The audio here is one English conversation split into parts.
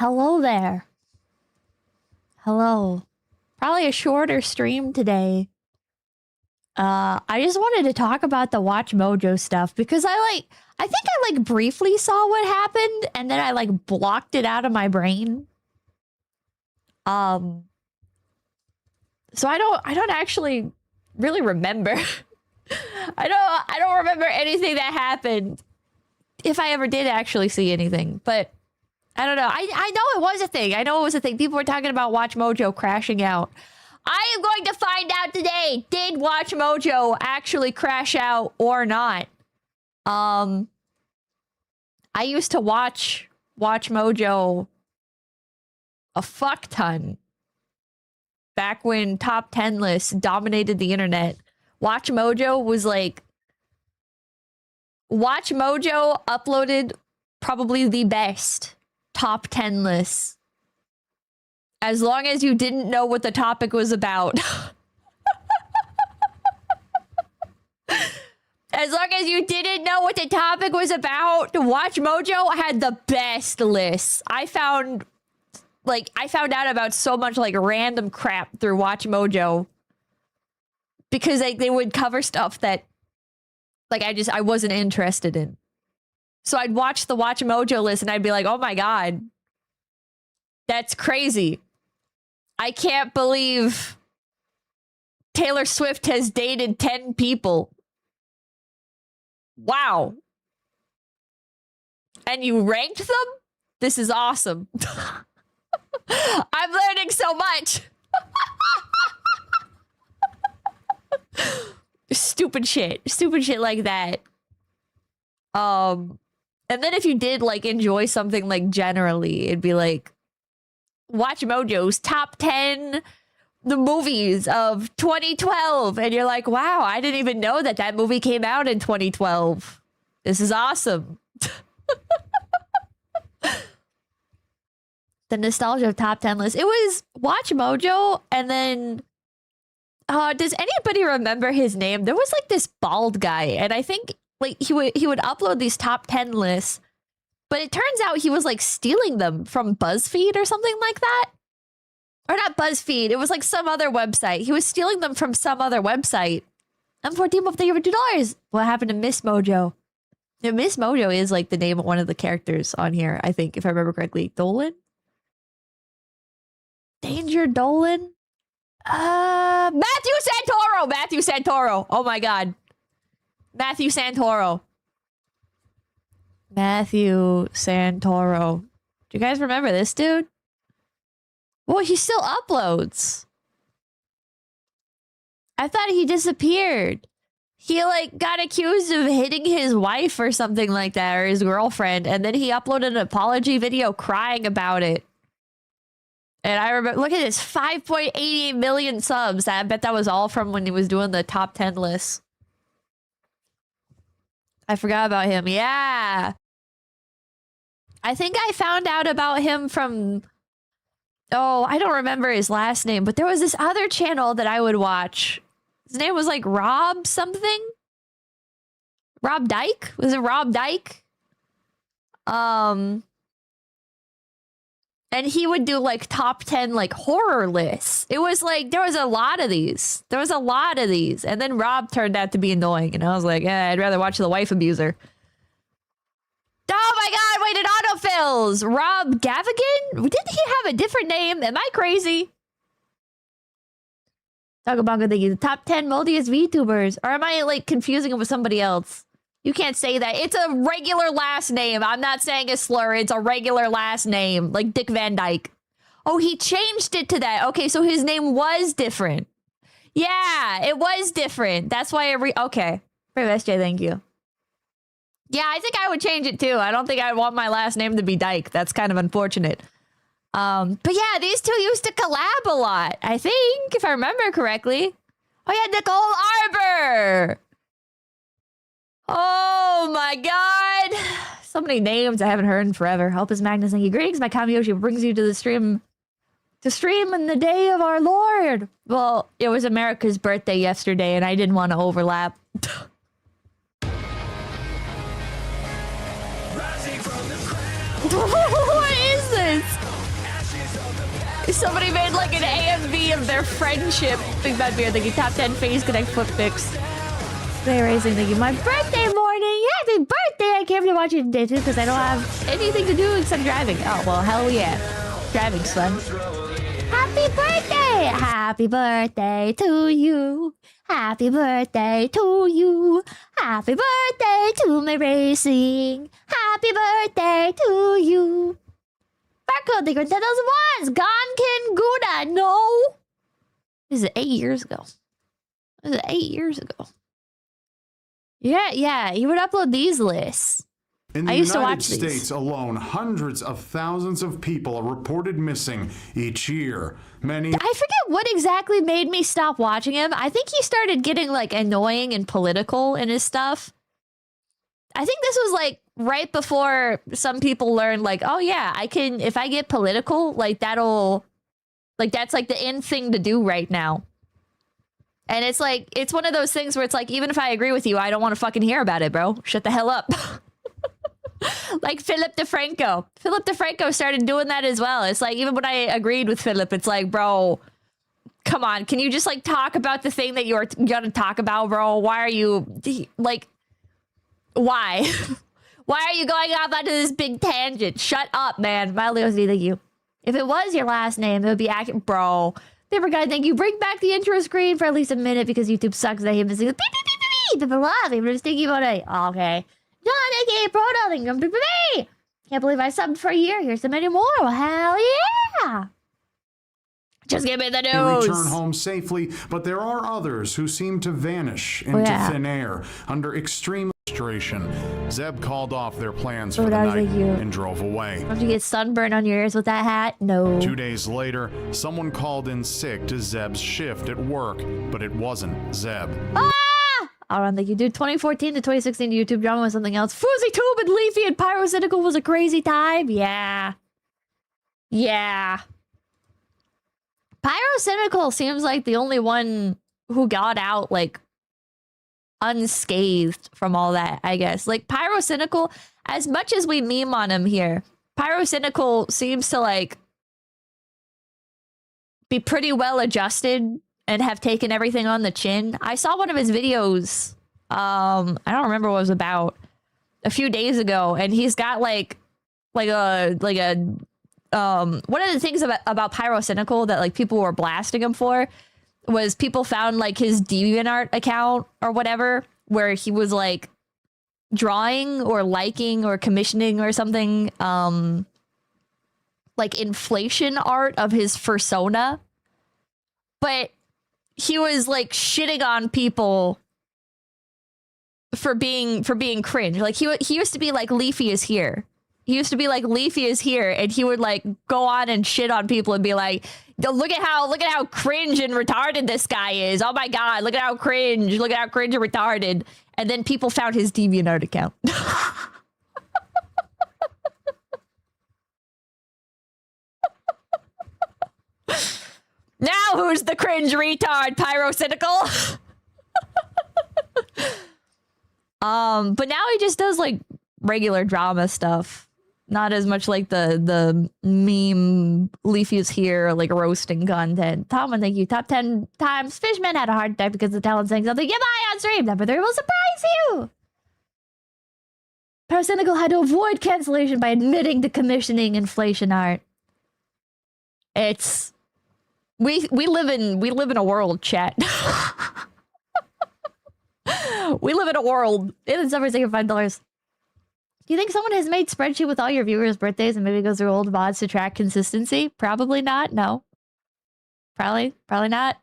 Hello there. Hello. Probably a shorter stream today. I just wanted to talk about the Watch Mojo stuff because I think I briefly saw what happened and then I blocked it out of my brain. So I don't actually really remember. I don't remember anything that happened. If I ever did actually see anything, but I don't know. I know it was a thing. I know it was a thing. People were talking about Watch Mojo crashing out. I am going to find out today. Did Watch Mojo actually crash out or not? I used to watch Mojo a fuck ton. Back when top 10 lists dominated the internet. Watch Mojo was Watch Mojo uploaded probably the best top 10 lists. As long as you didn't know what the topic was about. As long as you didn't know what the topic was about, Watch Mojo had the best lists. I found out about so much random crap through Watch Mojo. Because they would cover stuff that I wasn't interested in. So I'd watch the Watch Mojo list and I'd be like, oh my God. That's crazy. I can't believe Taylor Swift has dated 10 people. Wow. And you ranked them? This is awesome. I'm learning so much. Stupid shit like that. And then if you did enjoy something generally, it'd be Watch Mojo's top 10 the movies of 2012, and you're like, wow, I didn't even know that movie came out in 2012. This is awesome. The nostalgia of top 10 list. It was Watch Mojo, and then does anybody remember his name? There was this bald guy, and I think he would upload these top 10 lists, but it turns out he was stealing them from BuzzFeed or something like that. Or not BuzzFeed, it was some other website. He was stealing them from some other website. I'm for Team of the $2. What happened to Miss Mojo? Yeah, Miss Mojo is the name of one of the characters on here, I think, if I remember correctly. Dolan? Danger Dolan? Matthew Santoro! Matthew Santoro! Oh my God. Matthew Santoro. Matthew Santoro. Do you guys remember this dude? Well, he still uploads. I thought he disappeared. He got accused of hitting his wife or something like that, or his girlfriend, and then he uploaded an apology video crying about it. And I remember, look at this, 5.88 million subs. I bet that was all from when he was doing the top 10 lists. I forgot about him. Yeah. I think I found out about him from... Oh, I don't remember his last name, but there was this other channel that I would watch. His name was Rob something? Rob Dyke? Was it Rob Dyke? And he would do top 10 horror lists. It was there was a lot of these. There was a lot of these. And then Rob turned out to be annoying. And I was like, I'd rather watch the wife abuser. Oh my God, wait, it autofills. Rob Gavigan? Didn't he have a different name? Am I crazy? Talk about the top 10 moldiest VTubers. Or am I confusing him with somebody else? You can't say that. It's a regular last name. I'm not saying a slur. It's a regular last name. Like Dick Van Dyke. Oh, he changed it to that. Okay, so his name was different. Yeah, it was different. That's why okay. Brave SJ, thank you. Yeah, I think I would change it too. I don't think I want my last name to be Dyke. That's kind of unfortunate. But yeah, these two used to collab a lot. I think, if I remember correctly. Oh yeah, Nicole Arbor. Oh my God. So many names I haven't heard in forever. Help is Magnus. Thank you. Greetings, my Kamiyoshi brings you to the stream. To stream in the day of our Lord. Well, it was America's birthday yesterday and I didn't want to overlap. What is this? somebody made like an AMV of their friendship. Big Bad Beer, thank you. Top 10 Phase Connect Foot Fix. Day Racing, thank you. My birthday morning. Happy birthday. I came to watch it today too because I don't have anything to do except driving. Oh, well, hell yeah. Driving's fun. Happy birthday. Happy birthday to you. Happy birthday to you. Happy birthday to my racing. Happy birthday to you. Barcode, thank you for 10,000 ones. Gonkin Gouda, no. This is 8 years ago. This is 8 years ago. Yeah, he would upload these lists. In the I used to United watch States these. alone, hundreds of thousands of people are reported missing each year. Many... I forget what exactly made me stop watching him. I think he started getting like annoying and political in his stuff. I think this was like right before some people learned like, oh yeah, I can, if I get political, like that'll, like that's like the in thing to do right now. And it's like, it's one of those things where it's like, even if I agree with you, I don't want to fucking hear about it, bro. Shut the hell up. Like Philip DeFranco. Philip DeFranco started doing that as well. It's like, even when I agreed with Philip, it's like, bro, come on. Can you just like talk about the thing that you're gonna talk about, bro? Why are you like, why? Why are you going off onto this big tangent? Shut up, man. Mildly OCD, thank you. If it was your last name, it would be accurate, bro. Paper guy, thank you. Bring back the intro screen for at least a minute because YouTube sucks. I hate missing. People laughing. I'm just thinking about it. Okay. John, aka Proto, can't believe I subbed for a year. Here's so many more. Well, hell yeah. Just give me the news. Return home safely, but there are others who seem to vanish into thin air under extreme frustration. Zeb called off their plans for the night and drove away. Don't you get sunburned on your ears with that hat? No. 2 days later, someone called in sick to Zeb's shift at work, but it wasn't Zeb. Ah! All right, thank you, dude. 2014 to 2016 YouTube drama was something else. FujiTube and Leafy and Pyrocynical was a crazy time. Yeah. Yeah. Pyrocynical seems like the only one who got out, like, unscathed from all that, I guess. Like, Pyrocynical, as much as we meme on him here, Pyrocynical seems to, like, be pretty well adjusted and have taken everything on the chin. I saw one of his videos, I don't remember what it was about, a few days ago, and he's got, like a one of the things about Pyrocynical that, like, people were blasting him for was people found, like, his DeviantArt account or whatever, where he was, like, drawing or liking or commissioning or something, like, inflation art of his persona. But he was, like, shitting on people for being cringe. Like, he used to be like, Leafy is here. He used to be like, Leafy is here, and he would, like, go on and shit on people and be like, look at how cringe and retarded this guy is. Oh my god, look at how cringe and retarded. And then people found his DeviantArt account. Now who's the cringe retard, Pyrocynical? But now he just does, like, regular drama stuff. Not as much like the meme Leafy is here, like, roasting content. Tom, thank you. Top 10 times Fishman had a heart attack because the talent saying something. Get by on stream. Number 3 will surprise you. Pyrocynical had to avoid cancellation by admitting to commissioning inflation art. It's we live in a world, chat. We live in a world. It is over $5. Do you think someone has made spreadsheet with all your viewers' birthdays and maybe goes through old VODs to track consistency? Probably not. No. Probably not.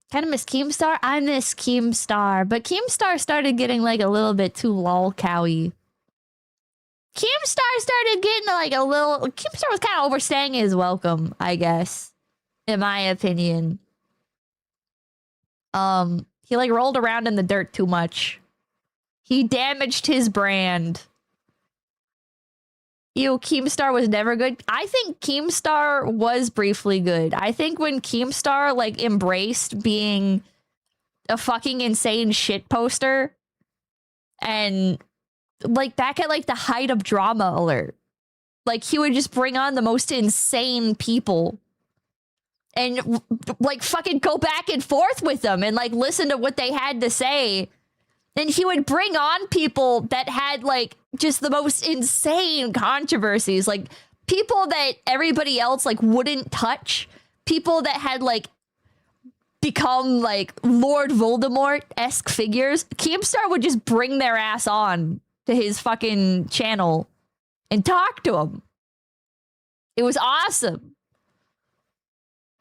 Kind of miss Keemstar. I miss Keemstar, but Keemstar started getting, like, a little bit too lol-cowy. Keemstar started getting, like, a little... Keemstar was kind of overstaying his welcome, I guess, in my opinion. He, like, rolled around in the dirt too much. He damaged his brand. Keemstar was never good. I think Keemstar was briefly good. I think when Keemstar, like, embraced being a fucking insane shit poster and, like, back at, like, the height of Drama Alert, Like, he would just bring on the most insane people and like fucking go back and forth with them and like listen to what they had to say. And he would bring on people that had like just the most insane controversies, like people that everybody else like wouldn't touch, people that had like become like Lord Voldemort-esque figures. Keemstar would just bring their ass on to his fucking channel and talk to them. It was awesome.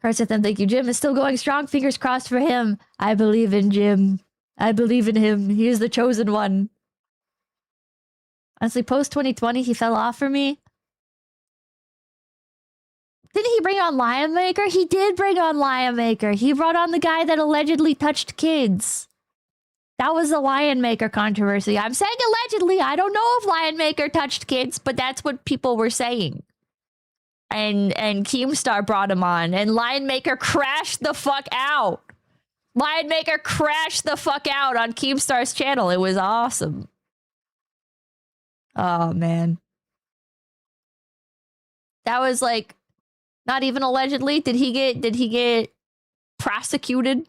Cards at them, thank you. Jim is still going strong. Fingers crossed for him. I believe in Jim. I believe in him. He is the chosen one. Honestly, post 2020, he fell off for me. Didn't he bring on Lion Maker? He did bring on Lion Maker. He brought on the guy that allegedly touched kids. That was the Lion Maker controversy. I'm saying allegedly. I don't know if Lion Maker touched kids, but that's what people were saying. And Keemstar brought him on, and Lion Maker crashed the fuck out. Lion Maker crashed the fuck out on Keemstar's channel. It was awesome. Oh man. That was like not even allegedly. Did he get prosecuted?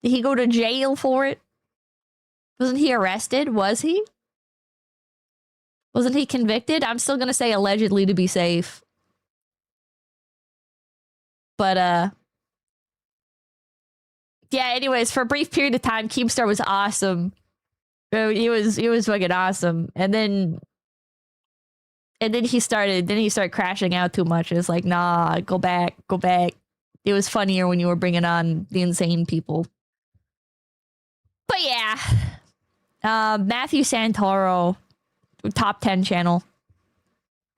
Did he go to jail for it? Wasn't he arrested? Was he? Wasn't he convicted? I'm still gonna say allegedly to be safe. But yeah, anyways, for a brief period of time, Keemstar was awesome. He was fucking awesome. And then he started crashing out too much. It's like, nah, go back. It was funnier when you were bringing on the insane people. But yeah. Matthew Santoro, top 10 channel.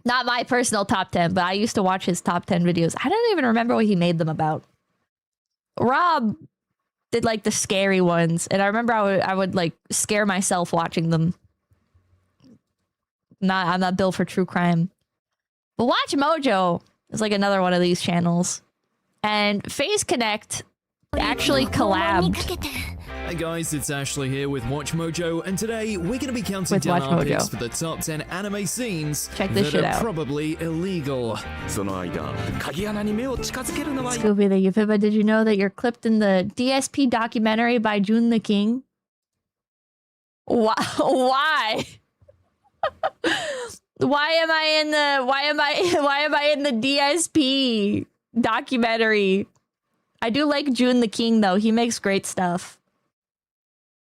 Not my personal top 10, but I used to watch his top 10 videos. I don't even remember what he made them about. Rob did like the scary ones, and I remember I would like scare myself watching them. I'm not built for true crime. But Watch Mojo is like another one of these channels. And Phase Connect actually collabed. Hi guys, it's Ashley here with Watch Mojo, and today we're going to be counting down our picks for the top 10 anime scenes that are probably illegal. Scooby the Yufiba, did you know that you're clipped in the DSP documentary by June the King? Why? Why am I in the DSP documentary? I do like June the King though. He makes great stuff.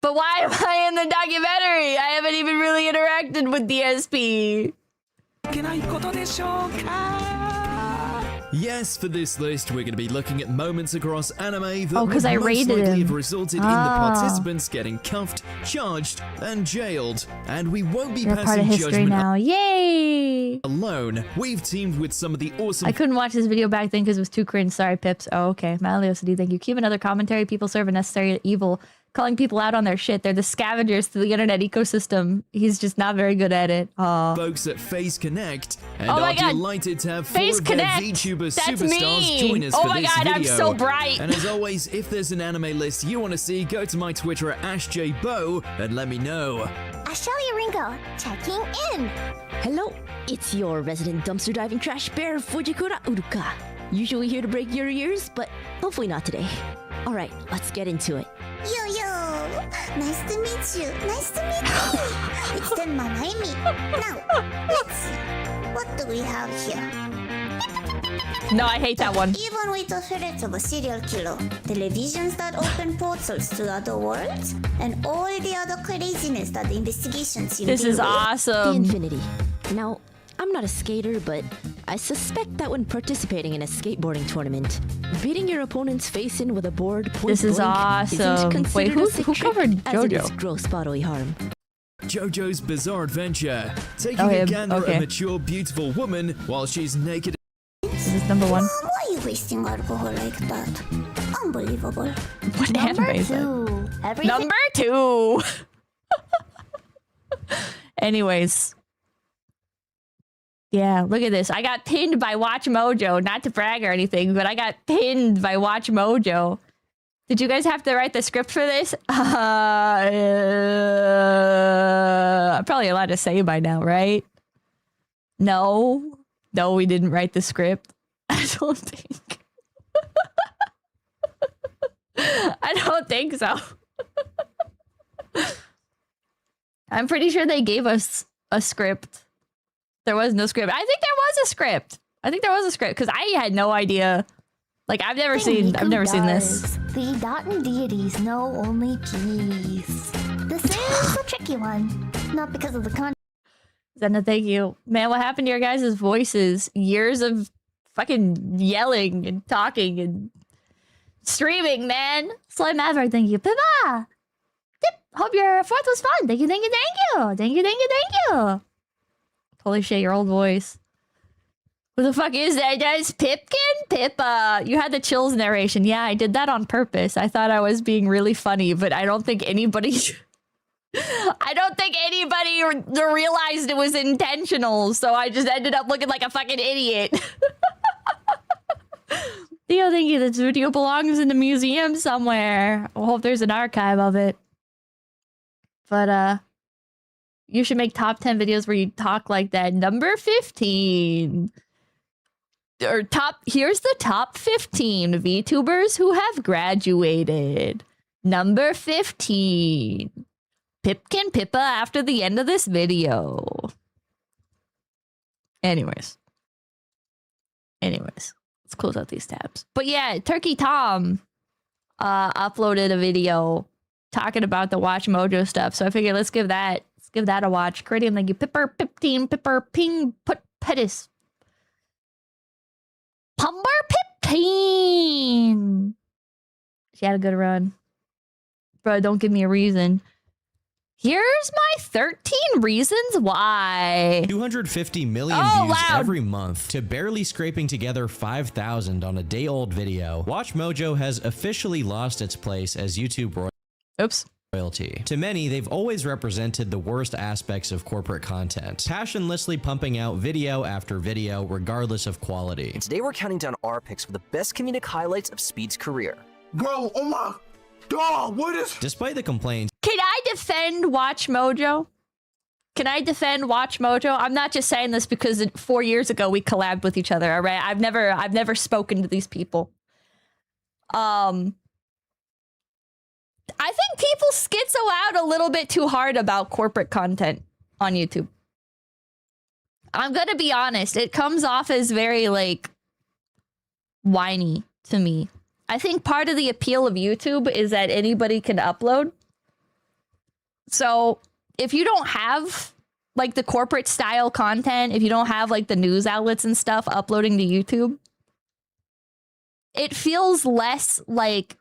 But why am I in the documentary? I haven't even really interacted with DSP. Yes, for this list, we're going to be looking at moments across anime that would because I most rated likely him. have resulted in the participants getting cuffed, charged, and jailed. And we won't be You're passing part of history judgment now. Yay! alone. We've teamed with some of the awesome... I couldn't watch this video back then because it was too cringe. Sorry, Pips. Oh, okay. Mildly OCD, thank you. Keep another commentary. People serve a necessary evil. Calling people out on their shit. They're the scavengers to the internet ecosystem. He's just not very good at it. Folks at Phase Connect, and are delighted to have Phase four of their Connect. VTuber That's superstars me. join us Oh for my this god, video. I'm so bright. And as always, if there's an anime list you want to see, go to my Twitter at @𝐴shJBo and let me know. Ashelia Rinkou, checking in. Hello, it's your resident dumpster diving trash bear, Fujikura Uruka. Usually here to break your ears, but hopefully not today. Alright, let's get into it. Yo, nice to meet you. Nice to meet you. It's Tenma Maemi. Now, let's see. What do we have here? No, I hate that one. Even with the threats of a serial killer, televisions that open portals to other worlds, and all the other craziness that the investigation seems This is The awesome. Infinity. Now, I'm not a skater, but I suspect that when participating in a skateboarding tournament, beating your opponent's face in with a board point This is blank awesome. isn't considered Wait, a sick who trick, covered as it is JoJo? gross bodily harm. JoJo's Bizarre Adventure, taking a gander at a mature, beautiful woman while she's naked. Is this number one? Why are you wasting alcohol like that? Unbelievable. What anime is that? Number 2. Anyways. Yeah, look at this. I got pinned by Watch Mojo. Not to brag or anything, but I got pinned by Watch Mojo. Did you guys have to write the script for this? I'm probably allowed to say by now, right? No, we didn't write the script. I don't think. I don't think so. I'm pretty sure they gave us a script. There was no script. I think there was a script. Because I had no idea. Like, I've never seen this. The Utatane deities know only peace. This is a tricky one. Not because of the content. Zena, thank you. Man, what happened to your guys' voices? Years of fucking yelling and talking and streaming, man. Slime Maverick, thank you. Pippa! Tip, hope your 4th was fun. Thank you. Thank you. Holy shit, your old voice. Who the fuck is that? That's Pipkin? Pippa. You had the chills narration. Yeah, I did that on purpose. I thought I was being really funny, but I don't think anybody... realized it was intentional, so I just ended up looking like a fucking idiot. Theo, thank you. This video belongs in the museum somewhere. I hope there's an archive of it. But, you should make top 10 videos where you talk like that. Number 15. Or here's the top 15 VTubers who have graduated. Number 15. Pipkin Pippa after the end of this video. Anyways, let's close out these tabs. But yeah, Turkey Tom uploaded a video talking about the Watch Mojo stuff. So I figured let's give that a watch. Critium, thank you. Pipper, Pipteen, Pipper, Ping, Put, Pettis. Pumber Pipteen. She had a good run. Bro, don't give me a reason. Here's my 13 reasons why. 250 million views every month to barely scraping together 5,000 on a day-old video. Watch Mojo has officially lost its place as YouTube royalty. To many, they've always represented the worst aspects of corporate content, passionlessly pumping out video after video regardless of quality. Today we're counting down our picks for the best comedic highlights of Speed's career. Bro, oh my god, what is... Despite the complaints... Can I defend Watch Mojo? I'm not just saying this because 4 years ago we collabed with each other, all right? I've never spoken to these people. I think people schizo out a little bit too hard about corporate content on YouTube. I'm gonna be honest. It comes off as very, like, whiny to me. I think part of the appeal of YouTube is that anybody can upload. So if you don't have, like, the corporate style content, if you don't have, like, the news outlets and stuff uploading to YouTube, it feels less like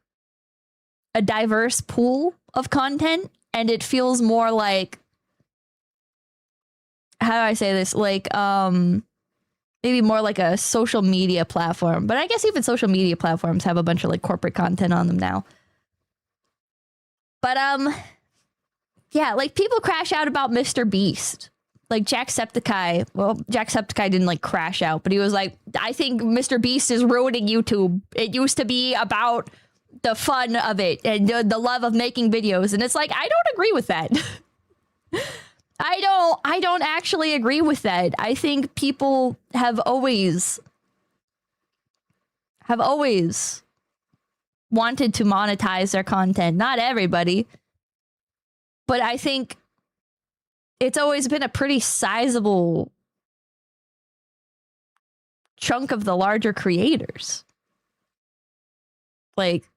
a diverse pool of content, and it feels more like, how do I say this? Like, maybe more like a social media platform. But I guess even social media platforms have a bunch of, like, corporate content on them now. But, yeah, like, people crash out about Mr. Beast. Like, 𝐏𝐴𝐶. Well, 𝐏𝐴𝐶 didn't, like, crash out, but he was like, I think Mr. Beast is ruining YouTube. It used to be about the fun of it and the love of making videos. And it's like, I don't agree with that. I don't actually agree with that. I think people have always wanted to monetize their content. Not everybody. But I think it's always been a pretty sizable chunk of the larger creators. Like,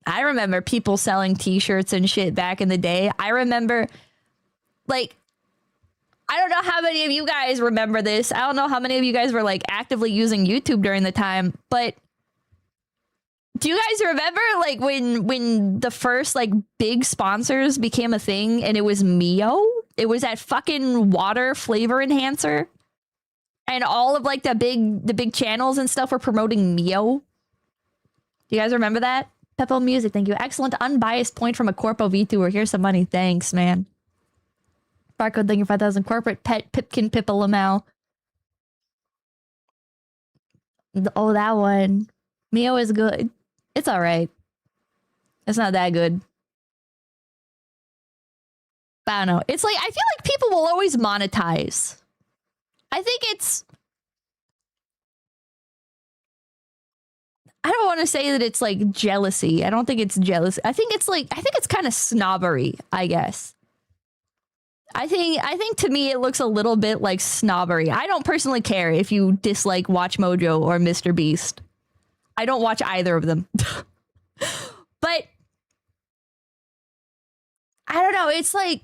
I remember people selling t-shirts and shit back in the day. I remember, like, I don't know how many of you guys remember this. I don't know how many of you guys were, like, actively using YouTube during the time, but do you guys remember, like, when the first, like, big sponsors became a thing and it was Mio? It was that fucking water flavor enhancer. And all of, like, the big channels and stuff were promoting Mio. Do you guys remember that? Peppo Music, thank you. Excellent unbiased point from a Corpo VTuber. Here's some money. Thanks, man. Barcode, thank you, 5,000. Corporate pet Pipkin Pippa Lamau. Oh, that one. Mio is good. It's alright. It's not that good. But I don't know. It's like, I feel like people will always monetize I think it's... I don't want to say that it's like jealousy. I don't think it's jealousy. I think it's like, I think it's kind of snobbery, I guess. I think to me it looks a little bit like snobbery. I don't personally care if you dislike Watch Mojo or Mr. Beast. I don't watch either of them. But I don't know, it's like,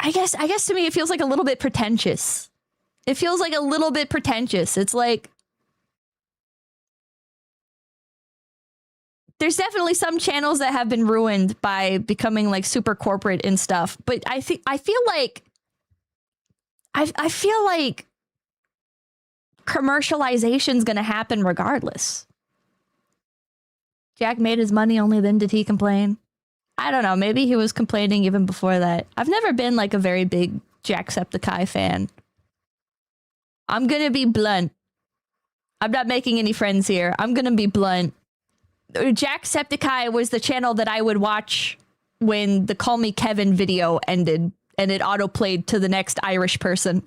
I guess to me it feels like a little bit pretentious. It feels like a little bit pretentious. It's like, there's definitely some channels that have been ruined by becoming like super corporate and stuff, but I feel like commercialization's gonna happen regardless. Jack made his money, only then did he complain. I don't know, maybe he was complaining even before that. I've never been like a very big Jacksepticeye fan. I'm gonna be blunt. I'm not making any friends here. I'm gonna be blunt. Jacksepticeye was the channel that I would watch when the Call Me Kevin video ended and it autoplayed to the next Irish person.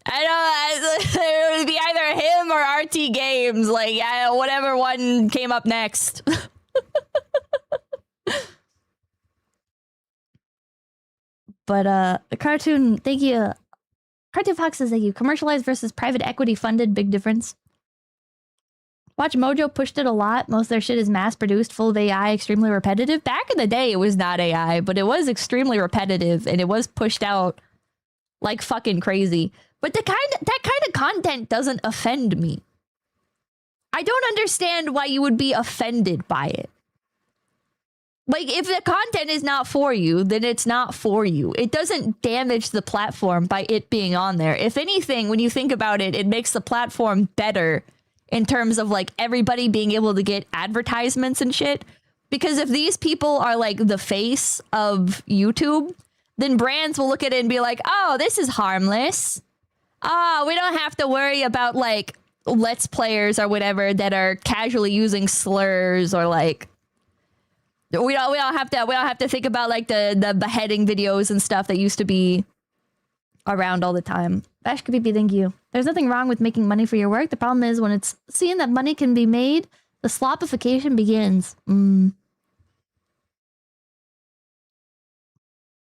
I know, it would be either him or RT Games, like whatever one came up next. But the cartoon, thank you. Cartoon Fox says thank you. Commercialized versus private equity funded, big difference. Watch Mojo pushed it a lot. Most of their shit is mass-produced, full of AI, extremely repetitive. Back in the day, it was not AI, but it was extremely repetitive, and it was pushed out like fucking crazy. But that kind of content doesn't offend me. I don't understand why you would be offended by it. Like, if the content is not for you, then it's not for you. It doesn't damage the platform by it being on there. If anything, when you think about it, it makes the platform better in terms of like everybody being able to get advertisements and shit. Because if these people are like the face of YouTube, then brands will look at it and be like, oh, this is harmless. Oh, we don't have to worry about like Let's Players or whatever that are casually using slurs, or like we don't have to think about like the beheading videos and stuff that used to be around all the time. Bash Kapipi, thank you. There's nothing wrong with making money for your work. The problem is when it's seeing that money can be made, the slopification begins.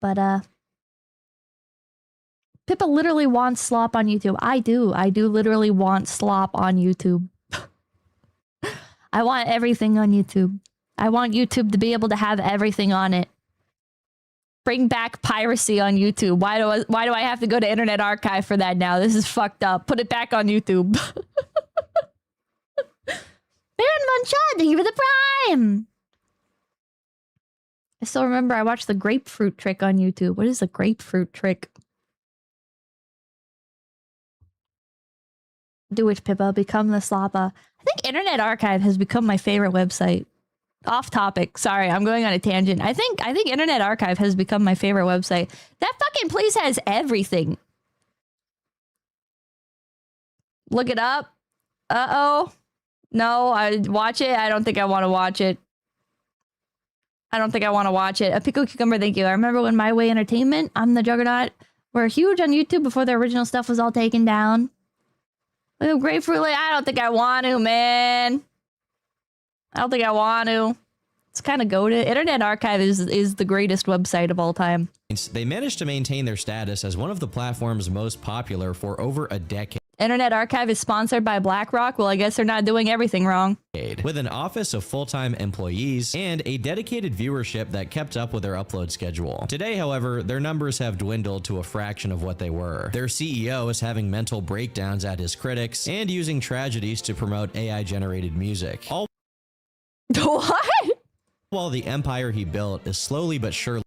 But Pippa literally wants slop on YouTube. I do literally want slop on YouTube. I want everything on YouTube. I want YouTube to be able to have everything on it. Bring back piracy on YouTube. Why do I have to go to Internet Archive for that now? This is fucked up. Put it back on YouTube. Baron Munchad, thank you for the Prime. I still remember I watched the grapefruit trick on YouTube. What is the grapefruit trick? Do it, Pippa. Become the sloppa. I think Internet Archive has become my favorite website. Off topic. Sorry, I'm going on a tangent. I think Internet Archive has become my favorite website. That fucking place has everything. Look it up. Uh-oh. No, I watch it. I don't think I want to watch it. I don't think I want to watch it. A Pickle Cucumber, thank you. I remember when My Way Entertainment, I'm the Juggernaut, were huge on YouTube before the original stuff was all taken down. Grapefruit, like, I don't think I want to, man. I don't think I want to. It's kind of goated. Internet Archive is the greatest website of all time. They managed to maintain their status as one of the platform's most popular for over a decade. Internet Archive is sponsored by BlackRock. Well, I guess they're not doing everything wrong. With an office of full-time employees and a dedicated viewership that kept up with their upload schedule. Today, however, their numbers have dwindled to a fraction of what they were. Their CEO is having mental breakdowns at his critics and using tragedies to promote AI-generated music. All what? While the empire he built is slowly but surely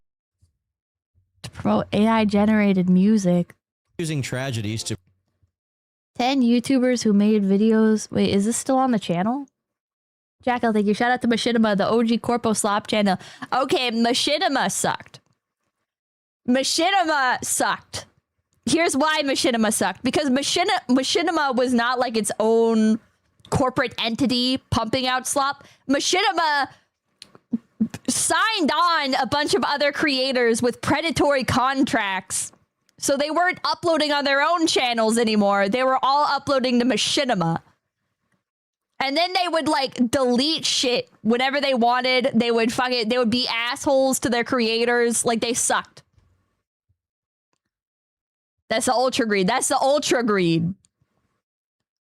to promote AI-generated music. Using tragedies to 10 YouTubers who made videos. Wait, is this still on the channel? Jackal, thank you. Shout out to Machinima, the OG Corpo Slop channel. Okay, Machinima sucked. Machinima sucked. Here's why Machinima sucked. Because Machinima was not like its own corporate entity pumping out slop. Machinima signed on a bunch of other creators with predatory contracts. So they weren't uploading on their own channels anymore. They were all uploading to Machinima. And then they would like delete shit whenever they wanted. They would they would be assholes to their creators. Like they sucked. That's the ultra greed. That's the ultra greed.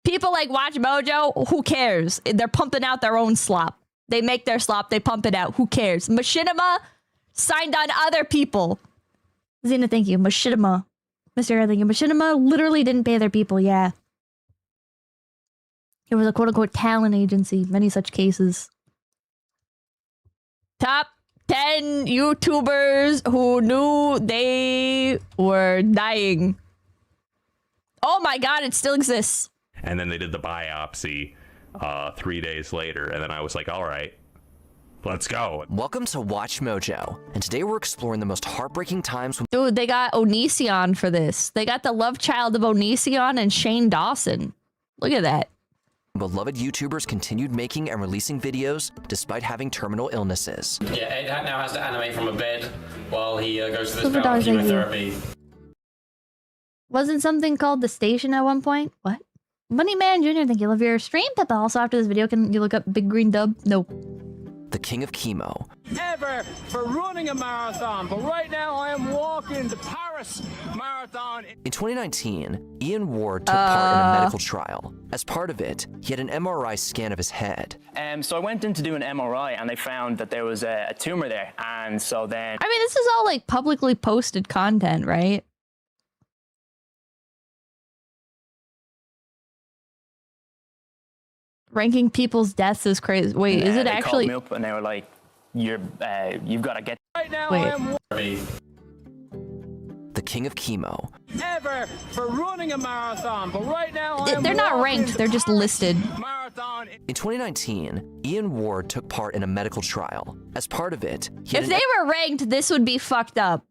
People like Watch Mojo, who cares? They're pumping out their own slop. They make their slop, they pump it out. Who cares? Machinima signed on other people. Xena, thank you. Machinima. Mr. Air, thank you. Machinima literally didn't pay their people, yeah. It was a quote-unquote talent agency. Many such cases. Top 10 YouTubers who knew they were dying. Oh my god, it still exists. And then they did the biopsy 3 days later, and then I was like, all right, let's go. Welcome to Watch Mojo, and today we're exploring the most heartbreaking times when— Dude, they got Onision for this. They got the love child of Onision and Shane Dawson. Look at that. beloved YouTubers continued making and releasing videos despite having terminal illnesses. Yeah, Ed now has to animate from a bed while he goes to this bout of chemotherapy. Wasn't something called The Station at one point? What? Bunny Man Jr., thank you. Love your stream, Peppa. Also, after this video, can you look up Big Green Dub? Nope. The king of chemo. Ever for running a marathon, but right now I am walking the Paris Marathon. In 2019, Ian Ward took part in a medical trial. As part of it, he had an MRI scan of his head. So I went in to do an MRI and they found that there was a tumor there. And so then... I mean, this is all like publicly posted content, right? Ranking people's deaths is crazy. Wait, is it actually? They called me up and they were like, you've got to get... Right now Wait. I am... The king of chemo. Ever for running a marathon, but right now I am they're not ranked, they're just listed. Marathon. In 2019, Ian Ward took part in a medical trial. As part of it, he had If they were ranked, this would be fucked up.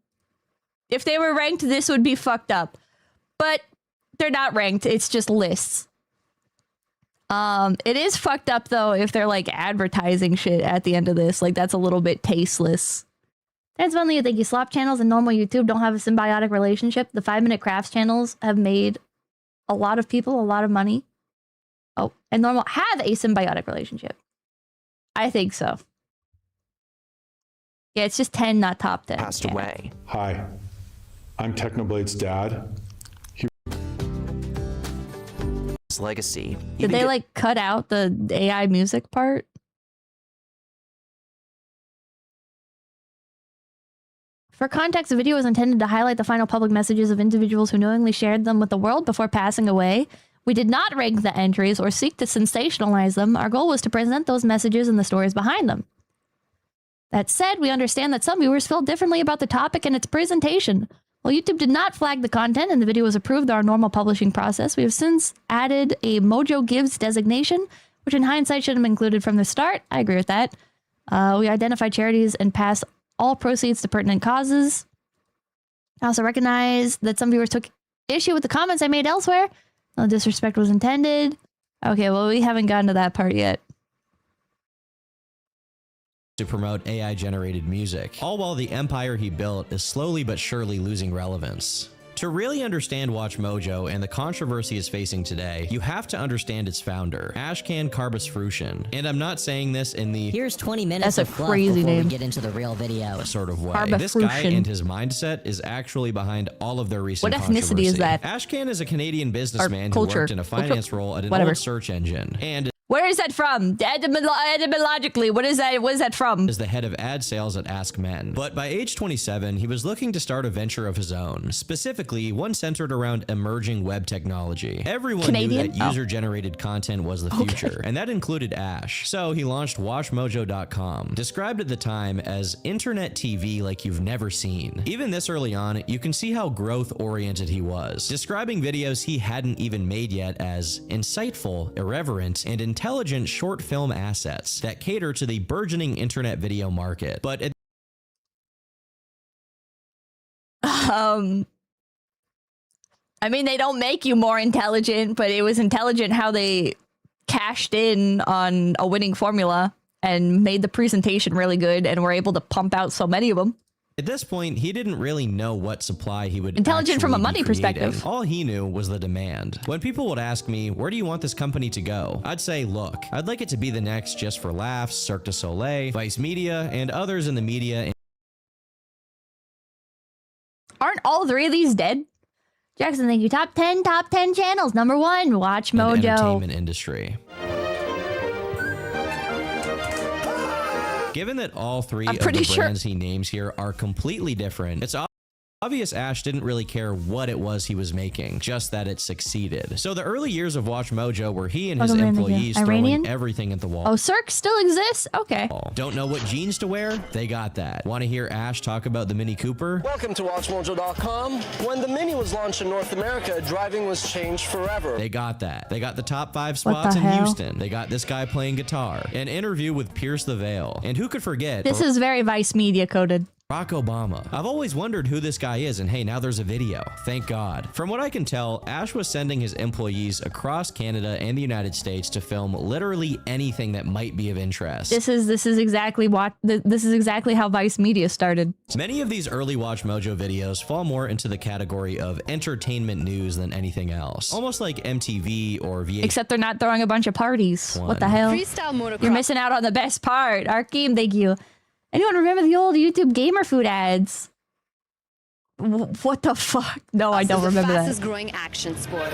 If they were ranked, this would be fucked up. But they're not ranked, it's just lists. It is fucked up though if they're like advertising shit at the end of this. Like that's a little bit tasteless. That's funny. Thank you. Slop channels and normal YouTube don't have a symbiotic relationship. The 5-minute crafts channels have made a lot of people a lot of money. Oh, and normal have a symbiotic relationship. I think so. Yeah, it's just 10, not top 10. Passed away. Hi, I'm Technoblade's dad. His legacy. Did they like cut out the AI music part? For context, the video was intended to highlight the final public messages of individuals who knowingly shared them with the world before passing away. We did not rank the entries or seek to sensationalize them. Our goal was to present those messages and the stories behind them. That said, we understand that some viewers felt differently about the topic and its presentation. While YouTube did not flag the content and the video was approved through our normal publishing process, we have since added a Mojo Gives designation, which in hindsight should have been included from the start. I agree with that. We identify charities and pass all proceeds to pertinent causes. I also recognize that some viewers took issue with the comments I made elsewhere. No disrespect was intended. Okay, well, we haven't gotten to that part yet. To promote AI-generated music, all while the empire he built is slowly but surely losing relevance. To really understand Watch Mojo and the controversy it's facing today, you have to understand its founder, 𝐏𝐿𝐴. And I'm not saying this in the "here's 20 minutes That's of a fluff crazy before name. we get into the real video" sort of way. This guy and his mindset is actually behind all of their recent What controversy. ethnicity is that? 𝐏𝐿𝐴 is a Canadian businessman who culture. worked in a finance role at an Whatever. old search engine, and Where is that from? Etymologically, what is that from? is the head of ad sales at Ask Men. But by age 27, he was looking to start a venture of his own, specifically one centered around emerging web technology. Everyone Canadian? knew that user-generated content was the future, and that included Ash. So he launched WatchMojo.com, described at the time as internet TV like you've never seen. Even this early on, you can see how growth-oriented he was, describing videos he hadn't even made yet as insightful, irreverent, and intelligent short film assets that cater to the burgeoning internet video market. But I mean, they don't make you more intelligent, but it was intelligent how they cashed in on a winning formula. and made the presentation really good and were able to pump out so many of them. At this point, he didn't really know what supply he would intelligent from a actually money be creating. perspective. All he knew was the demand. When people would ask me, where do you want this company to go? I'd say, look, I'd like it to be the next Just for Laughs, Cirque du Soleil, Vice Media, and others in the media. Aren't all three of these dead? Jackson, thank you. Top 10 channels. Number 1, Watch Mojo. The entertainment industry. Given that all three of the brands he names here are completely different, it's obvious Ash didn't really care what it was he was making, just that it succeeded. So the early years of Watch Mojo were he and his employees throwing everything at the wall. Oh, Cirque still exists? Okay. Don't know what jeans to wear? They got that. Want to hear Ash talk about the Mini Cooper? Welcome to WatchMojo.com. When the Mini was launched in North America, driving was changed forever. They got that. They got the top 5 spots in Houston. They got this guy playing guitar. An interview with Pierce the Veil. And who could forget? This is very Vice Media coded. Barack Obama. I've always wondered who this guy is, and hey, now there's a video. Thank God. From what I can tell, Ash was sending his employees across Canada and the United States to film literally anything that might be of interest. This is exactly how Vice Media started. Many of these early Watch Mojo videos fall more into the category of entertainment news than anything else. Almost like MTV or VH1. Except they're not throwing a bunch of parties. What the hell? You're missing out on the best part. Arkeem, thank you. Anyone remember the old YouTube gamer food ads? What the fuck? No, I don't remember that. Fastest growing action sport.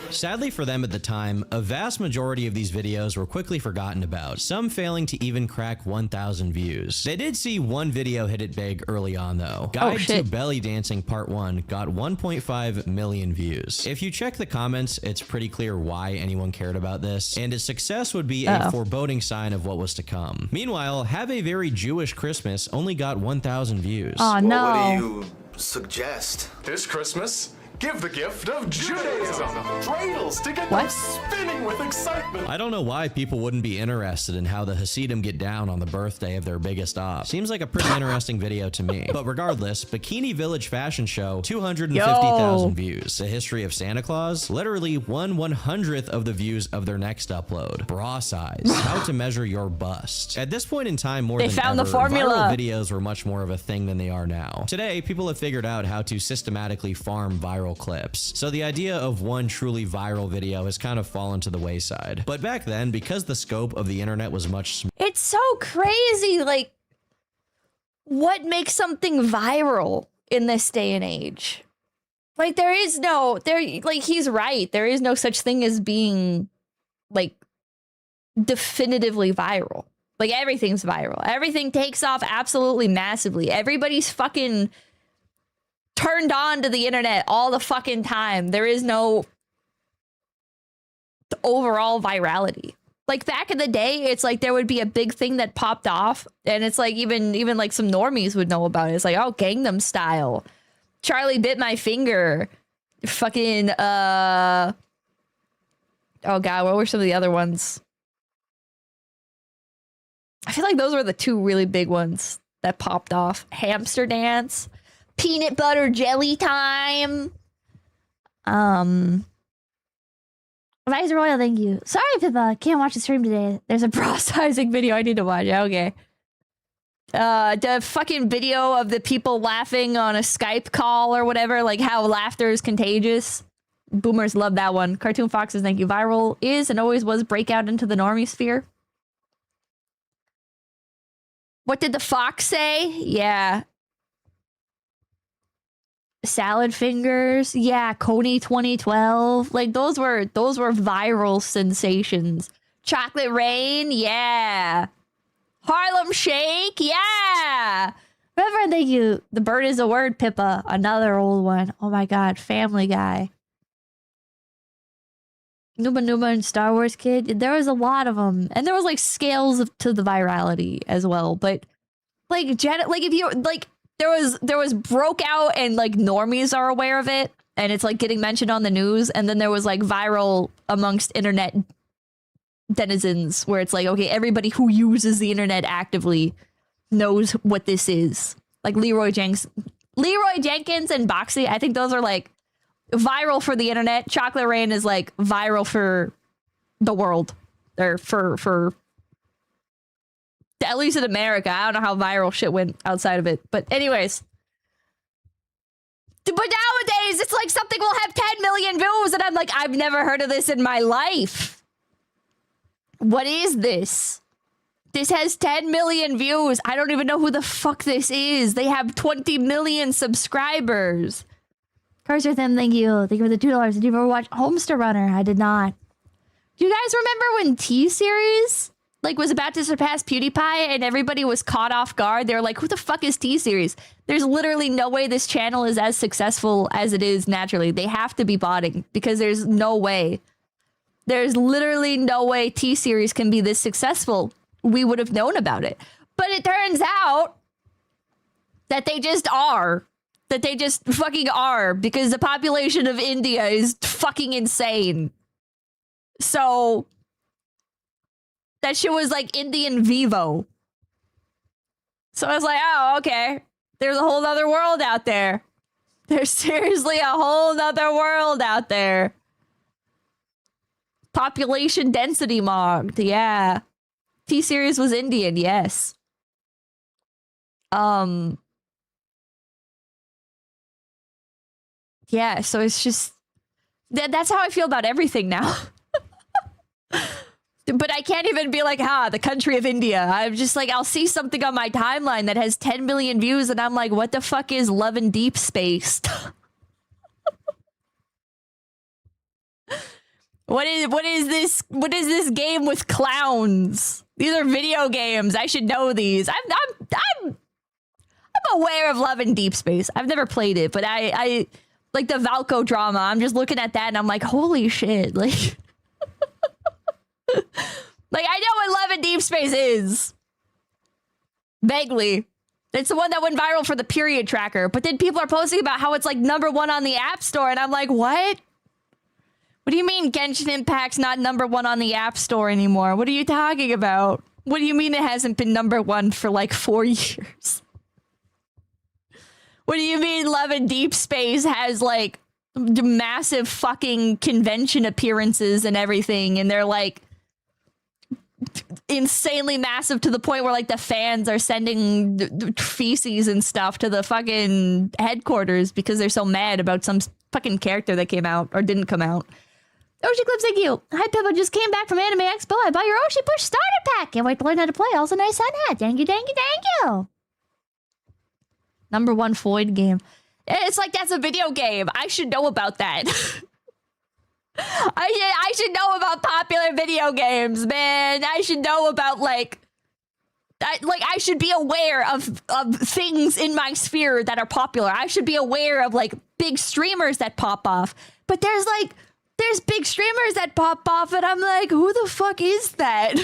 Sadly for them at the time, a vast majority of these videos were quickly forgotten about, some failing to even crack 1,000 views. They did see one video hit it big early on though. Guide to Belly Dancing Part 1 got 1.5 million views. If you check the comments, it's pretty clear why anyone cared about this, and its success would be a foreboding sign of what was to come. Meanwhile, Have a Very Jewish Christmas only got 1,000 views. Oh no. What do you suggest? This Christmas, give the gift of Judaism. Dreidels to get them spinning with excitement. I don't know why people wouldn't be interested in how the 𝐒𝐶𝐿𝐷im get down on the birthday of their biggest op. Seems like a pretty interesting video to me. But regardless, Bikini Village Fashion Show, 250,000 views. The History of Santa Claus, literally 1/100th of the views of their next upload. Bra size, how to measure your bust. At this point in time, more than ever, the formula. Viral videos were much more of a thing than they are now. Today, people have figured out how to systematically farm viral clips. So the idea of one truly viral video has kind of fallen to the wayside. But back then, because the scope of the internet was much smaller. It's so crazy. Like, what makes something viral in this day and age? Like, he's right. There is no such thing as being, like, definitively viral. Like, everything's viral. Everything takes off absolutely massively. Everybody's fucking turned on to the internet all the fucking time. There is no overall virality. Like back in the day, it's like there would be a big thing that popped off, and it's like even like some normies would know about it. It's like, oh, Gangnam Style, Charlie Bit My Finger, fucking oh god, what were some of the other ones? I feel like those were the two really big ones that popped off. Hamster Dance, Peanut Butter Jelly Time. Vice Royal, thank you. Sorry, Pippa, can't watch the stream today. There's a bra sizing video I need to watch. Okay. The fucking video of the people laughing on a Skype call or whatever, like how laughter is contagious. Boomers love that one. Cartoon Foxes, thank you. Viral is and always was breakout into the normie sphere. What did the fox say? Yeah. Salad Fingers, yeah, Coney 2012, like those were viral sensations. Chocolate Rain, yeah. Harlem Shake, yeah. Remember, thank you. The bird is a word, Pippa, another old one. Oh my god, Family Guy. Nuba Nuba and Star Wars Kid, there was a lot of them, and there was like scales to the virality as well. But like, if you like. There was broke out and like normies are aware of it and it's like getting mentioned on the news, and then there was like viral amongst internet denizens where it's like, okay, everybody who uses the internet actively knows what this is. Like Leroy Jenkins and Boxy, I think those are like viral for the internet. Chocolate Rain is like viral for the world, or for At least in America. I don't know how viral shit went outside of it. But anyways. But nowadays, it's like something will have 10 million views, and I'm like, I've never heard of this in my life. What is this? This has 10 million views. I don't even know who the fuck this is. They have 20 million subscribers. Cars are them, thank you. Thank you for the $2. Did you ever watch Homestar Runner? I did not. Do you guys remember when T-Series like was about to surpass PewDiePie and everybody was caught off guard? They were like, who the fuck is T-Series? There's literally no way this channel is as successful as it is naturally. They have to be botting because there's no way. There's literally no way T-Series can be this successful. We would have known about it. But it turns out that they just are. That they just fucking are because the population of India is fucking insane. So that shit was like Indian Vivo. So I was like, oh, okay. There's a whole other world out there. There's seriously a whole other world out there. Population density mogged, yeah. T-Series was Indian, yes. Yeah, so it's just... That's how I feel about everything now. But I can't even be like, the country of India. I'm just like, I'll see something on my timeline that has 10 million views and I'm like, what the fuck is Love and Deep Space? What is this game with clowns? These are video games. I should know these. I'm aware of Love and Deep Space. I've never played it, but I like the Valko drama. I'm just looking at that and I'm like, holy shit. Like like, I know what Love and Deep Space is. Vaguely. It's the one that went viral for the period tracker. But then people are posting about how it's like #1 on the App Store. And I'm like, what? What do you mean Genshin Impact's not #1 on the App Store anymore? What are you talking about? What do you mean it hasn't been #1 for like 4 years? What do you mean Love and Deep Space has like massive fucking convention appearances and everything? And they're like insanely massive to the point where like the fans are sending feces and stuff to the fucking headquarters because they're so mad about some fucking character that came out or didn't come out. Oshi Clips, thank you. Hi, Pippa. Just came back from Anime Expo. I bought your Oshi Push starter pack. Can't wait to learn how to play. Also, nice sun hat. Thank you, thank you, thank you. #1 Floyd game. It's like that's a video game. I should know about that. I should know about popular video games, man. I should know about like I should be aware of things in my sphere that are popular. I should be aware of like big streamers that pop off. But there's big streamers that pop off and I'm like, who the fuck is that?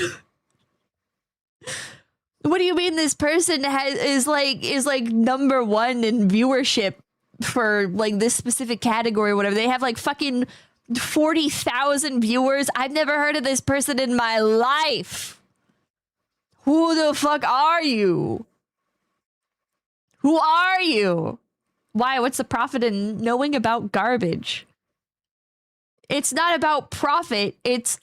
What do you mean this person is like #1 in viewership for like this specific category or whatever? They have like fucking 40,000 viewers. I've never heard of this person in my life. Who the fuck are you? Who are you? Why? What's the profit in knowing about garbage? It's not about profit. It's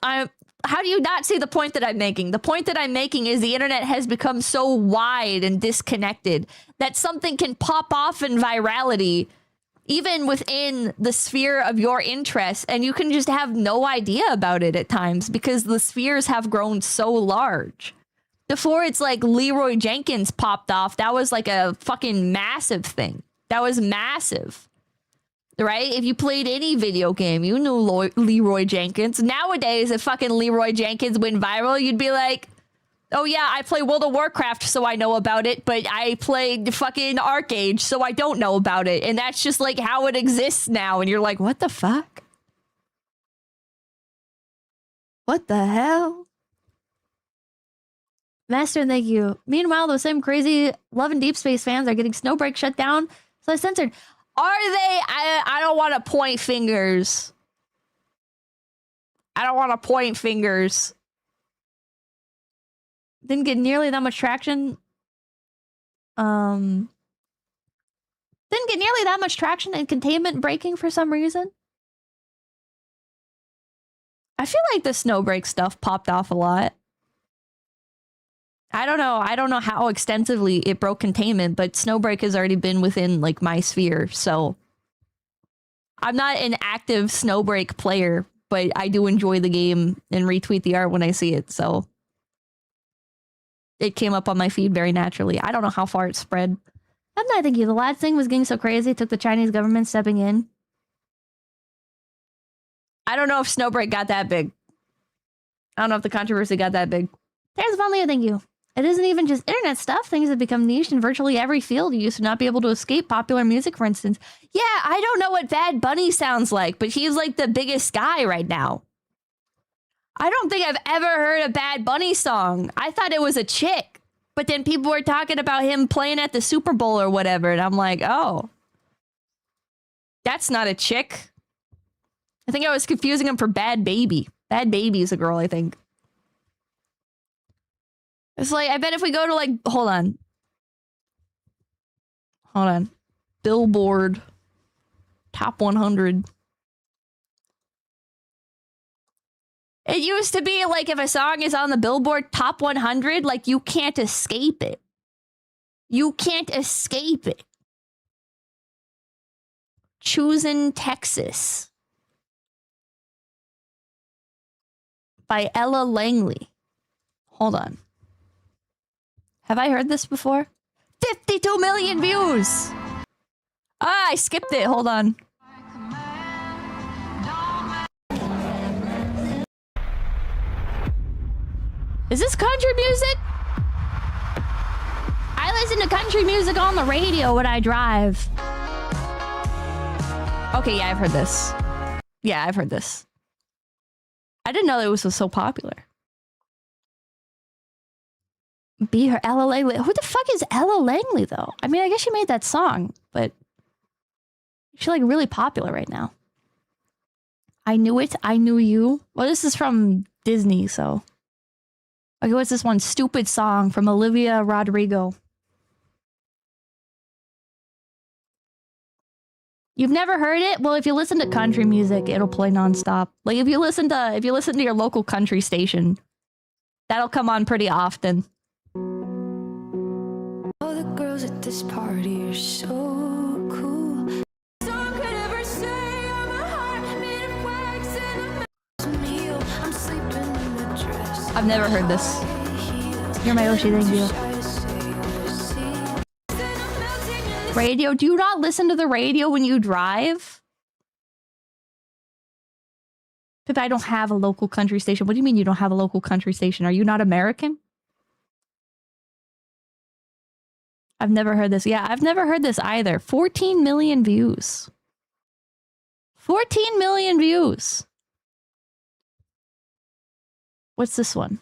how do you not see the point that I'm making? The point that I'm making is the internet has become so wide and disconnected that something can pop off in virality even within the sphere of your interests, and you can just have no idea about it at times because the spheres have grown so large. Before it's like Leroy Jenkins popped off, that was like a fucking massive thing. That was massive. Right? If you played any video game, you knew Leroy Jenkins. Nowadays, if fucking Leroy Jenkins went viral, you'd be like, oh yeah, I play World of Warcraft, so I know about it, but I played fucking 𝐼𝐸, so I don't know about it. And that's just like how it exists now. And you're like, what the fuck? What the hell? Master, thank you. Meanwhile, those same crazy Love and Deep Space fans are getting Snowbreak shut down, so I censored. Are they? I don't want to point fingers. I don't want to point fingers. Didn't get nearly that much traction. Didn't get nearly that much traction in containment breaking for some reason. I feel like the Snowbreak stuff popped off a lot. I don't know how extensively it broke containment, but Snowbreak has already been within like my sphere, so I'm not an active Snowbreak player, but I do enjoy the game and retweet the art when I see it, so it came up on my feed very naturally. I don't know how far it spread. I'm not thinking the last thing was getting so crazy it took the Chinese government stepping in. I don't know if Snowbreak got that big. I don't know if the controversy got that big. There's Von Leo, thank you. It isn't even just internet stuff. Things have become niche in virtually every field. You used to not be able to escape popular music, for instance. Yeah, I don't know what Bad Bunny sounds like, but he's like the biggest guy right now. I don't think I've ever heard a Bad Bunny song. I thought it was a chick, but then people were talking about him playing at the Super Bowl or whatever, and I'm like, oh, that's not a chick. I think I was confusing him for Bad Baby. Bad Baby is a girl, I think. It's like, I bet if we go to like, hold on. Billboard Top 100. It used to be like if a song is on the Billboard Top 100, like you can't escape it. You can't escape it. Choosing Texas by Ella Langley. Hold on. Have I heard this before? 52 million views! Ah, I skipped it. Hold on. Is this country music? I listen to country music on the radio when I drive. Okay, yeah, I've heard this. Yeah, I've heard this. I didn't know that it was so popular. Be her Ella Langley. Who the fuck is Ella Langley, though? I mean, I guess she made that song, but she's like really popular right now. I Knew It, I Knew You. Well, this is from Disney, so. Okay, what's this one? Stupid Song from Olivia Rodrigo. You've never heard it? Well, if you listen to country music, it'll play nonstop. Like if you listen to your local country station, that'll come on pretty often. All the girls at this party are so cool. Someone could ever say I'm a heart made of wax and a meal. I'm sleeping in the dress. I've never heard this. You're my Yoshi, thank you. Radio? Do you not listen to the radio when you drive? But I don't have a local country station. What do you mean you don't have a local country station? Are you not American? I've never heard this. Yeah, I've never heard this either. 14 million views. 14 million views. What's this one?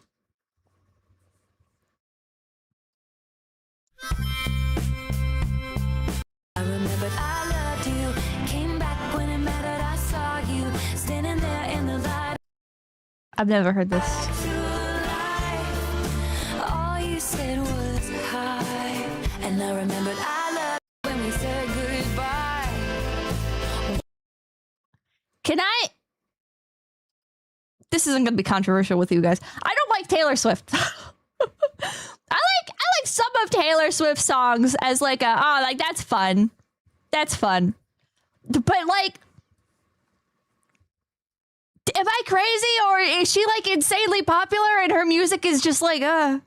I remembered I loved you. Came back when it mattered. I saw you standing there in the light. I've never heard this. All you said was hi. And I remembered I loved you when we said goodbye. Can I? This isn't going to be controversial with you guys. I don't like Taylor Swift. I like some of Taylor Swift's songs as like like that's fun. That's fun. But like, am I crazy or is she like insanely popular and her music is just like I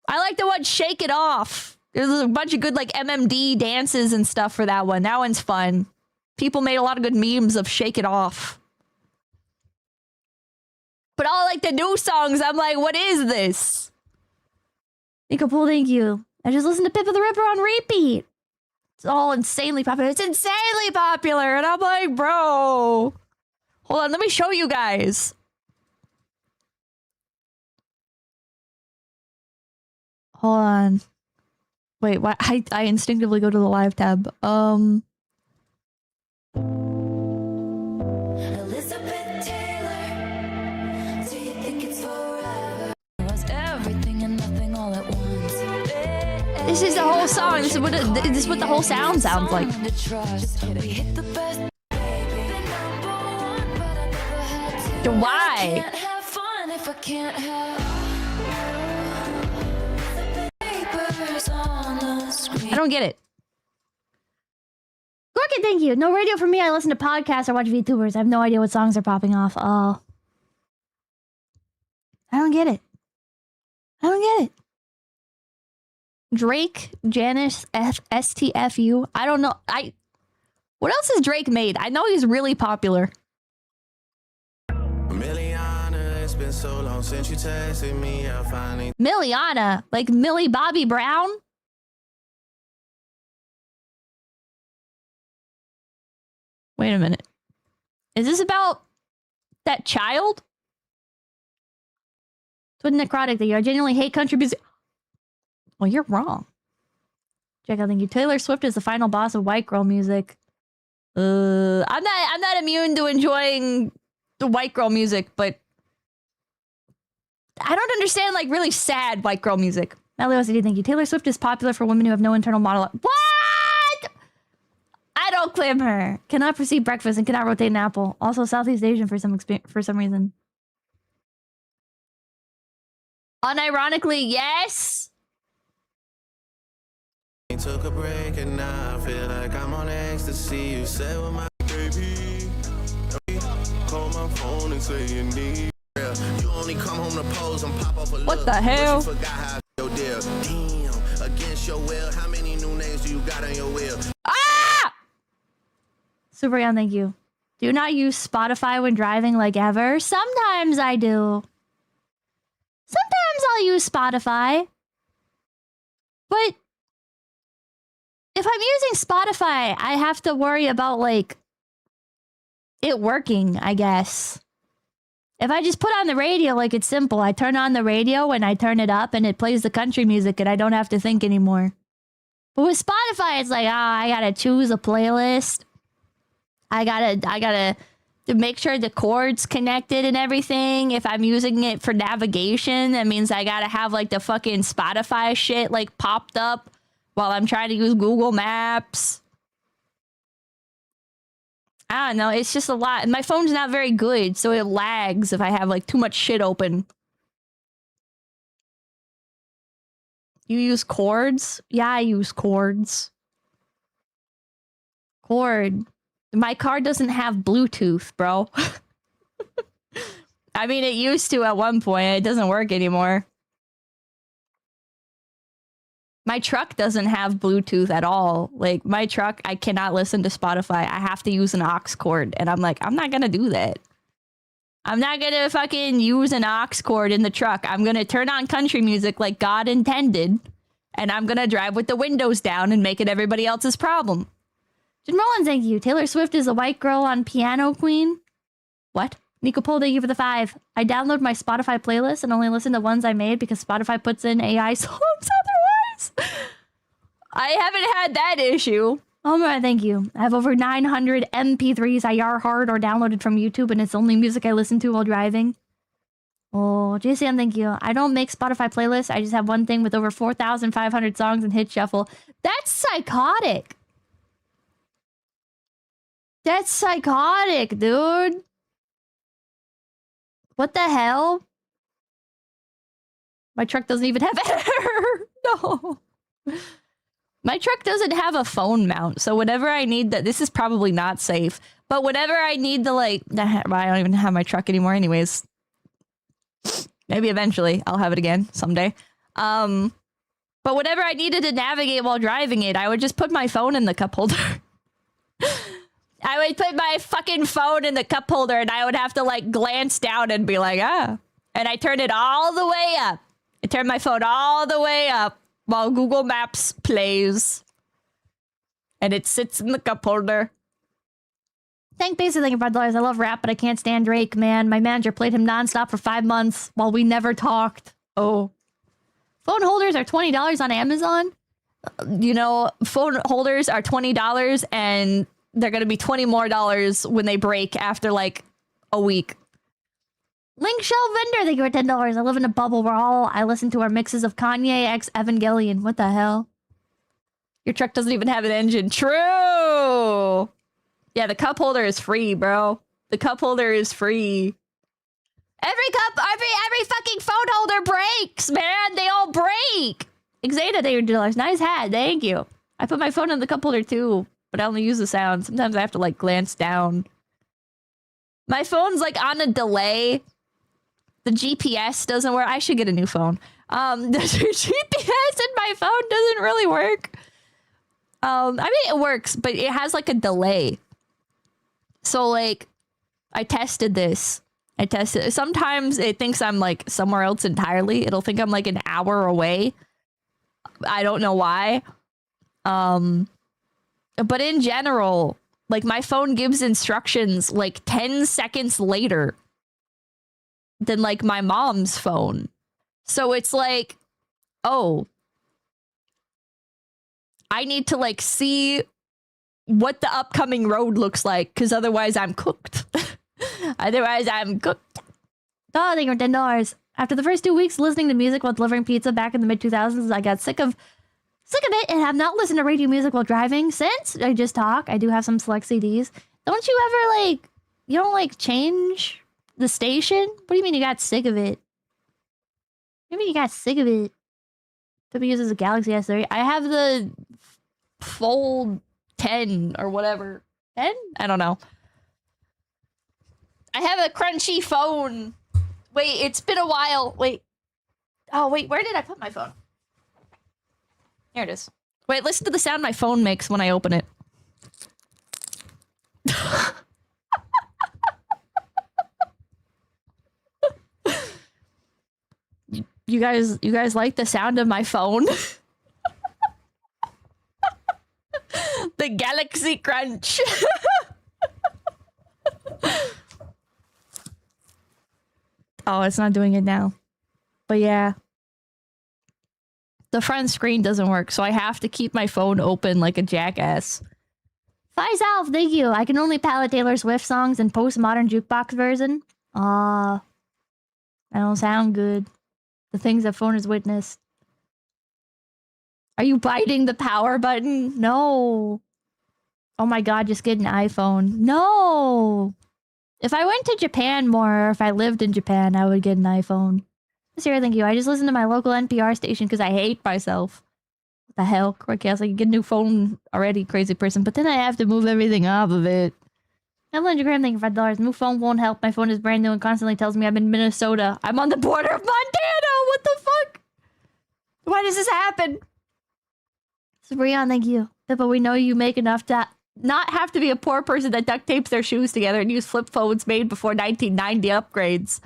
like the one Shake It Off. There's a bunch of good like MMD dances and stuff for that one. That one's fun. People made a lot of good memes of Shake It Off. But all like the new songs, I'm like, what is this? Nicole, thank you. I just listened to Pippa the Ripper on repeat. It's all insanely popular. It's insanely popular. And I'm like, bro. Hold on, let me show you guys. Hold on. Wait, why? I instinctively go to the live tab. This is the whole song. This is what the whole sound sounds like. Why? don't get it. Gorky, thank you. No radio for me. I listen to podcasts or watch VTubers. I have no idea what songs are popping off. Oh. I don't get it. I don't get it. Drake, Janice, STFU. I don't know. What else has Drake made? I know he's really popular. Miliana, it's been so long since you texted me. I finally. Miliana, like Millie Bobby Brown. Wait a minute. Is this about that child? It's with necrotic that you. I genuinely hate country music. Well, you're wrong. Jack, I think you. Taylor Swift is the final boss of white girl music. I'm not immune to enjoying the white girl music, but I don't understand like really sad white girl music. Natalie OCD, thank you. Taylor Swift is popular for women who have no internal monologue. What? I don't claim her. Cannot perceive breakfast and cannot rotate an apple. Also Southeast Asian for some reason. Unironically, yes. Took a break and now I feel like I'm on ecstasy. You said with my baby, call my phone and say you need. You only come home to pose and pop up a what the hell? Forgot how your deal. Damn, against your will. How many new names do you got on your will? Ah! Super Young, thank you. Do not use Spotify when driving like ever. Sometimes I do. Sometimes I'll use Spotify. But if I'm using Spotify, I have to worry about, like, it working, I guess. If I just put on the radio, like, it's simple. I turn on the radio and I turn it up and it plays the country music and I don't have to think anymore. But with Spotify, it's like, I gotta choose a playlist. I gotta make sure the cord's connected and everything. If I'm using it for navigation, that means I gotta have, like, the fucking Spotify shit, like, popped up while I'm trying to use Google Maps. I don't know. It's just a lot. My phone's not very good, so it lags if I have, like, too much shit open. You use cords? Yeah, I use cords. Cord. My car doesn't have Bluetooth, bro. I mean, it used to at one point. It doesn't work anymore. My truck doesn't have Bluetooth at all. Like, my truck, I cannot listen to Spotify. I have to use an aux cord. And I'm like, I'm not going to do that. I'm not going to fucking use an aux cord in the truck. I'm going to turn on country music like God intended. And I'm going to drive with the windows down and make it everybody else's problem. Jim Rollins, thank you. Taylor Swift is a white girl on Piano Queen. What? Nico Pole, thank you for the 5. I download my Spotify playlist and only listen to ones I made because Spotify puts in AI songs otherwise. I haven't had that issue. Oh my, thank you. I have over 900 MP3s I are hard or downloaded from YouTube, and it's only music I listen to while driving. Oh, JCM, thank you. I don't make Spotify playlists. I just have one thing with over 4,500 songs and hit shuffle. That's psychotic. That's psychotic, dude. What the hell? My truck doesn't even have air. No. My truck doesn't have a phone mount, so whenever I need that, this is probably not safe, but whenever I need to, like, I don't even have my truck anymore anyways. Maybe eventually I'll have it again someday. But whenever I needed to navigate while driving it, I would just put my phone in the cup holder. I would put my fucking phone in the cup holder and I would have to, like, glance down and be like, ah. And I turned it all the way up. I turned my phone all the way up while Google Maps plays. And it sits in the cup holder. Thank basically $5. I love rap, but I can't stand Drake, man. My manager played him nonstop for 5 months while we never talked. Oh. Phone holders are $20 on Amazon. You know, phone holders are $20 and they're going to be $20 more when they break after like a week. Link Shell Vendor, thank you for $10. I live in a bubble where all I listen to are mixes of Kanye x Evangelion. What the hell? Your truck doesn't even have an engine. True. Yeah, the cup holder is free, bro. The cup holder is free. Every fucking phone holder breaks, man. They all break. Xada, they were $2. Nice hat. Thank you. I put my phone in the cup holder too, but I only use the sound. Sometimes I have to like glance down. My phone's like on a delay. The GPS doesn't work. I should get a new phone. The GPS in my phone doesn't really work. I mean, it works, but it has like a delay. So like, I tested this. Sometimes it thinks I'm like somewhere else entirely. It'll think I'm like an hour away. I don't know why. But in general, like my phone gives instructions like 10 seconds later than like my mom's phone. So it's like, oh, I need to like see what the upcoming road looks like, because otherwise I'm cooked. Otherwise I'm cooked. Oh, thank you for $10. After the first 2 weeks listening to music while delivering pizza back in the mid-2000s, I got sick of it and have not listened to radio music while driving since. I just talk. I do have some select CDs. Don't you ever like, you don't like change the station? What do you mean you got sick of it? What do you mean you got sick of it? Toby uses a Galaxy S3. I have the Fold 10 or whatever. 10? I don't know. I have a crunchy phone. Wait, it's been a while. Wait. Oh, wait, where did I put my phone? Here it is. Wait, listen to the sound my phone makes when I open it. You guys like the sound of my phone? The Galaxy Crunch. Oh, it's not doing it now. But yeah. The front screen doesn't work, so I have to keep my phone open like a jackass. Faisal, thank you. I can only palette Taylor Swift songs and postmodern jukebox version. That don't sound good. The things that phone has witnessed. Are you biting the power button? No. Oh my god, just get an iPhone. No. If I went to Japan more, or if I lived in Japan, I would get an iPhone. Sarah, thank you. I just listened to my local NPR station because I hate myself. What the hell? Croydcast, I can get a new phone already, crazy person. But then I have to move everything off of it. Evelyn Graham, thank you for $5. New phone won't help. My phone is brand new and constantly tells me I'm in Minnesota. I'm on the border of Montana. What the fuck? Why does this happen? Sabrian, thank you. But we know you make enough to not have to be a poor person that duct tapes their shoes together and use flip phones made before 1990 upgrades.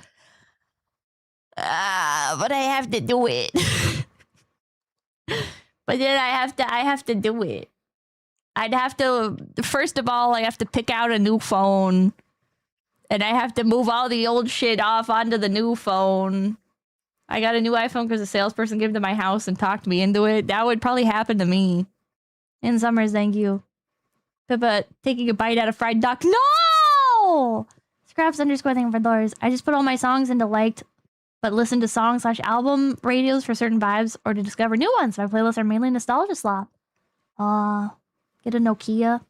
But I have to do it. But then I have to do it. I'd have to, first of all, I have to pick out a new phone. And I have to move all the old shit off onto the new phone. I got a new iPhone because a salesperson came to my house and talked me into it. That would probably happen to me. In Summers, thank you. Pippa taking a bite out of fried duck. No! Scraps underscore thank you for $. I just put all my songs into liked, but listen to song/album radios for certain vibes or to discover new ones. My playlists are mainly nostalgia slop. Get a Nokia.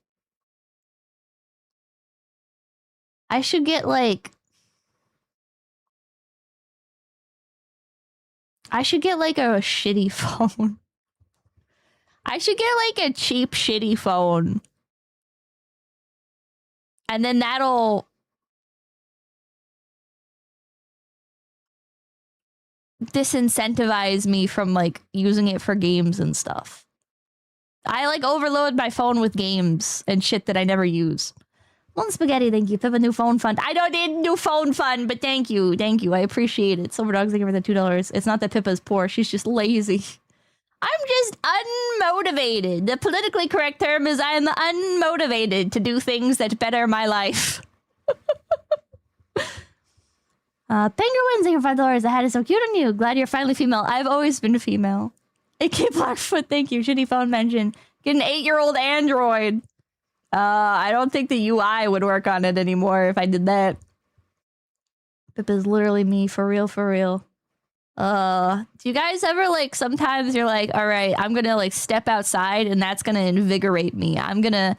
I should get like... a shitty phone. I should get like a cheap, shitty phone. And then that'll... disincentivize me from like using it for games and stuff. I like overload my phone with games and shit that I never use. One spaghetti, thank you. Pippa, new phone fund. I don't need new phone fund, but thank you. Thank you. I appreciate it. Silver Dogs, thank you for the $2. It's not that Pippa's poor. She's just lazy. I'm just unmotivated. The politically correct term is I'm unmotivated to do things that better my life. Penguins, thank you for $5. The hat is so cute on you. Glad you're finally female. I've always been female. AK Blackfoot, thank you. Shitty phone mention. Get an 8-year-old Android. I don't think the UI would work on it anymore if I did that. Pip is literally me, for real, for real. Do you guys ever, like, sometimes you're like, all right, I'm gonna, like, step outside and that's gonna invigorate me. I'm gonna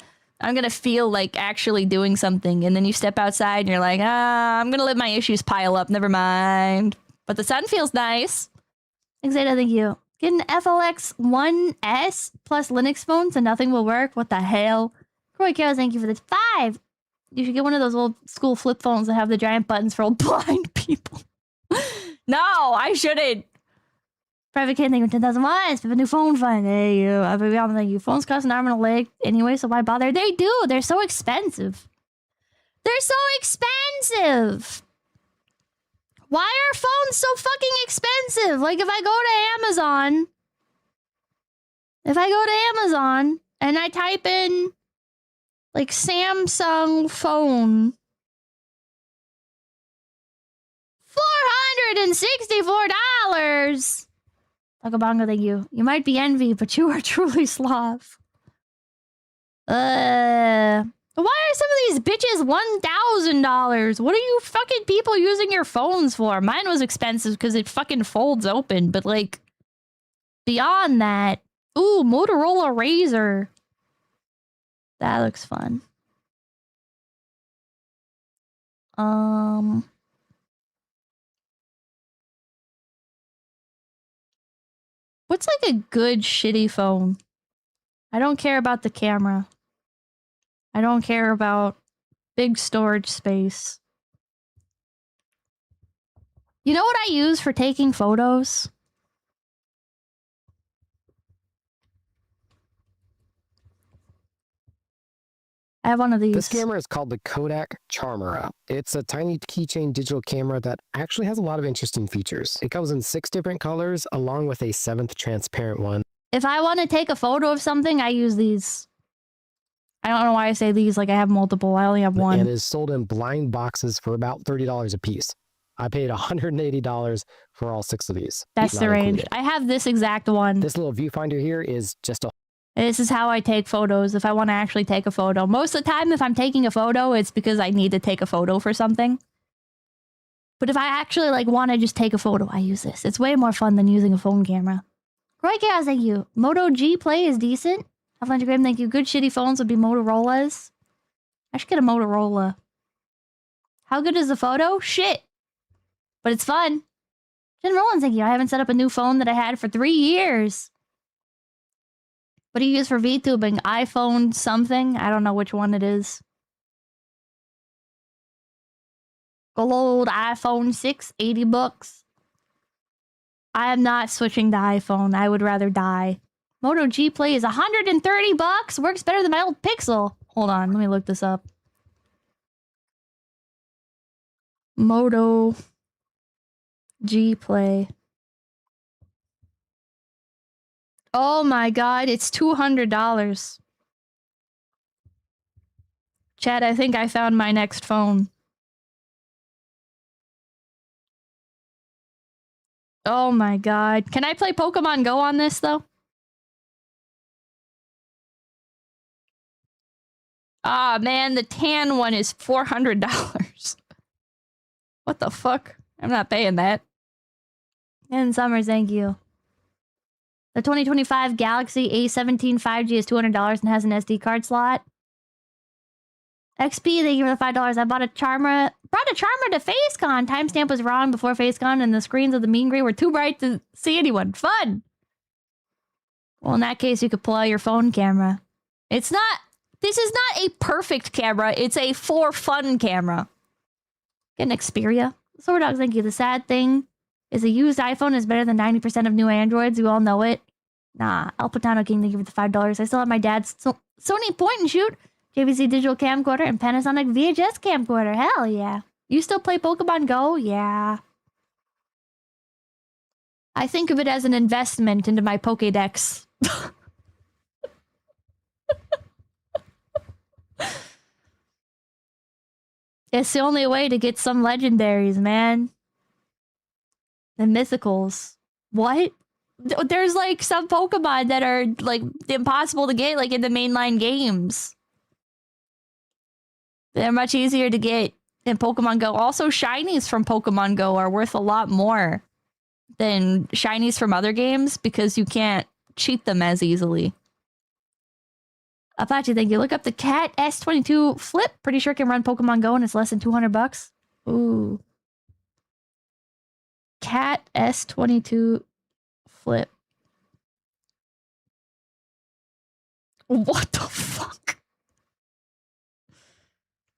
feel like actually doing something. And then you step outside and you're like, I'm gonna let my issues pile up. Never mind. But the sun feels nice. Xada, thank you. Get an FLX 1S plus Linux phone so nothing will work. What the hell? 𝐿𝐴𝐻𝐿, thank you for the 5. You should get one of those old school flip phones that have the giant buttons for old blind people. No, I shouldn't. Private kid, thank you for 10,000 watts. We have a new phone fund. Hey, you. Thank you. Phones cost an arm and a leg anyway, so why bother? They do. They're so expensive. They're so expensive. Why are phones so fucking expensive? Like, if I go to Amazon and I type in, like, Samsung phone, $464. Akabanga, thank you. You might be envy, but you are truly Slav. Why are some of these bitches $1,000? What are you fucking people using your phones for? Mine was expensive because it fucking folds open, but like, beyond that, ooh, Motorola Razr. That looks fun. What's like a good shitty phone? I don't care about the camera. I don't care about big storage space. You know what I use for taking photos? I have one of these. This camera is called the Kodak Charmera. It's a tiny keychain digital camera that actually has a lot of interesting features. It comes in 6 different colors along with a 7th transparent one. If I want to take a photo of something, I use these. I don't know why I say these, like I have multiple. I only have one. And it is sold in blind boxes for about $30 a piece. I paid $180 for all 6 of these. That's the range. I have this exact one. This little viewfinder here is just a... This is how I take photos if I want to actually take a photo. Most of the time, if I'm taking a photo, it's because I need to take a photo for something. But if I actually like want to just take a photo, I use this. It's way more fun than using a phone camera. 𝐿𝐴𝐻𝐿, thank you. Moto G Play is decent. 𝐿100 thank you. Good shitty phones would be Motorola's. I should get a Motorola. How good is the photo? Shit. But it's fun. Jen Rollins, thank you. I haven't set up a new phone that I had for 3 years. What do you use for VTubing? iPhone something? I don't know which one it is. Gold iPhone 6, 80 bucks. I am not switching to iPhone. I would rather die. Moto G Play is 130 bucks. Works better than my old Pixel. Hold on, let me look this up. Moto G Play. Oh my god, it's $200. Chad, I think I found my next phone. Oh my god. Can I play Pokemon Go on this, though? Ah, man, the tan one is $400. What the fuck? I'm not paying that. And Summers, thank you. The 2025 Galaxy A17 5G is $200 and has an SD card slot. XP, thank you for the $5. I brought a Charmer to FaceCon. Timestamp was wrong before FaceCon, and the screens of the meet and greet were too bright to see anyone. Fun! Well, in that case, you could pull out your phone camera. It's not... This is not a perfect camera. It's a for fun camera. Get an Xperia. Sword Dogs, thank you. The sad thing is a used iPhone is better than 90% of new Androids. You all know it. Nah. El Patano King, thank you for the $5. I still have my dad's Sony point and shoot, JVC digital camcorder, and Panasonic VHS camcorder. Hell yeah. You still play Pokemon Go? Yeah. I think of it as an investment into my Pokédex. It's the only way to get some legendaries, man. The mythicals. What? There's like some Pokemon that are like impossible to get like in the mainline games. They're much easier to get in Pokemon Go. Also, shinies from Pokemon Go are worth a lot more than shinies from other games because you can't cheat them as easily. Apache, thank you. Look up the Cat S22 Flip. Pretty sure it can run Pokemon Go and it's less than 200 bucks. Ooh. Cat S22 Flip. What the fuck?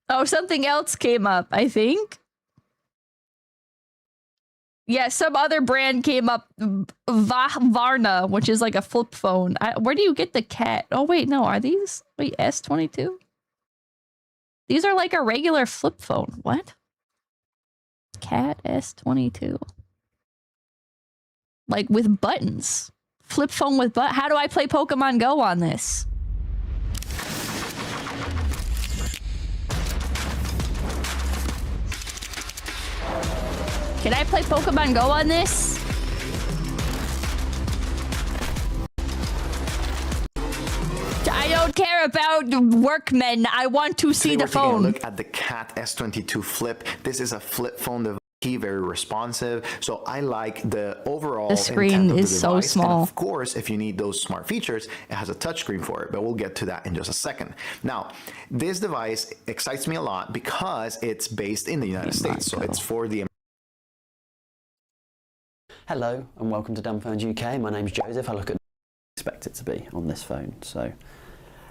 Oh, something else came up, I think. Yeah, some other brand came up. Varna, which is like a flip phone. Where do you get the cat? Oh, wait, no. Are these? Wait, S22? These are like a regular flip phone. What? Cat S22. Like with buttons. Flip phone with buttons. How do I play Pokemon Go on this? Can I play Pokemon Go on this? I don't care about workmen. I want to see the phone. Look at the Cat S22 Flip. This is a flip phone device, very responsive. So I like the overall. The screen is so small. And of course, if you need those smart features, it has a touchscreen for it. But we'll get to that in just a second. Now, this device excites me a lot because it's based in the United States. So it's for the. Hello and welcome to Dumb Phones UK. My name's Joseph. I look at expect it to be on this phone, so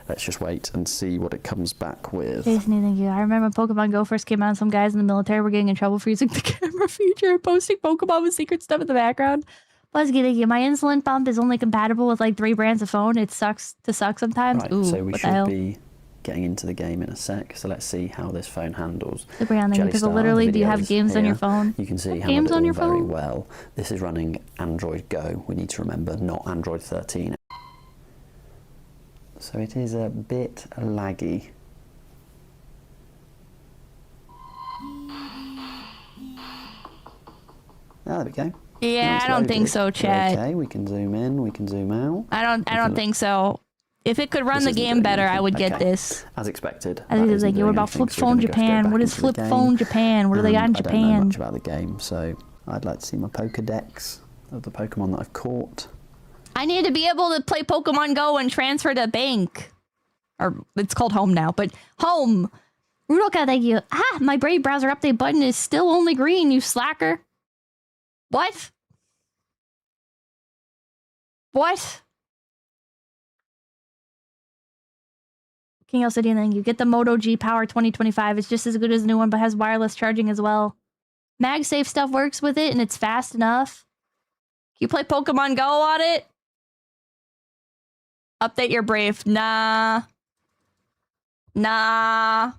let's just wait and see what it comes back with. Jason, thank you. I remember when Pokemon Go first came out, some guys in the military were getting in trouble for using the camera feature and posting Pokemon with secret stuff in the background. Plus, thank you. My insulin pump is only compatible with like 3 brands of phone. It sucks to suck sometimes. Right, ooh, so we what the hell? should be getting into the game in a sec, so let's see how this phone handles. Because literally, do you have games on your phone? You can see how games on your very phone? well. This is running Android Go. We need to remember, not Android 13. So it is a bit laggy. There we go. Yeah, I don't think so, chat. Okay, we can zoom in, we can zoom out. I don't think so. If it could run the game better, I would get this. As expected. I think it's like, what about Flip Phone Japan? What is Flip Phone Japan? What do they got in Japan? I don't know much about the game, so I'd like to see my Pokedex of the Pokemon that I've caught. I need to be able to play Pokemon Go and transfer to bank. Or it's called Home now, but Home. Uruka, thank you. Ah, my Brave browser update button is still only green, you slacker. What? What? King Elcidian, thank you. Get the Moto G Power 2025. It's just as good as the new one, but has wireless charging as well. MagSafe stuff works with it, and it's fast enough. Can you play Pokemon Go on it? Update your Brave. Nah. Nah.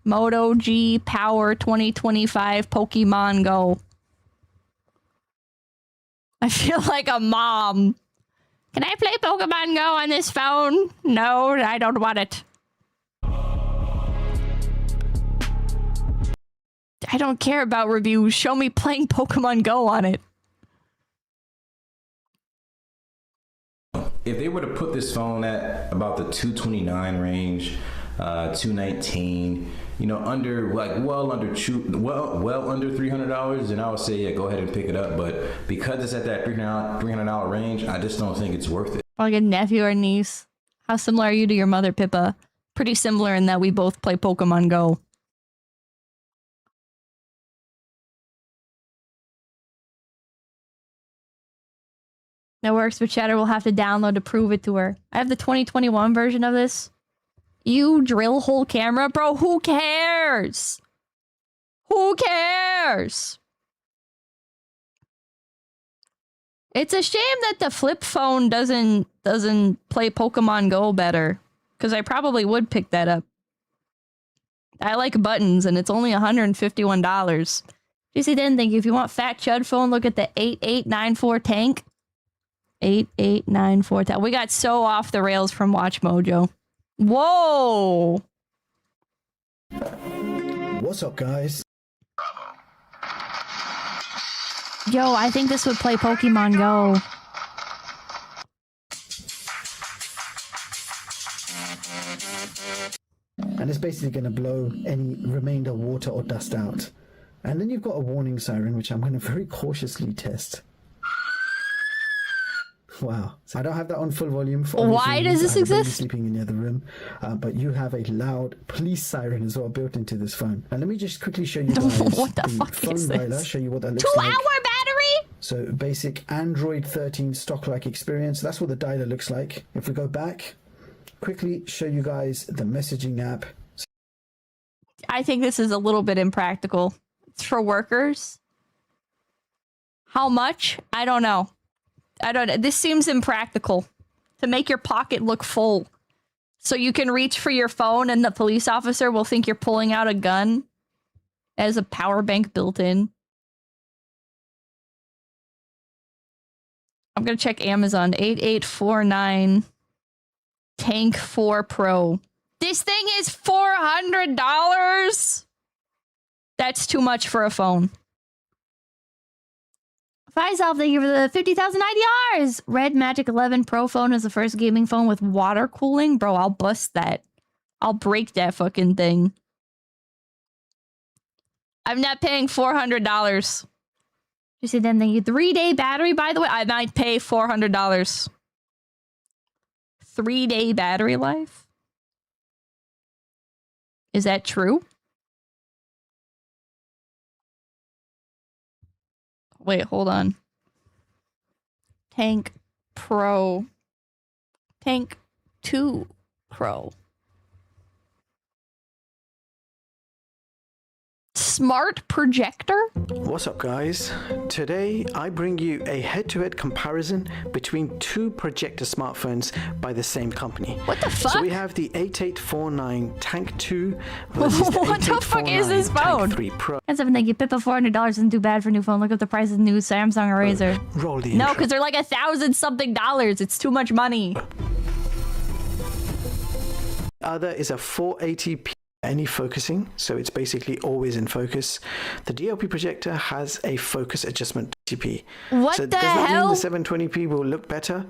Moto G Power 2025 Pokemon Go. I feel like a mom. Can I play Pokemon Go on this phone? No, I don't want it. I don't care about reviews. Show me playing Pokemon Go on it. If they were to put this phone at about the $229 range, $219, you know, under like well under $300, then I would say yeah, go ahead and pick it up. But because it's at that $300 range, I just don't think it's worth it. Like a nephew or niece. How similar are you to your mother, Pippa? Pretty similar in that we both play Pokemon Go. That works, but Chatter will have to download to prove it to her. I have the 2021 version of this. You drill hole camera? Bro, who cares? Who cares? It's a shame that the flip phone doesn't play Pokemon Go better. Because I probably would pick that up. I like buttons, and it's only $151. GC didn't think if you want fat chud phone, look at the 8894 tank. 8894. We got so off the rails from Watch Mojo. Whoa! What's up, guys? Yo, I think this would play Pokemon Go. And it's basically going to blow any remainder water or dust out. And then you've got a warning siren, which I'm going to very cautiously test. Wow. So I don't have that on full volume. Why does this exist? Sleeping in the other room. But you have a loud police siren as well built into this phone. And let me just quickly show you guys what the fuck phone is dialer, this? show you what that looks 2 like. 2-hour battery? So basic Android 13 stock-like experience. That's what the dialer looks like. If we go back, quickly show you guys the messaging app. I think this is a little bit impractical. It's for workers. How much? I don't know. This seems impractical. To make your pocket look full. So you can reach for your phone and the police officer will think you're pulling out a gun. As a power bank built in. I'm gonna check Amazon. 8849 Tank 4 Pro. This thing is $400? That's too much for a phone. Faisal, thank you for the 50,000 IDRs. Red Magic 11 Pro phone is the first gaming phone with water cooling. Bro, I'll bust that. I'll break that fucking thing. I'm not paying $400. You see, then the 3-day battery, by the way, I might pay $400. 3-day battery life? Is that true? Wait, hold on. Tank Pro. Tank 2 Pro. Smart projector? What's up, guys? Today I bring you a head-to-head comparison between two projector smartphones by the same company. What the fuck? So we have the 8849 Tank 2 versus the What the fuck is this phone? Tank 3 Pro. That's something you pay $400 isn't too bad for a new phone. Look up the price of the new Samsung or Razer. Roll the No, intro. because they're like $1,000-something. It's too much money. Other is a 480p any focusing, so it's basically always in focus. The DLP projector has a focus adjustment 20p. What so the does that hell? mean the 720p will look better?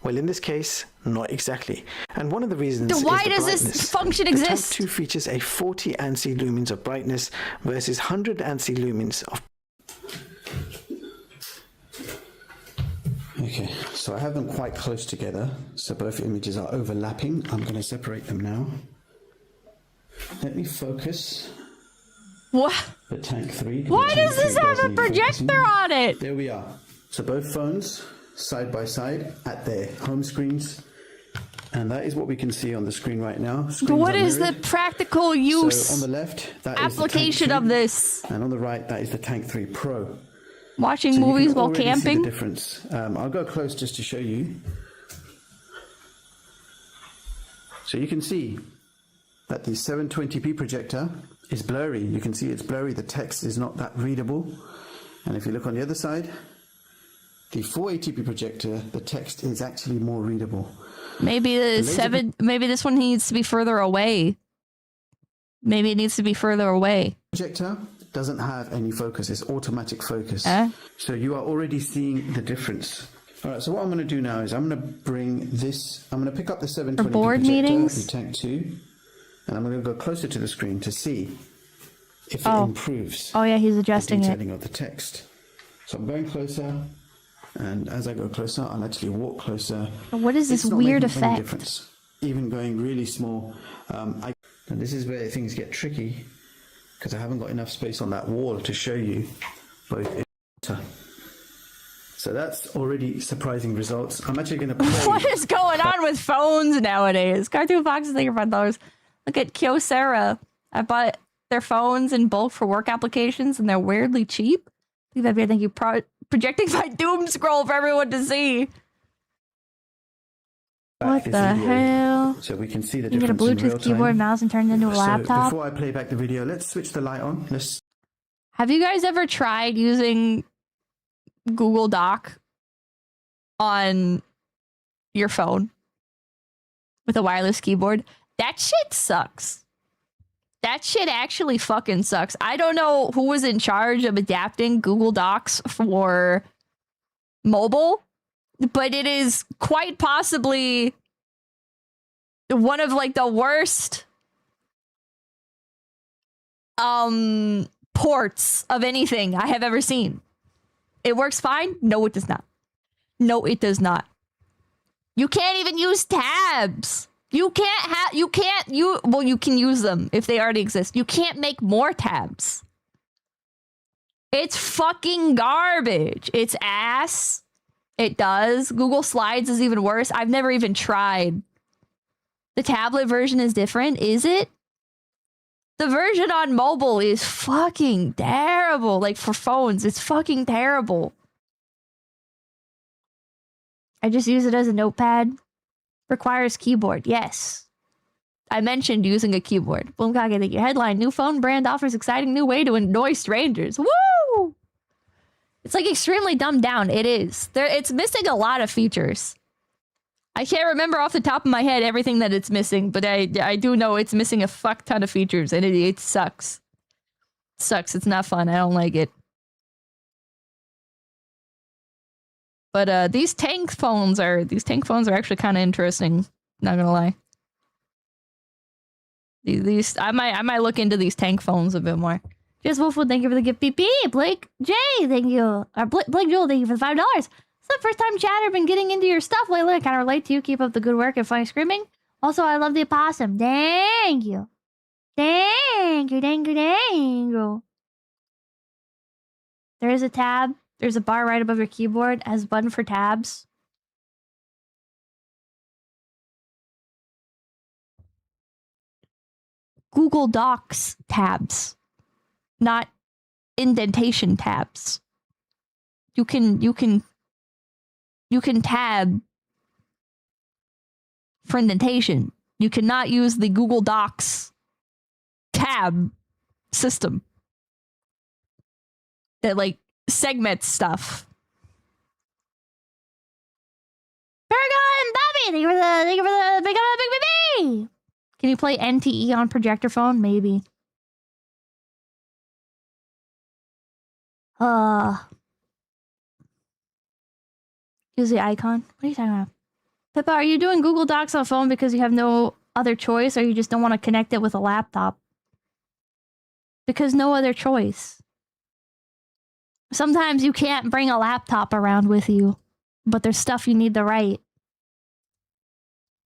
Well, in this case, not exactly. And one of the reasons Then is why the does brightness. this function The exist? Tank 2 features a 40 ANSI lumens of brightness versus 100 ANSI lumens of. Okay, so I have them quite close together, so both images are overlapping. I'm going to separate them now. Let me focus. What? The Tank 3. Why does this have a projector on it? There we are. So both phones side by side at their home screens. And that is what we can see on the screen right now. But Screens what are is the mirrored. practical use? So on the left, that is application the Tank of 2, this? and on the right, that is the Tank 3 Pro. Watching So you movies can while already see camping? the difference. I'll go close just to show you. So you can see that the 720p projector is blurry. You can see it's blurry. The text is not that readable. And if you look on the other side, the 480p projector, the text is actually more readable. Maybe maybe this one needs to be further away. Maybe it needs to be further away. Projector doesn't have any focus. It's automatic focus. So you are already seeing the difference. All right, so what I'm going to do now is I'm going to bring this, I'm going to pick up the 720p board projector, meetings? the Tank 2, and I'm going to go closer to the screen to see if it improves Oh yeah, he's the adjusting it. detailing of the text. So I'm going closer, and as I go closer, I'll actually walk closer. What is this It's not weird making any effect? difference. Even going really small. And this is where things get tricky, because I haven't got enough space on that wall to show you both. So that's already surprising results. I'm actually going to play. What is going on with phones nowadays? Cartoon Fox is thinking about those. Look at 𝐒𝐿. I bought their phones in bulk for work applications, and they're weirdly cheap. Thank you. Projecting my doom scroll for everyone to see. What this the video hell? So we can see the You get a difference in real Bluetooth keyboard, time. mouse, and turn it into a So laptop. before I play back the video, let's switch the light on. Let's. Have you guys ever tried using Google Doc on your phone with a wireless keyboard? That shit sucks. That shit actually fucking sucks. I don't know who was in charge of adapting Google Docs for mobile, but it is quite possibly one of like the worst ports of anything I have ever seen. It works fine? No, it does not. No, it does not. You can't even use tabs. You can use them if they already exist. You can't make more tabs. It's fucking garbage. It's ass. It does. Google Slides is even worse. I've never even tried The tablet version is different, is it? The version on mobile is fucking terrible. Like for phones, it's fucking terrible. I just use it as a notepad. Requires keyboard. Yes. I mentioned using a keyboard. Boomkage, thank you. Headline, new phone brand offers exciting new way to annoy strangers. Woo! It's like extremely dumbed down. It is. It's missing a lot of features. I can't remember off the top of my head everything that it's missing, but I do know it's missing a fuck ton of features, and it sucks. It sucks. It's not fun. I don't like it. But these tank phones are actually kind of interesting. Not gonna lie. These I might look into these tank phones a bit more. Just Wolfwood, thank you for the gift. BP Blake J, thank you. Blake Jewel, thank you for the $5. It's the first time chatter been getting into your stuff lately. I kind of relate to you. Keep up the good work and funny screaming. Also, I love the opossum. Thank you. Thank you. Thank you. Thank you. There is a tab. There's a bar right above your keyboard. It has a button for tabs. Google Docs tabs, not indentation tabs. You can tab for indentation. You cannot use the Google Docs tab system that like segments stuff. Virgo and Bobby, thank you for the big baby. Can you play NTE on projector phone? Maybe. Use the icon. What are you talking about? Pippa, are you doing Google Docs on phone because you have no other choice, or you just don't want to connect it with a laptop? Because no other choice. Sometimes you can't bring a laptop around with you, but there's stuff you need to write.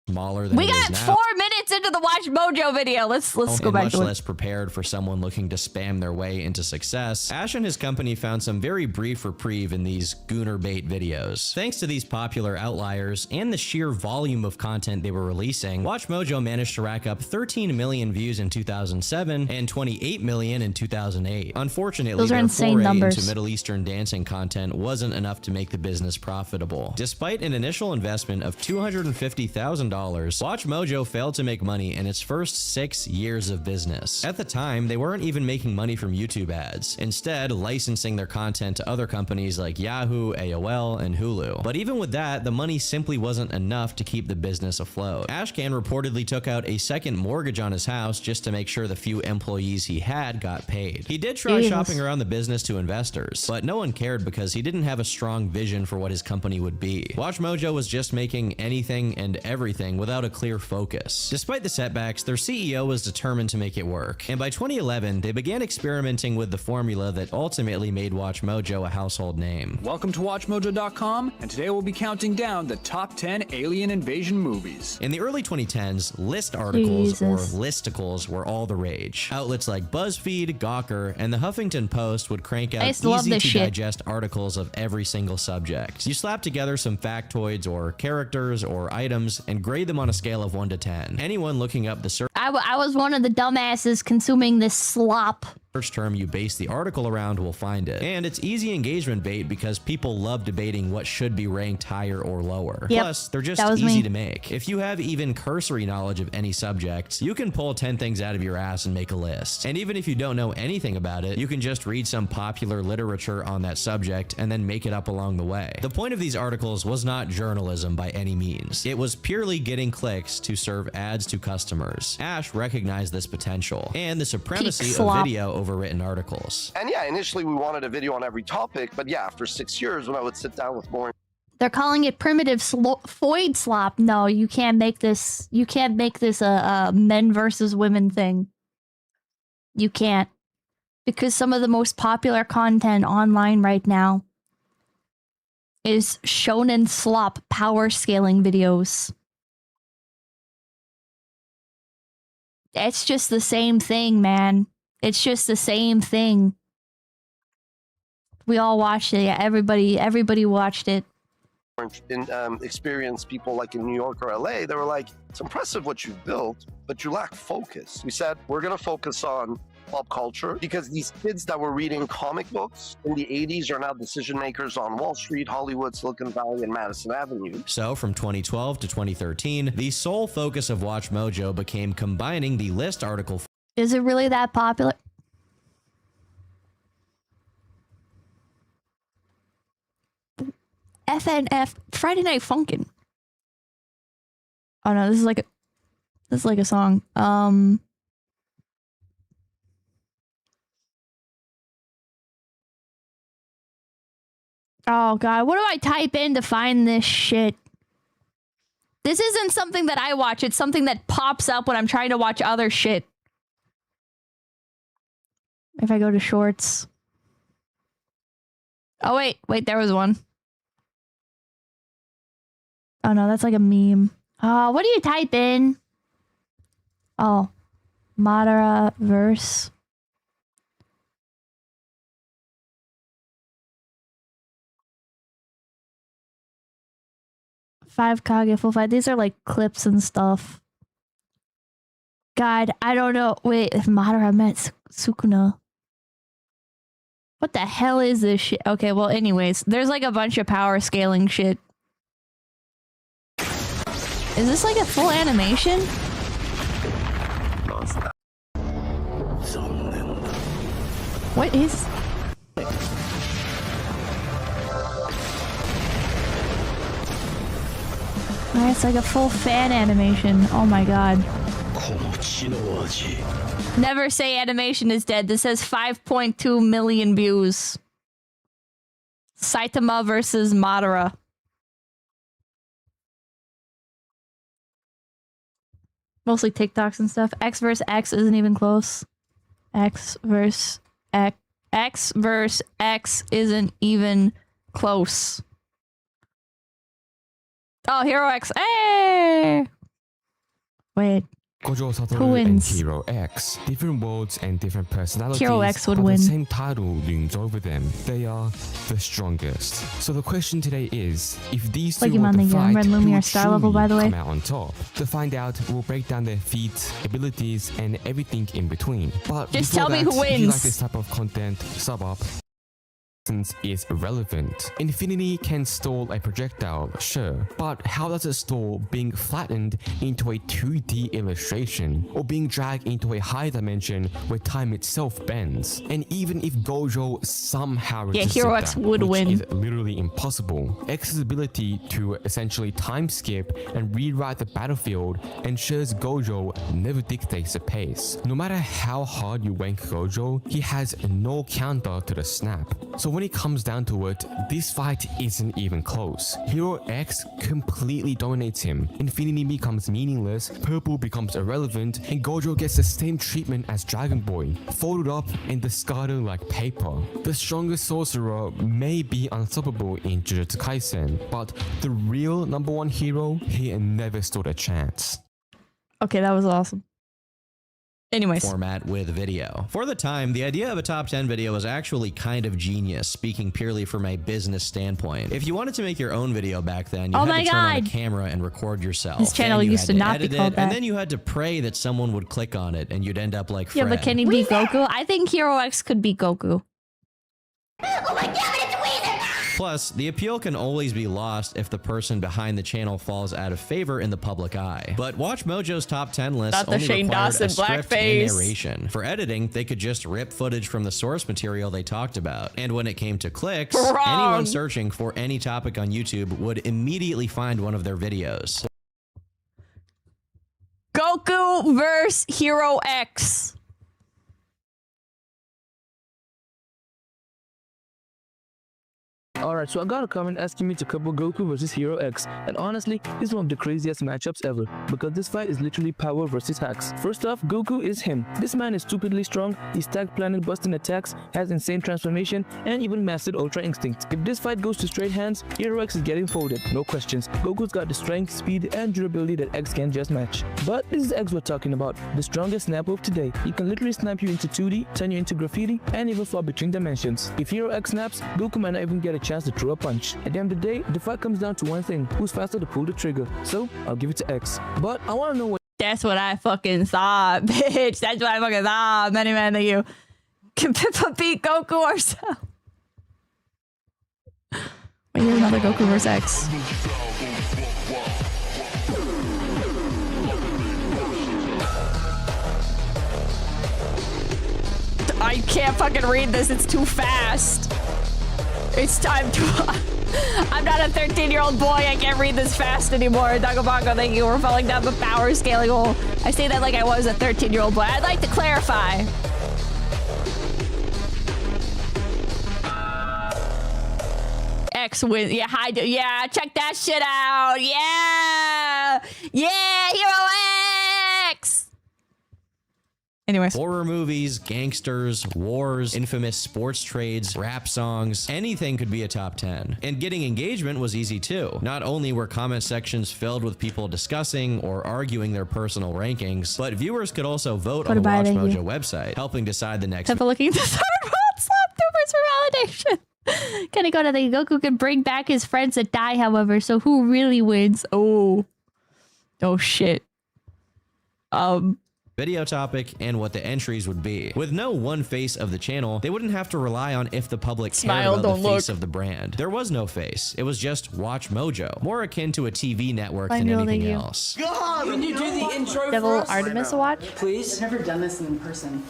Smaller than we it is got now. 4 minutes into the Watch Mojo video. Let's go And back much to it. less prepared for someone looking to spam their way into success, Ash and his company found some very brief reprieve in these gooner bait videos. Thanks to these popular outliers and the sheer volume of content they were releasing, Watch Mojo managed to rack up 13 million views in 2007 and 28 million in 2008. Unfortunately, Those are their insane foray numbers. into Middle Eastern dancing content wasn't enough to make the business profitable. Despite an initial investment of $250,000, Watch Mojo failed to make money in its first 6 years of business. At the time, they weren't even making money from YouTube ads, instead licensing their content to other companies like Yahoo, AOL, and Hulu. But even with that, the money simply wasn't enough to keep the business afloat. Ashcan reportedly took out a second mortgage on his house just to make sure the few employees he had got paid. He did try shopping around the business to investors, but no one cared because he didn't have a strong vision for what his company would be. Watch Mojo was just making anything and everything without a clear focus. Despite the setbacks, their CEO was determined to make it work, and by 2011, they began experimenting with the formula that ultimately made Watch Mojo a household name. Welcome to WatchMojo.com, and today we'll be counting down the top 10 alien invasion movies. In the early 2010s, list articles or listicles were all the rage. Outlets like BuzzFeed, Gawker, and the Huffington Post would crank out easy-to-digest articles of every single subject. You slap together some factoids or characters or items and grade them on a scale of 1 to 10. Anyone looking up the search I was one of the dumbasses consuming this slop. term you base the article around will find it. And it's easy engagement bait because people love debating what should be ranked higher or lower. Yep, Plus, they're just that was easy me. to make. If you have even cursory knowledge of any subject, you can pull 10 things out of your ass and make a list. And even if you don't know anything about it, you can just read some popular literature on that subject and then make it up along the way. The point of these articles was not journalism by any means. It was purely getting clicks to serve ads to customers. Ash recognized this potential and the supremacy of video over written articles. And yeah, initially we wanted a video on every topic, but yeah, after 6 years when I would sit down with more. They're calling it primitive foid slop. No, you can't make this. You can't make this a men versus women thing. You can't, because some of the most popular content online right now is shonen slop power scaling videos. It's just the same thing, man. It's just the same thing. We all watched it. Yeah, everybody watched it. experienced people like in New York or LA, they were like, it's impressive what you've built, but you lack focus. We said, we're going to focus on pop culture because these kids that were reading comic books in the 80s are now decision makers on Wall Street, Hollywood, Silicon Valley, and Madison Avenue. So from 2012 to 2013, the sole focus of Watch Mojo became combining the list article. Is it really that popular? FNF Friday Night Funkin'. Oh no, this is like a song. Oh god, what do I type in to find this shit? This isn't something that I watch, it's something that pops up when I'm trying to watch other shit. If I go to shorts. Oh wait, there was one. Oh no, that's like a meme. Oh, what do you type in? Oh, Madara verse. Five Kage full fight. These are like clips and stuff. God, I don't know. Wait, if Madara met Sukuna. What the hell is this shit? Okay, well, anyways, there's like a bunch of power scaling shit. Is this like a full animation? What is... Alright, it's like a full fan animation. Oh my god. Never say animation is dead. This has 5.2 million views. Saitama versus Madara. Mostly TikToks and stuff. X versus X isn't even close. X versus X. X versus X isn't even close. Oh, Hero X. Hey! Wait. Who wins? Hero X. Different worlds and different personalities. Hero X would but win. The same title looms over them. They are the strongest. So the question today is, if these two were to fight, Red who Lumi are would star level, by the way. come out on top? To find out, we'll break down their feats, abilities, and everything in between. But just before tell me that, who if you like wins. this type of content, sub up. Is irrelevant. Infinity can stall a projectile, sure, but how does it stall being flattened into a 2D illustration or being dragged into a higher dimension where time itself bends? And even if Gojo somehow resisted Hero X that, would which win. is literally impossible, X's ability to essentially time skip and rewrite the battlefield ensures Gojo never dictates the pace. No matter how hard you wank Gojo, he has no counter to the snap. So when it comes down to it, this fight isn't even close. Hero X completely dominates him. Infinity becomes meaningless, Purple becomes irrelevant, and Gojo gets the same treatment as Dragon Boy, folded up and discarded like paper. The strongest sorcerer may be unstoppable in Jujutsu Kaisen, but the real #1 hero, he never stood a chance. Okay, that was awesome. Anyways. Format with video. For the time, the idea of a top 10 video was actually kind of genius, speaking purely from a business standpoint. If you wanted to make your own video back then, you had to turn on a camera and record yourself. This channel used to not be called that. And then you had to pray that someone would click on it, and you'd end up like Fred. Yeah, but can he beat Goku? I think Hero X could beat Goku. Oh my god, it's Weezer! Plus, the appeal can always be lost if the person behind the channel falls out of favor in the public eye. But Watch Mojo's top 10 list Not the only Shane required Dawson a script blackface. and narration. For editing, they could just rip footage from the source material they talked about. And when it came to clicks, Wrong. anyone searching for any topic on YouTube would immediately find one of their videos. Goku versus Hero X. Alright, so I got a comment asking me to couple Goku versus Hero X, and honestly, this is one of the craziest matchups ever, because this fight is literally power versus hacks. First off, Goku is him. This man is stupidly strong, he stacked planet busting attacks, has insane transformation, and even mastered Ultra Instinct. If this fight goes to straight hands, Hero X is getting folded, no questions. Goku's got the strength, speed, and durability that X can't just match. But this is X we're talking about, the strongest snap of today. He can literally snap you into 2D, turn you into graffiti, and even flop between dimensions. If Hero X snaps, Goku might not even get a chance to throw a punch. At the end of the day, the fight comes down to one thing: who's faster to pull the trigger. So I'll give it to X. But I want to know what. That's what I fucking thought, bitch. That's what I fucking thought. Many man than you. Can Pippa beat Goku or so? Wait, here's another Goku vs. X. I can't fucking read this. It's too fast. It's time to... I'm not a 13-year-old boy. I can't read this fast anymore. Dagobongo, thank you. We're falling down the power scaling hole. I say that like I was a 13-year-old boy. I'd like to clarify. X wins. Yeah, yeah, check that shit out. Yeah. Yeah, Hero X. Anyways. Horror movies, gangsters, wars, infamous sports trades, rap songs, anything could be a top 10. And getting engagement was easy too. Not only were comment sections filled with people discussing or arguing their personal rankings, but viewers could also vote on the Watch Mojo website, helping decide the next. Have a look at the third world slap for validation. Kaneko Lumi, Goku can bring back his friends that die, however, so who really wins? Oh shit. Video topic and what the entries would be. With no one face of the channel, they wouldn't have to rely on if the public cared about the face of the brand. There was no face. It was just Watch Mojo, more akin to a TV network than anything else. God, can you do the intro Devil for us? Artemis watch? Please. I've never done this in person.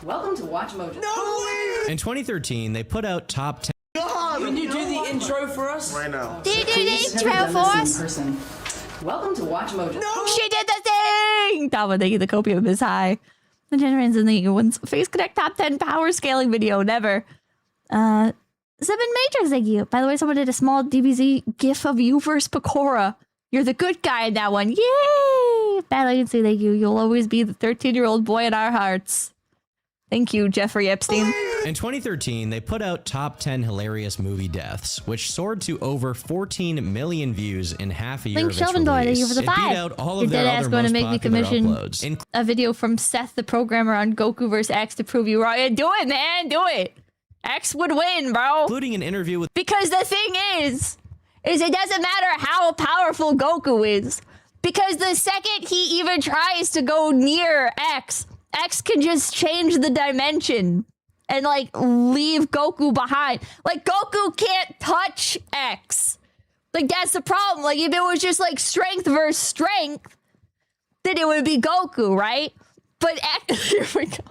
Welcome to Watch Mojo. No! In 2013, they put out top 10. God, can you do the intro for us? Right now. Do you do the intro for us? Welcome to Watch Mojo. No! She did the thing! Dama, thank you, the 𝐒𝐿𝐴𝐵 high. The generations in the ones. Face Connect top 10 power scaling video. Never. Seven Matrix, thank you. By the way, someone did a small DBZ gif of you versus Pecora. You're the good guy in that one. Yay! Bad latency, thank you. You'll always be the 13-year-old boy in our hearts. Thank you, Jeffrey Epstein. In 2013, they put out top 10 hilarious movie deaths, which soared to over 14 million views in half a year Link of its Shelvin Boy, thank release. you for the It beat 5. out all Your of their dead ass other going to most make me popular commission uploads. a video from Seth the programmer on Goku vs. X to prove you wrong. Yeah, do it, man. Do it. X would win, bro. Including an interview with... Because the thing is it doesn't matter how powerful Goku is. Because the second he even tries to go near X can just change the dimension and like leave Goku behind. Like Goku can't touch X. Like that's the problem. Like if it was just like strength versus strength, then it would be Goku, right? But X, here we go.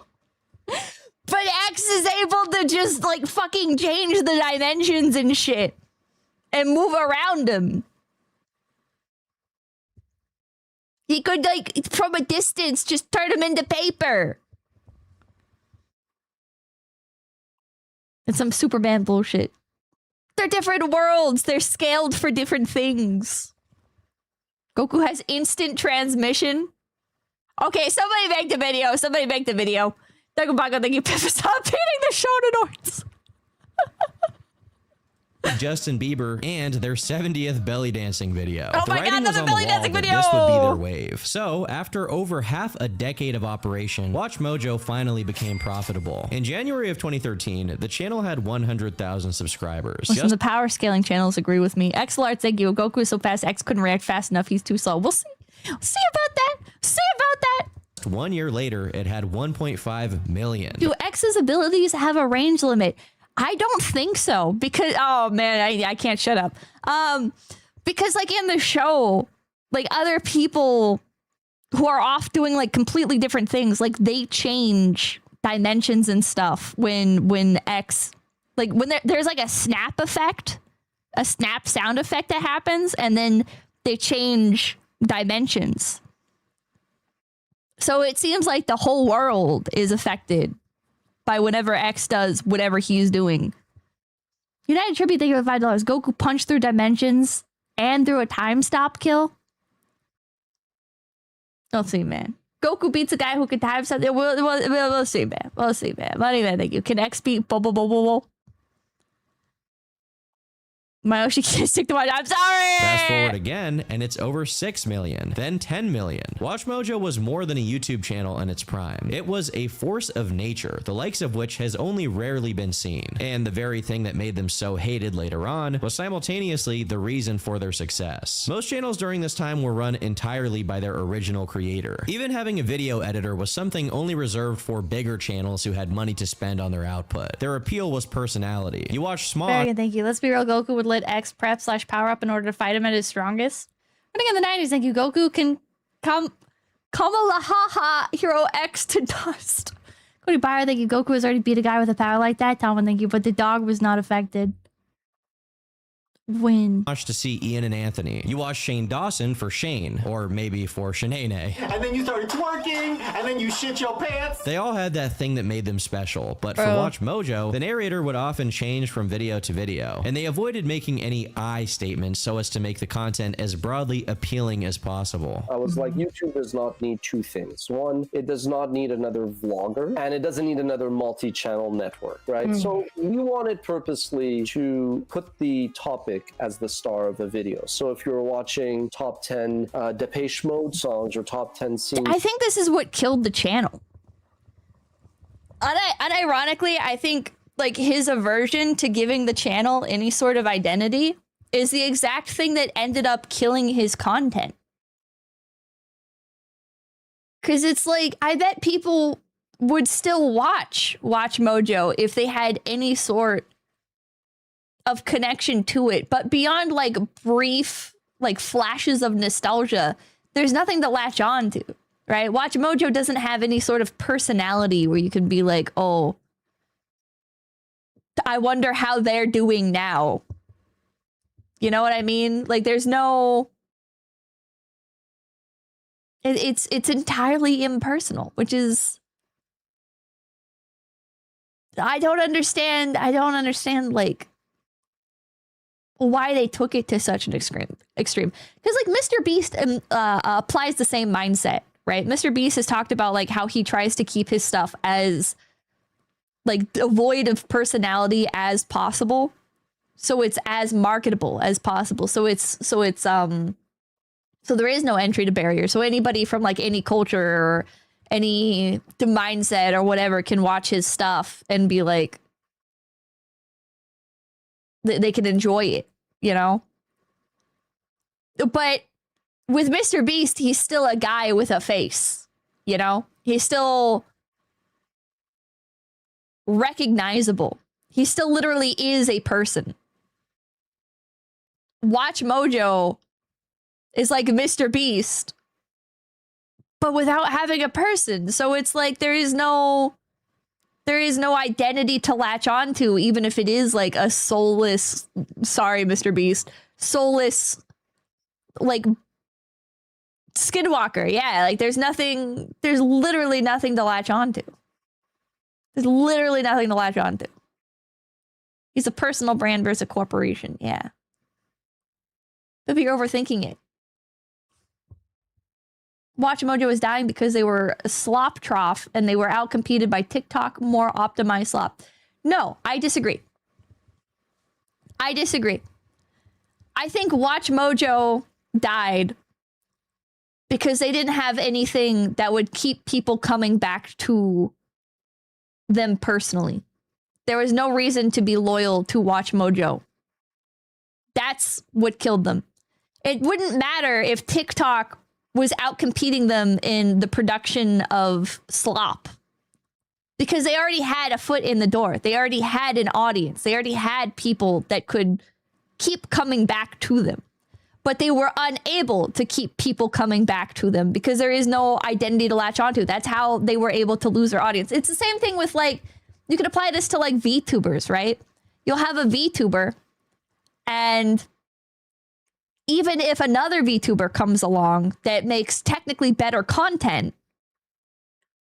But X is able to just like fucking change the dimensions and shit and move around him. He could like from a distance just turn him into paper. It's some Superman bullshit. They're different worlds. They're scaled for different things. Goku has instant transmission. Okay, somebody make the video. Somebody make the video. Dagobongo, thank you. Stop beating the Shonen Arts. Justin Bieber and their 70th belly dancing video. Oh my God, another belly dancing video! This would be their wave. So, after over half a decade of operation, Watch Mojo finally became profitable. In January of 2013, the channel had 100,000 subscribers. Listen, the power scaling channels agree with me. XLR, thank you. Goku is so fast, X couldn't react fast enough. He's too slow. We'll see. We'll see about that. See about that. 1 year later, it had 1.5 million. Do X's abilities have a range limit? I don't think so because oh man, I can't shut up. Because like in the show, like other people who are off doing like completely different things, like they change dimensions and stuff when X, like when there's like a snap effect, a snap sound effect that happens, and then they change dimensions. So it seems like the whole world is affected by whenever X does whatever he's doing. United Tribute, thank you for $5. Goku punched through dimensions and through a time stop kill. We'll see, man. Goku beats a guy who can time stop. We'll see, man. We'll see, man. Money, man. Thank you. Can X beat 𝐒𝐿𝐴𝐵𝗶𝗶𝗶𝗶? Mayoshi can't stick to watch. I'm sorry. Fast forward again, and it's over 6 million, then 10 million. WatchMojo was more than a YouTube channel in its prime. It was a force of nature, the likes of which has only rarely been seen. And the very thing that made them so hated later on was simultaneously the reason for their success. Most channels during this time were run entirely by their original creator. Even having a video editor was something only reserved for bigger channels who had money to spend on their output. Their appeal was personality. You watch small... Very good, thank you. Let's be real, Goku would let X prep / power up in order to fight him at his strongest. Running in the 90s, thank you. Goku can Kamalahaha Hero X to dust. Cody Byer, thank you. Goku has already beat a guy with a power like that. Talman, thank you. But the dog was not affected. Win. Watch to see Ian and Anthony. You watch Shane Dawson for Shane, or maybe for Shanae. And then you started twerking, and then you shit your pants. They all had that thing that made them special, but for Bro. WatchMojo, the narrator would often change from video to video, and they avoided making any I statements so as to make the content as broadly appealing as possible. I was like, YouTube does not need two things. One, it does not need another vlogger, and it doesn't need another multi-channel network, right? So we wanted purposely to put the topic as the star of the video. So if you're watching top 10 𝐒𝐿𝐴 Mode songs or top 10 scenes... I think this is what killed the channel. Unironically, I think like his aversion to giving the channel any sort of identity is the exact thing that ended up killing his content. Because it's like, I bet people would still watch WatchMojo if they had any sort of connection to it, but beyond like brief like flashes of nostalgia, there's nothing to latch on to, right? WatchMojo doesn't have any sort of personality where you can be like, oh, I wonder how they're doing now. You know what I mean? Like there's no, it's entirely impersonal, which is, I don't understand like why they took it to such an extreme. Because like Mr. Beast applies the same mindset, right? Mr. Beast has talked about like how he tries to keep his stuff as like devoid of personality as possible, so it's as marketable as possible. So there is no entry to barrier. So anybody from like any culture or any mindset or whatever can watch his stuff and be like, they can enjoy it, you know? But with Mr. Beast, he's still a guy with a face, you know? He's still recognizable. He still literally is a person. WatchMojo is like Mr. Beast, but without having a person. So it's like there is no identity to latch onto, even if it is like a soulless, sorry, Mr. Beast, soulless, like skinwalker. Yeah, like there's literally nothing to latch onto. There's literally nothing to latch onto. He's a personal brand versus a corporation. Yeah. But you're overthinking it. WatchMojo is dying because they were a slop trough and they were outcompeted by TikTok, more optimized slop. No, I disagree. I think WatchMojo died because they didn't have anything that would keep people coming back to them personally. There was no reason to be loyal to WatchMojo. That's what killed them. It wouldn't matter if TikTok was outcompeting them in the production of slop, because they already had a foot in the door. They already had an audience. They already had people that could keep coming back to them, but they were unable to keep people coming back to them because there is no identity to latch onto. That's how they were able to lose their audience. It's the same thing with like, you could apply this to like VTubers, right? You'll have a VTuber, and even if another VTuber comes along that makes technically better content,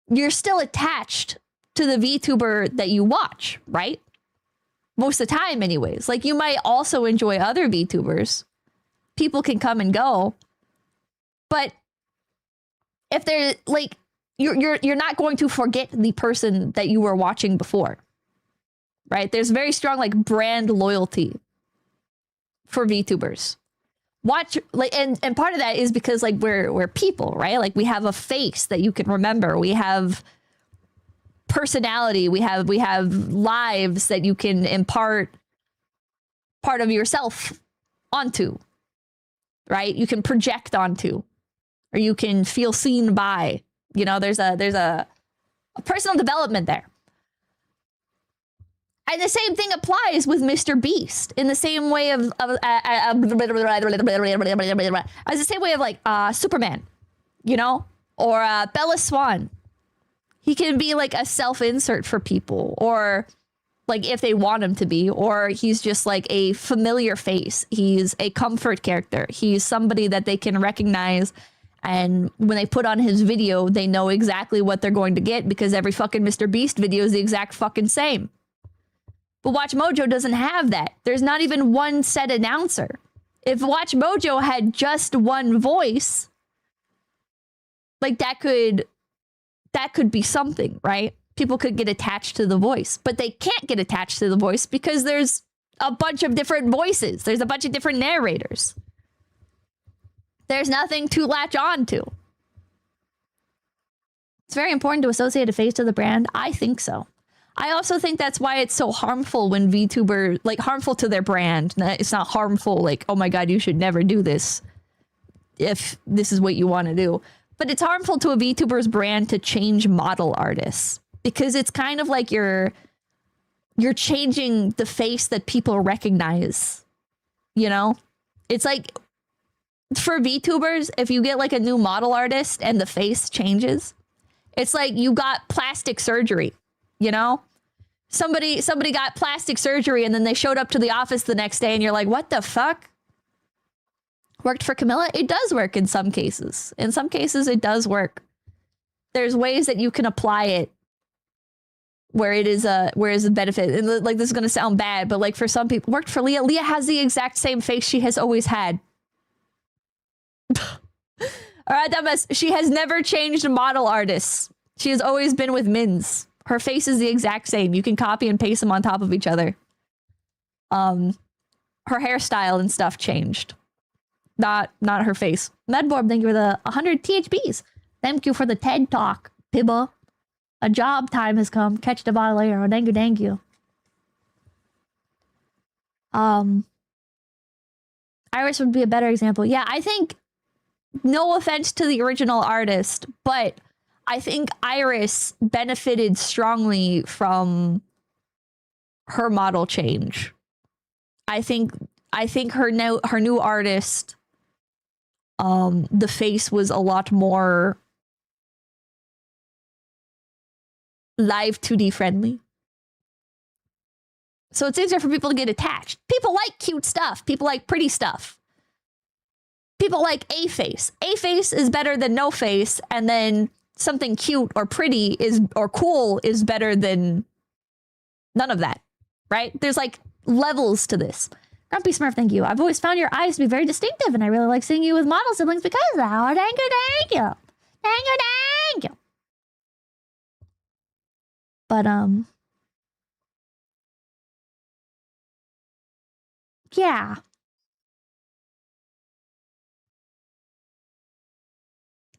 you're still attached to the VTuber that you watch, right? Most of the time anyways. Like you might also enjoy other VTubers. People can come and go. But if they're like, you're not going to forget the person that you were watching before, right? There's very strong like brand loyalty for VTubers. Watch, like, and part of that is because like we're people, right? Like we have a face that you can remember. We have personality. We have lives that you can impart part of yourself onto, right? You can project onto, or you can feel seen by. You know, there's a personal development there. And the same thing applies with Mr. Beast in the same way of as the same way of like Superman, you know, or Bella Swan. He can be like a self-insert for people, or like if they want him to be, or he's just like a familiar face. He's a comfort character. He's somebody that they can recognize, and when they put on his video, they know exactly what they're going to get because every fucking Mr. Beast video is the exact fucking same. But Watch Mojo doesn't have that. There's not even one set announcer. If Watch Mojo had just one voice, like that could be something, right? People could get attached to the voice, but they can't get attached to the voice because there's a bunch of different voices. There's a bunch of different narrators. There's nothing to latch on to. It's very important to associate a face to the brand. I think so. I also think that's why it's so harmful when VTuber, like harmful to their brand. It's not harmful like, oh my God, you should never do this if this is what you want to do. But it's harmful to a VTuber's brand to change model artists because it's kind of like you're changing the face that people recognize, you know? It's like for VTubers, if you get like a new model artist and the face changes, it's like you got plastic surgery, you know? Somebody got plastic surgery and then they showed up to the office the next day and you're like, what the fuck? Worked for Camilla? It does work in some cases. In some cases, it does work. There's ways that you can apply it where it is a benefit. And like this is gonna sound bad, but like for some people, worked for Leah. Leah has the exact same face she has always had. All right, she has never changed model artists. She has always been with Mins. Her face is the exact same. You can copy and paste them on top of each other. Her hairstyle and stuff changed. Not her face. Medborb, thank you for the 100 THBs. Thank you for the TED Talk, Pibba. A job time has come. Catch the bottle later. Oh, thank you. Iris would be a better example. Yeah, I think, no offense to the original artist, but I think Iris benefited strongly from her model change. I think her new artist, the face was a lot more live 2D friendly. So it's easier for people to get attached. People like cute stuff. People like pretty stuff. People like a face. A face is better than no face, and then something cute or pretty or cool is better than none of that, right? There's like levels to this. Grumpy Smurf, thank you. I've always found your eyes to be very distinctive, and I really like seeing you with model siblings because of that. Oh, thank you, thank you. Thank you, thank you. But, yeah.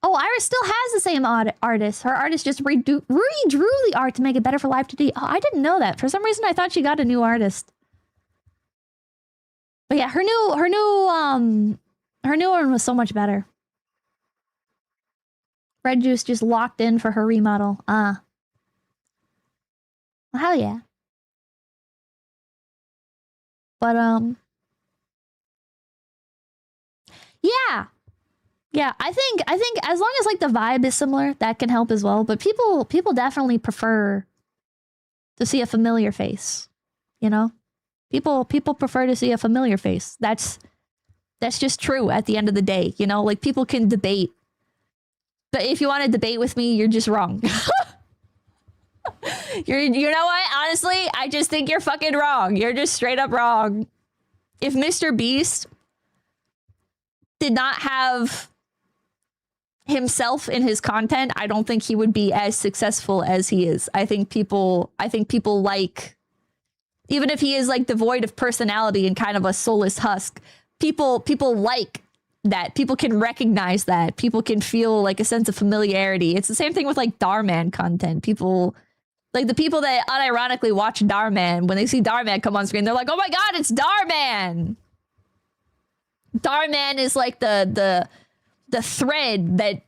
Oh, Iris still has the same artist. Her artist just redrew the art to make it better for Live 2D. Oh, I didn't know that. For some reason, I thought she got a new artist. But yeah, her new one was so much better. Red Juice just locked in for her remodel. Well, hell yeah. But yeah. Yeah, I think as long as like the vibe is similar, that can help as well. But people definitely prefer to see a familiar face, you know? People prefer to see a familiar face. That's just true at the end of the day, you know? Like people can debate. But if you want to debate with me, you're just wrong. You know what? Honestly, I just think you're fucking wrong. You're just straight up wrong. If Mr. Beast did not have himself in his content, I don't think he would be as successful as he is. I think people like Even if he is like devoid of personality and kind of a soulless husk, people like that. People can recognize that. People can feel like a sense of familiarity. It's the same thing with like Darman content. People, like the people that unironically watch Darman, when they see Darman come on screen, they're like, oh my god, it's Darman! Darman is like the thread that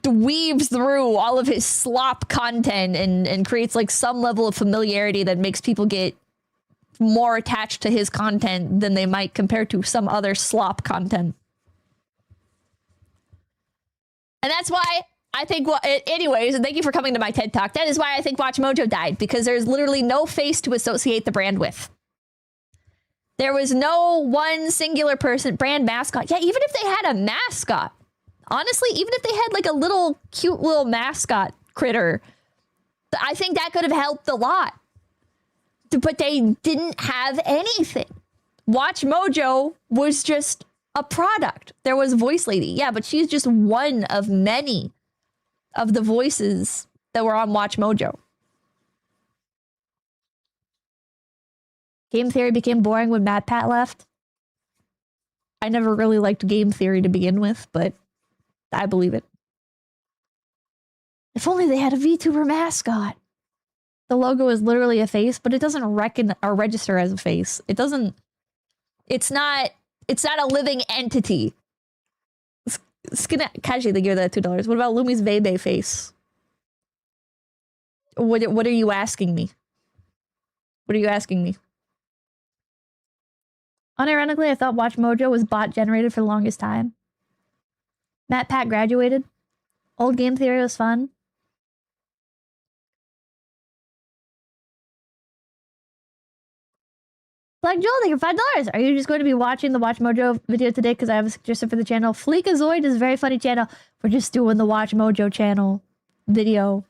weaves through all of his slop content and creates like some level of familiarity that makes people get more attached to his content than they might compare to some other slop content. And that's why I think, well, anyways, and thank you for coming to my TED Talk. That is why I think Watch Mojo died, because there's literally no face to associate the brand with. There was no one singular brand mascot. Yeah, even if they had a mascot, honestly, even if they had like a little cute little mascot critter, I think that could have helped a lot. But they didn't have anything. Watch Mojo was just a product. There was Voice Lady. Yeah, but she's just one of many of the voices that were on Watch Mojo. Game Theory became boring when MatPat left. I never really liked Game Theory to begin with, but I believe it. If only they had a VTuber mascot. The logo is literally a face, but it doesn't register as a face. It doesn't. It's not a living entity. Kaji, they give that $2. What about Lumi's 𝐒𝐴𝐵𝐵 face? What are you asking me? What are you asking me? Unironically, I thought Watch Mojo was bot generated for the longest time. MatPat graduated. Old Game Theory was fun. Black Joel, thank you for $5. Are you just going to be watching the Watch Mojo video today? Because I have a suggestion for the channel. Fleekazoid is a very funny channel. We're just doing the Watch Mojo channel video.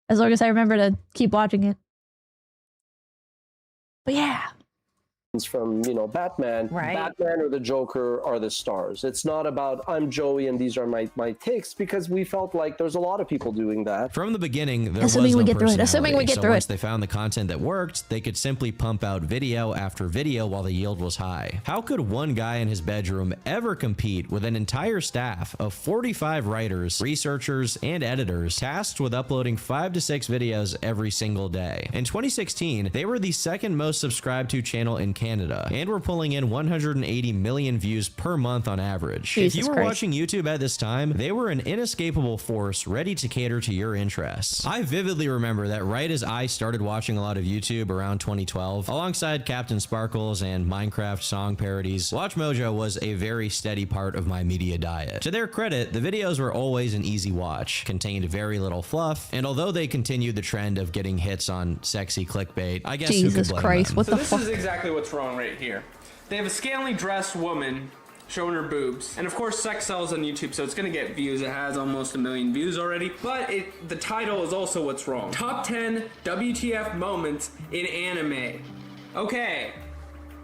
As long as I remember to keep watching it. But yeah. From, you know, Batman. Right. Batman or the Joker are the stars. It's not about I'm Joey and these are my takes, because we felt like there's a lot of people doing that. From the beginning, there Assuming was no we get through it. personality. Assuming we get so through once it. they found the content that worked, they could simply pump out video after video while the yield was high. How could one guy in his bedroom ever compete with an entire staff of 45 writers, researchers, and editors tasked with uploading 5 to 6 videos every single day? In 2016, they were the second most subscribed to channel in Canada, and were pulling in 180 million views per month on average. Jesus if you were Christ. watching YouTube at this time, they were an inescapable force ready to cater to your interests. I vividly remember that right as I started watching a lot of YouTube around 2012, alongside Captain Sparkles and Minecraft song parodies, Watch Mojo was a very steady part of my media diet. To their credit, the videos were always an easy watch, contained very little fluff, and although they continued the trend of getting hits on sexy clickbait, I guess who could blame them? So this is exactly what's wrong right here. They have a scantily dressed woman showing her boobs, and of course sex sells on YouTube, so it's gonna get views. It has almost 1 million views already, but the title is also what's wrong. Top 10 WTF moments in anime. Okay,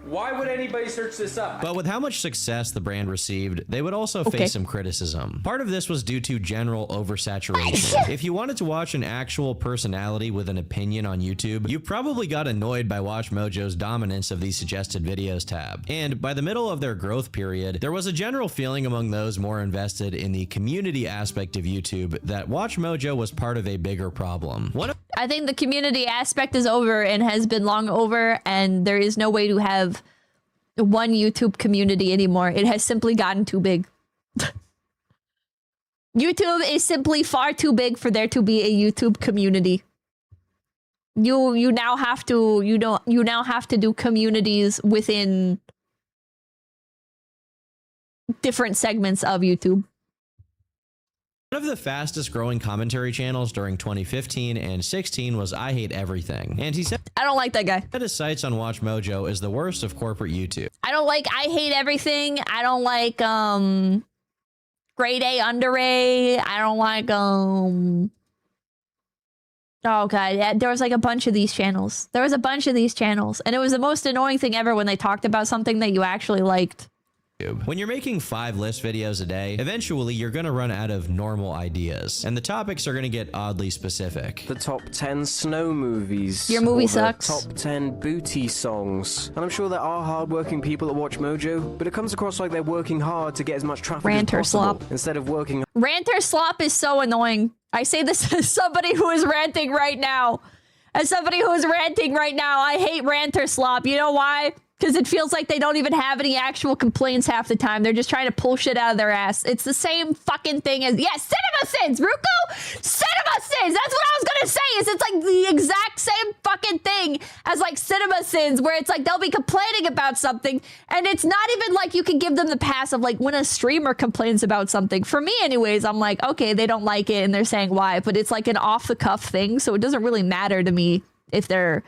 why would anybody search this up? But with how much success the brand received, they would also face some criticism. Part of this was due to general oversaturation. If you wanted to watch an actual personality with an opinion on YouTube, you probably got annoyed by Watch Mojo's dominance of the suggested videos tab. And by the middle of their growth period, there was a general feeling among those more invested in the community aspect of YouTube that Watch Mojo was part of a bigger problem. I think the community aspect is over and has been long over, and there is no way to have one YouTube community anymore. It has simply gotten too big. YouTube is simply far too big for there to be a YouTube community. You now have to do communities within different segments of YouTube. One of the fastest growing commentary channels during 2015 and 16 was I Hate Everything. And he said, I don't like that guy. His sites on Watch Mojo is the worst of corporate YouTube. I don't like I Hate Everything. I don't like Grade A Under A. I don't like oh god, there was like a bunch of these channels. And it was the most annoying thing ever when they talked about something that you actually liked. When you're making 5 list videos a day, eventually you're gonna run out of normal ideas, and the topics are gonna get oddly specific. The top 10 snow movies. Your movie or the sucks. Top 10 booty songs. And I'm sure there are hardworking people that watch Mojo, but it comes across like they're working hard to get as much traffic Rant or as possible slop. instead of working. Rant or slop is so annoying. I say this as somebody who is ranting right now. As somebody who is ranting right now, I hate rant or slop. You know why? Because it feels like they don't even have any actual complaints half the time. They're just trying to pull shit out of their ass. It's the same fucking thing as, yeah, Cinema Sins, Rinkou! Cinema Sins! That's what I was gonna say, is it's like the exact same fucking thing as like Cinema Sins, where it's like they'll be complaining about something, and it's not even like you can give them the pass of like when a streamer complains about something. For me anyways, I'm like, okay, they don't like it and they're saying why, but it's like an off-the-cuff thing, so it doesn't really matter to me if they're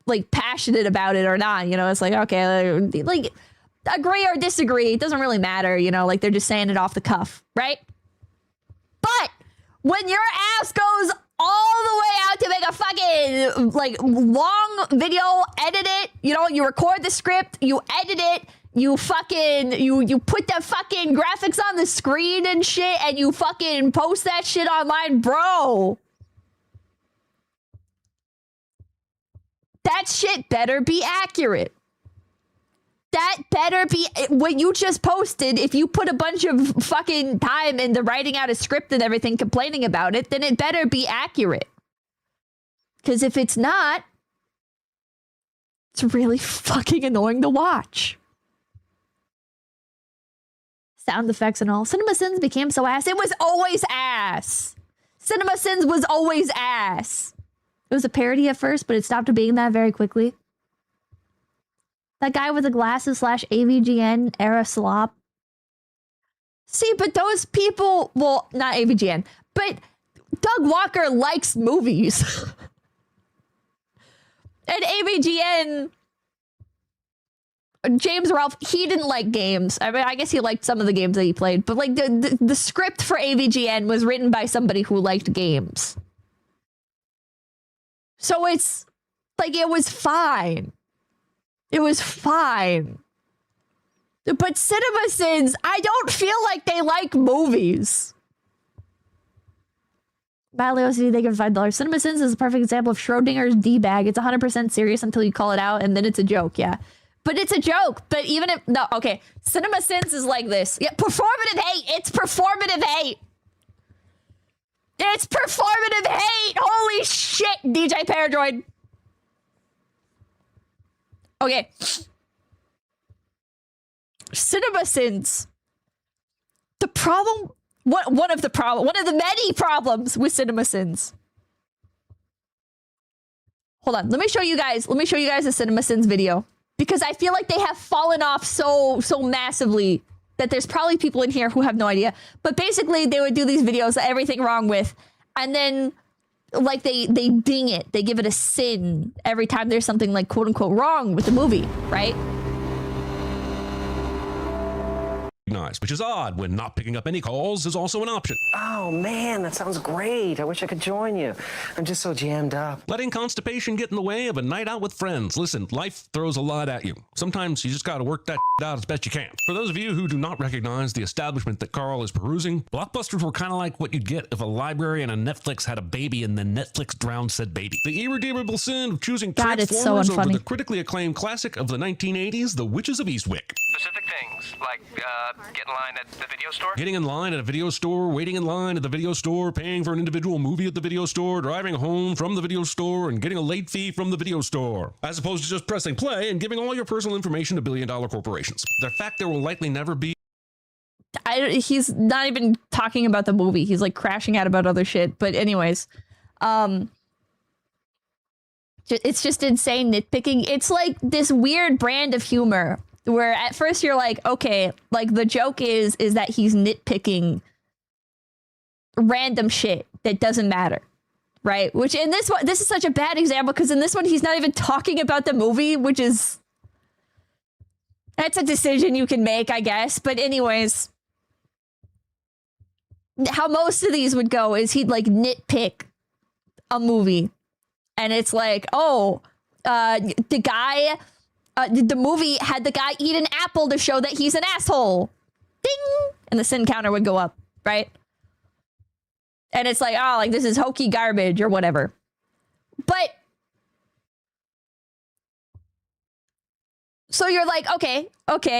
like passionate about it or not, you know. It's like, okay, like agree or disagree, it doesn't really matter, you know, like they're just saying it off the cuff, right? But when your ass goes all the way out to make a fucking like long video, edit it, you know, you record the script, you edit it, you fucking you put the fucking graphics on the screen and shit, and you fucking post that shit online, bro. That shit better be accurate. That better be what you just posted. If you put a bunch of fucking time into writing out a script and everything, complaining about it, then it better be accurate. Because if it's not, it's really fucking annoying to watch. Sound effects and all. Cinema Sins became so ass. It was always ass. Cinema Sins was always ass. It was a parody at first, but it stopped being that very quickly. That guy with the glasses / AVGN era slop. See, but those people, well, not AVGN, but Doug Walker likes movies. And AVGN, James Ralph, he didn't like games. I mean, I guess he liked some of the games that he played, but like the script for AVGN was written by somebody who liked games. So it's like, it was fine. It was fine. But Cinema Sins, I don't feel like they like movies. Badly OCD, they give $5. Cinema Sins is a perfect example of Schrodinger's D-bag. It's 100% serious until you call it out, and then it's a joke, yeah. But it's a joke. But even if, no, okay. Cinema Sins is like this. Yeah, performative hate. It's performative hate. It's performative hate! Holy shit, DJ Paradroid. Okay. Cinema Sins. The problem, one of the many problems with Cinema Sins. Hold on, let me show you guys a Cinema Sins video, because I feel like they have fallen off so massively that there's probably people in here who have no idea. But basically, they would do these videos, everything wrong with, and then like they ding it. They give it a sin every time there's something like quote unquote wrong with the movie, right? Nice, which is odd when not picking up any calls is also an option. Oh man, that sounds great. I wish I could join you. I'm just so jammed up. Letting constipation get in the way of a night out with friends. Listen, life throws a lot at you. Sometimes you just gotta work that out as best you can. For those of you who do not recognize the establishment that Carl is perusing, blockbusters were kind of like what you'd get if a library and a Netflix had a baby and then Netflix drowned said baby. The irredeemable sin of choosing Transformers over the critically acclaimed classic of the 1980s, The Witches of Eastwick. Specific things, like get in line at the video store? Getting in line at a video store, waiting in line at the video store, paying for an individual movie at the video store, driving home from the video store, and getting a late fee from the video store. As opposed to just pressing play and giving all your personal information to billion-dollar corporations. The fact there will likely never be... He's not even talking about the movie. He's like crashing out about other shit. But anyways, it's just insane nitpicking. It's like this weird brand of humor where at first you're like, okay, like the joke is that he's nitpicking random shit that doesn't matter, right? Which in this one, this is such a bad example because in this one he's not even talking about the movie, which is, that's a decision you can make, I guess. But anyways, how most of these would go is he'd like nitpick a movie, and it's like, oh, the guy the movie had the guy eat an apple to show that he's an asshole. Ding! And the sin counter would go up, right? And it's like, oh, like this is hokey garbage or whatever. But so you're like, okay,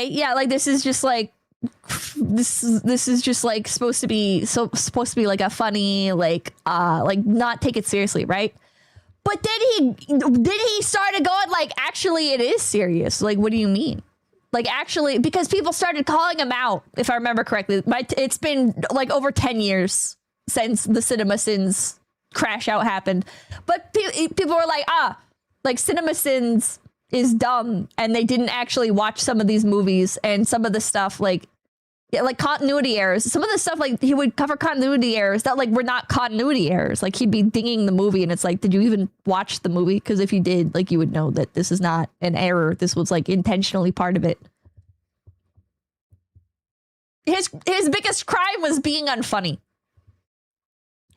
yeah, like this is just like this is just like supposed to be like a funny like not take it seriously, right? But then he started going like, actually it is serious. Like, what do you mean? Like, actually, because people started calling him out, if I remember correctly. It's been like over 10 years since the CinemaSins crash out happened. But people were like, like CinemaSins is dumb, and they didn't actually watch some of these movies, and some of the stuff like continuity errors. Some of the stuff like he would cover continuity errors that like were not continuity errors. Like he'd be dinging the movie, and it's like, did you even watch the movie? Because if you did, like you would know that this is not an error. This was like intentionally part of it. His biggest crime was being unfunny.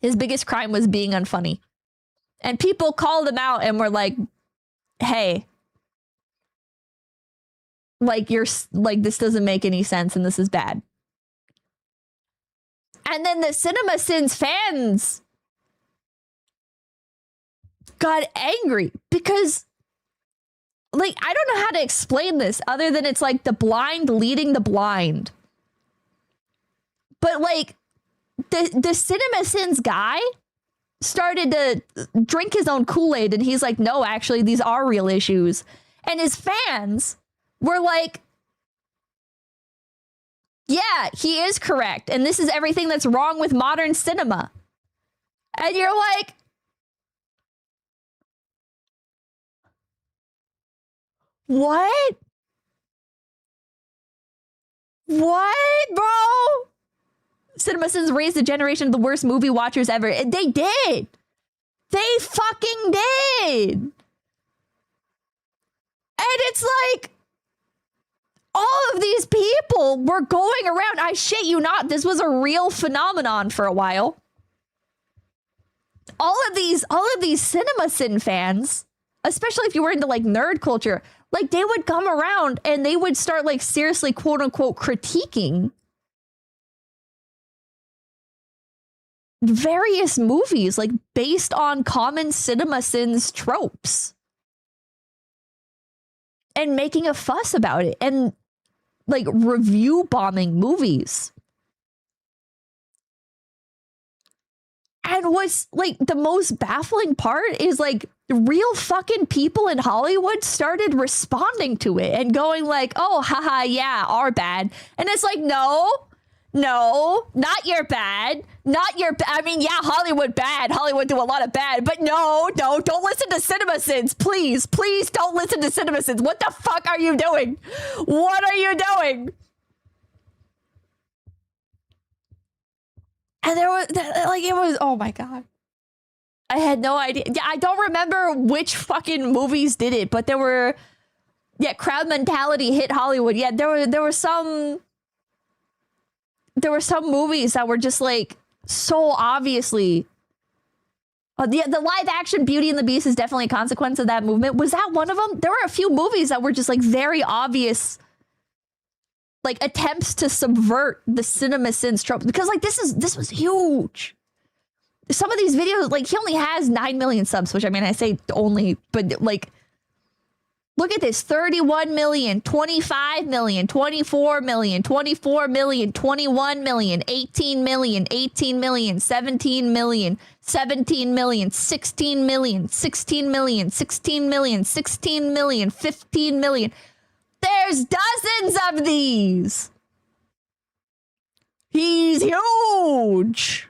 His biggest crime was being unfunny. And people called him out and were like, hey, like you're like, this doesn't make any sense and this is bad. And then the CinemaSins fans got angry because like, I don't know how to explain this other than it's like the blind leading the blind. But like the CinemaSins guy started to drink his own Kool-Aid, and he's like, no, actually, these are real issues. And his fans were like, yeah, he is correct. And this is everything that's wrong with modern cinema. And you're like, what? What, bro? CinemaSins raised a generation of the worst movie watchers ever. And they did. They fucking did. And it's like, all of these people were going around. I shit you not. This was a real phenomenon for a while. All of these CinemaSin fans, especially if you were into like nerd culture, like they would come around and they would start like seriously, quote unquote, critiquing various movies, like based on common CinemaSins tropes, and making a fuss about it, and like review bombing movies. And what's like the most baffling part is like real fucking people in Hollywood started responding to it and going like, oh, haha, yeah, our bad. And it's like, no, not your bad. Not your bad. I mean, yeah, Hollywood bad. Hollywood do a lot of bad. But no, don't listen to CinemaSins. Please don't listen to CinemaSins. What the fuck are you doing? What are you doing? And there was, like, it was, oh my God. I had no idea. Yeah, I don't remember which fucking movies did it, but there were, yeah, crowd mentality hit Hollywood. Yeah, there were some movies that were just like so obviously the live action Beauty and the Beast is definitely a consequence of that movement. Was that one of them? There were a few movies that were just like very obvious like attempts to subvert the CinemaSins trope, because like this was huge. Some of these videos, like he only has 9 million subs, which I mean I say only, but like look at this: 31 million, 25 million, 24 million, 24 million, 21 million, 18 million, 18 million, 17 million, 17 million, 16 million, 16 million, 16 million, 16 million, 15 million. There's dozens of these. He's huge.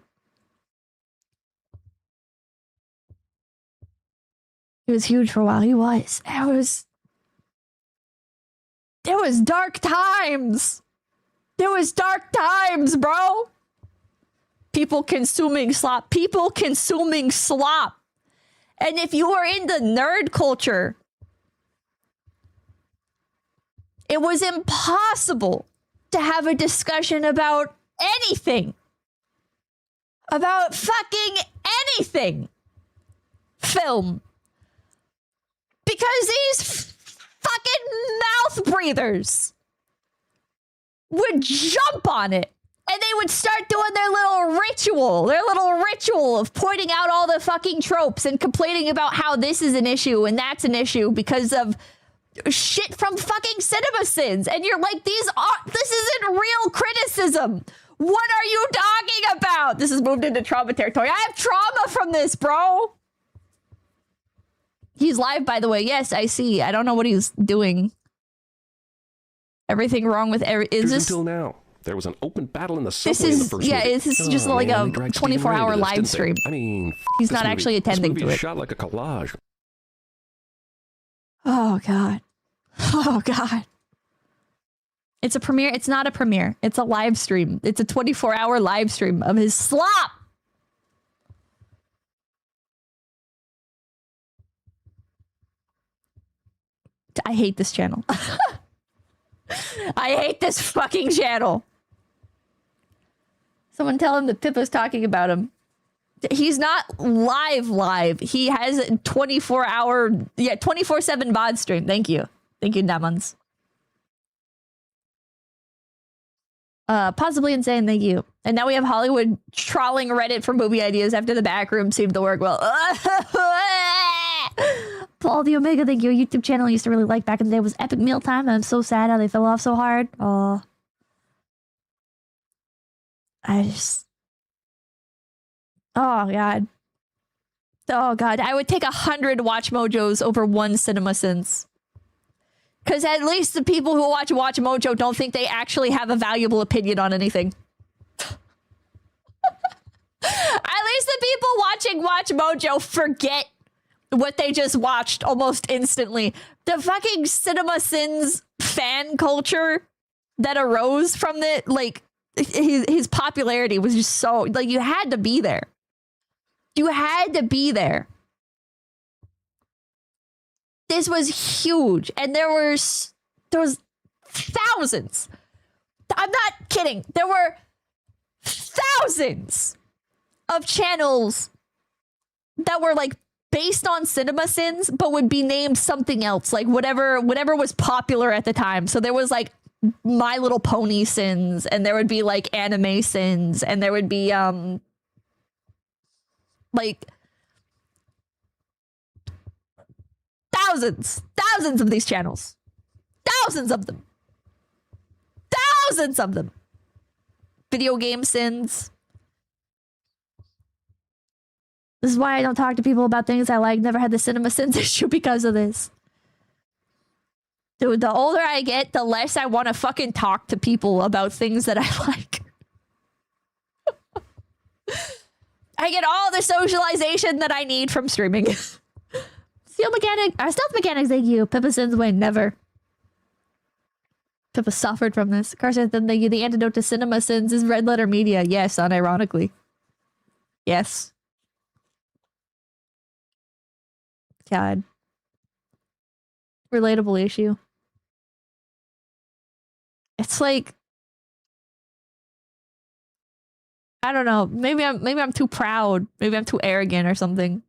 He was huge for a while. He was. There was dark times. There was dark times, bro. People consuming slop. People consuming slop. And if you were into nerd culture, it was impossible to have a discussion about anything. About fucking anything. Film. Because these fucking mouth breathers would jump on it. And they would start doing their little ritual of pointing out all the fucking tropes and complaining about how this is an issue and that's an issue because of shit from fucking CinemaSins. And you're like, this isn't real criticism. What are you talking about? This has moved into trauma territory. I have trauma from this, bro. He's live, by the way. Yes, I see. I don't know what he's doing. Everything wrong with is this until now? There was an open battle in the subway. This is this is just like a 24-hour live stream. I mean, he's not actually attending to it. Shot like a collage. Oh god. Oh god. It's a premiere. It's not a premiere. It's a live stream. It's a 24-hour live stream of his slop. I hate this channel. I hate this fucking channel. Someone tell him that Pippa's talking about him. He's not live. He has a 24-hour, 24/7 VOD stream. Thank you. Thank you, Namans. Possibly insane, thank you. And now we have Hollywood trawling Reddit for movie ideas after the back room seemed to work well. Paul the Omega, thank you. Your YouTube channel I used to really like back in the day was Epic Mealtime. I'm so sad how they fell off so hard. Oh. Oh god. Oh god. I would take 100 Watch Mojos over one CinemaSins. Because at least the people who watch Mojo don't think they actually have a valuable opinion on anything. At least the people watching Watch Mojo forget what they just watched almost instantly. The fucking CinemaSins fan culture that arose from it, like, his popularity was just so, like, you had to be there. You had to be there. This was huge. And there was thousands. I'm not kidding. There were thousands of channels that were like based on CinemaSins, but would be named something else, like whatever was popular at the time. So there was like My Little Pony Sins, and there would be like Anime Sins, and there would be like thousands of these channels. Thousands of them. Video game sins. This is why I don't talk to people about things I like. Never had the CinemaSins issue because of this. Dude, the older I get, the less I want to fucking talk to people about things that I like. I get all the socialization that I need from streaming. Stealth Mechanics, thank you. CinemaSins win, never. Pippa suffered from this. Carson, thank you. The antidote to CinemaSins is red letter media. Yes, unironically. Yes. God. Relatable issue. It's like, I don't know. Maybe I'm too proud. Maybe I'm too arrogant or something.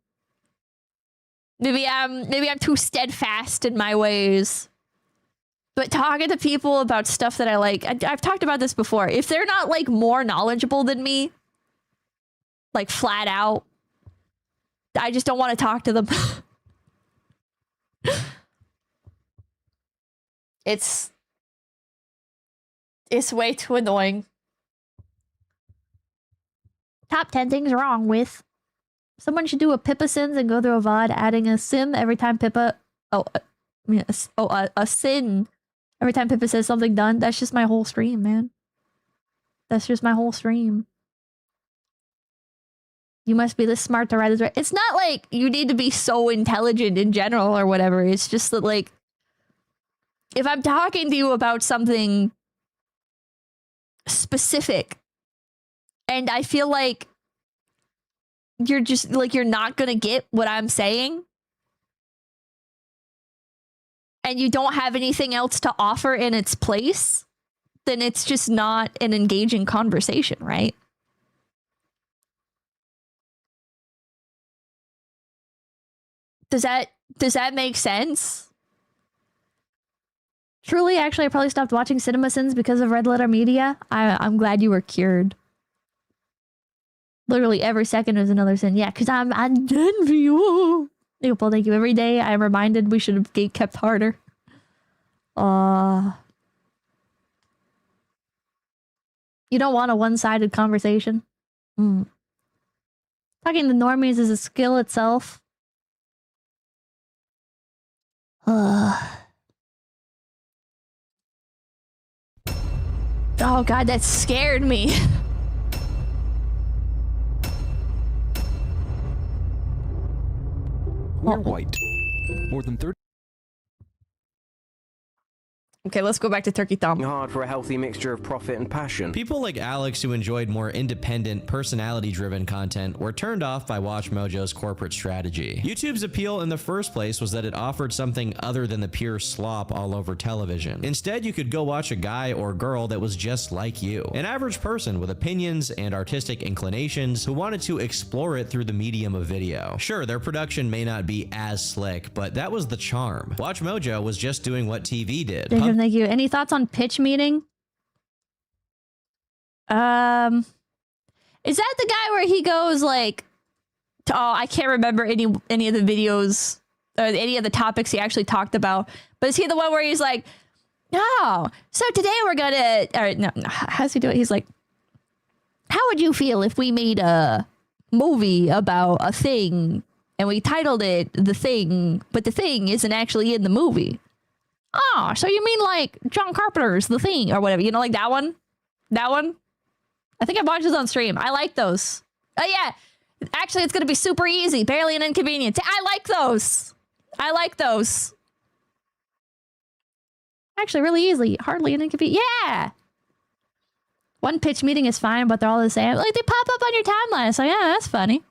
Maybe I'm too steadfast in my ways. But talking to people about stuff that I like, I've talked about this before. If they're not like more knowledgeable than me, like flat out, I just don't want to talk to them. It's way too annoying. Top 10 things wrong with. Someone should do a Pippa Sins and go through a VOD adding a sim every time Pippa... a sin every time Pippa says something done. That's just my whole stream, man. That's just my whole stream. You must be this smart to write this right. It's not like you need to be so intelligent in general or whatever. It's just that, like, if I'm talking to you about something specific and I feel like you're just, like, you're not gonna get what I'm saying and you don't have anything else to offer in its place, then it's just not an engaging conversation, right? Does that make sense? Truly, actually, I probably stopped watching Cinema Sins because of Red Letter Media. I'm glad you were cured. Literally every second is another sin. Yeah, because I'm done for you. Well, thank you. Every day I'm reminded we should have kept harder. You don't want a one-sided conversation. Talking to normies is a skill itself. Oh god, that scared me. We're white. More than 30. Okay, let's go back to Turkey Thumb. Hard for a healthy mixture of profit and passion. People like Alex who enjoyed more independent, personality-driven content were turned off by WatchMojo's corporate strategy. YouTube's appeal in the first place was that it offered something other than the pure slop all over television. Instead, you could go watch a guy or girl that was just like you. An average person with opinions and artistic inclinations who wanted to explore it through the medium of video. Sure, their production may not be as slick, but that was the charm. WatchMojo was just doing what TV did. Thank you. Any thoughts on pitch meeting? Is that the guy where he goes like, oh, I can't remember any of the videos or any of the topics he actually talked about. But is he the one where he's like, oh, so today we're gonna, or no, how's he do it? He's like, how would you feel if we made a movie about a thing and we titled it The Thing, but the thing isn't actually in the movie? Oh, so you mean like John Carpenter's The Thing or whatever, you know, like that one? That one? I think I watched this on stream. I like those. Oh yeah, actually it's gonna be super easy. Barely an inconvenience. I like those. I like those. Actually really easy. Hardly an inconvenience. Yeah! One pitch meeting is fine, but they're all the same. Like they pop up on your timeline. So yeah, that's funny.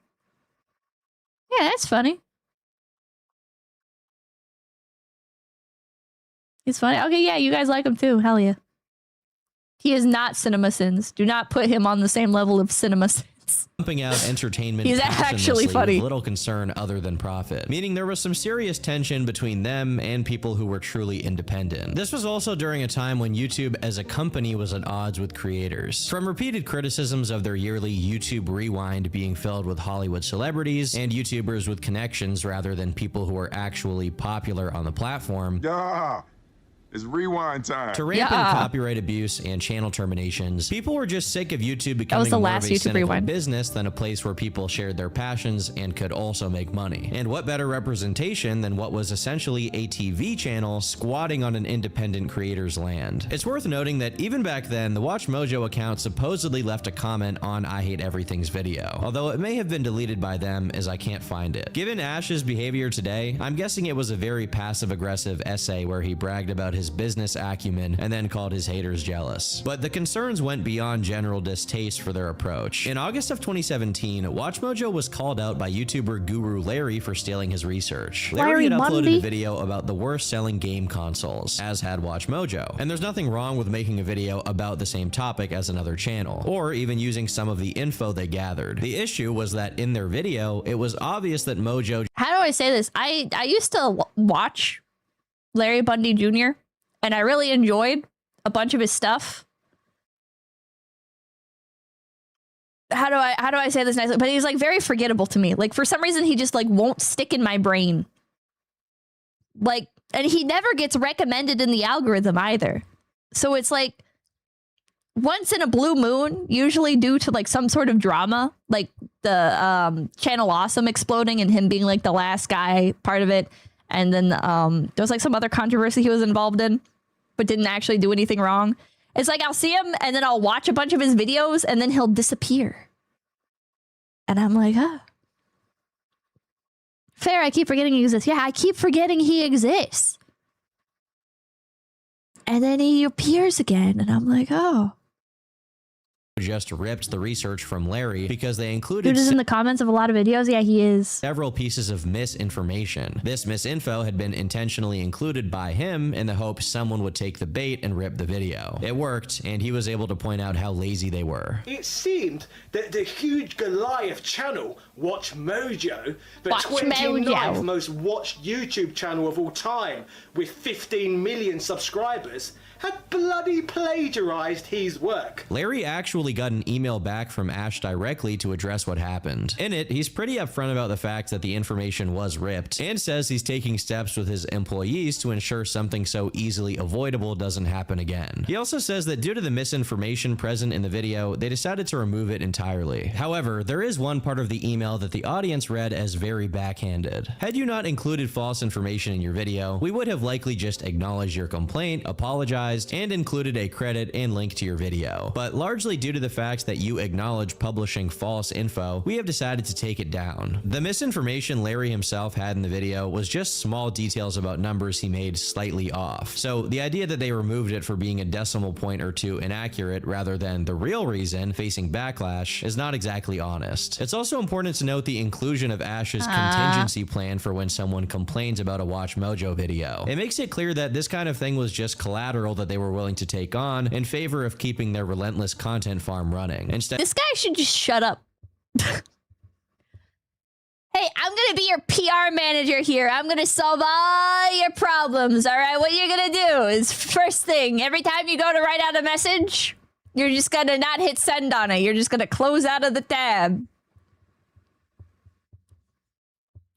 Yeah, that's funny. He's funny. Okay, yeah, you guys like him too. Hell yeah. He is not Cinema Sins. Do not put him on the same level of Cinema Sins. Pumping out entertainment. He's actually funny. With little concern other than profit, meaning there was some serious tension between them and people who were truly independent. This was also during a time when YouTube as a company was at odds with creators. From repeated criticisms of their yearly YouTube Rewind being filled with Hollywood celebrities and YouTubers with connections rather than people who are actually popular on the platform. Yeah. It's rewind time. To rampant copyright abuse and channel terminations, people were just sick of YouTube becoming more of a cynical business than a place where people shared their passions and could also make money. And what better representation than what was essentially a TV channel squatting on an independent creator's land? It's worth noting that even back then, the WatchMojo account supposedly left a comment on I Hate Everything's video, although it may have been deleted by them as I can't find it. Given Ash's behavior today, I'm guessing it was a very passive-aggressive essay where he bragged about his business acumen and then called his haters jealous. But the concerns went beyond general distaste for their approach. In August of 2017, WatchMojo was called out by YouTuber Guru Larry for stealing his research. Larry had uploaded a video about the worst selling game consoles, as had WatchMojo. And there's nothing wrong with making a video about the same topic as another channel, or even using some of the info they gathered. The issue was that in their video, it was obvious that Mojo— How do I say this? I used to watch Larry Bundy Jr. and I really enjoyed a bunch of his stuff. How do I say this nicely? But he's like very forgettable to me. Like for some reason he just like won't stick in my brain. Like, and he never gets recommended in the algorithm either. So it's like once in a blue moon, usually due to like some sort of drama, like the channel Awesome exploding and him being like the last guy part of it. And then there was like some other controversy he was involved in, but didn't actually do anything wrong. It's like I'll see him and then I'll watch a bunch of his videos and then he'll disappear. And I'm like, huh. Fair, I keep forgetting he exists. Yeah, I keep forgetting he exists. And then he appears again and I'm like, oh. just ripped the research from Larry because they included Dude is in the comments of a lot of videos. Yeah, he is. several pieces of misinformation. This misinfo had been intentionally included by him in the hope someone would take the bait and rip the video. It worked, and he was able to point out how lazy they were. It seemed that the huge Goliath channel, Watch Mojo, the Watch 29th Mojo. most watched YouTube channel of all time with 15 million subscribers, had bloody plagiarized his work. Larry actually got an email back from Ash directly to address what happened. In it, he's pretty upfront about the fact that the information was ripped, and says he's taking steps with his employees to ensure something so easily avoidable doesn't happen again. He also says that due to the misinformation present in the video, they decided to remove it entirely. However, there is one part of the email that the audience read as very backhanded. Had you not included false information in your video, we would have likely just acknowledged your complaint, apologized, and included a credit and link to your video. But largely due to the fact that you acknowledge publishing false info, we have decided to take it down. The misinformation Larry himself had in the video was just small details about numbers he made slightly off. So the idea that they removed it for being a decimal point or two inaccurate rather than the real reason facing backlash is not exactly honest. It's also important to note the inclusion of Ash's contingency plan for when someone complains about a Watch Mojo video. It makes it clear that this kind of thing was just collateral that they were willing to take on in favor of keeping their relentless content farm running. Instead, This guy should just shut up. Hey, I'm gonna be your PR manager here. I'm gonna solve all your problems, all right? What you're gonna do is, first thing, every time you go to write out a message, you're just gonna not hit send on it. You're just gonna close out of the tab.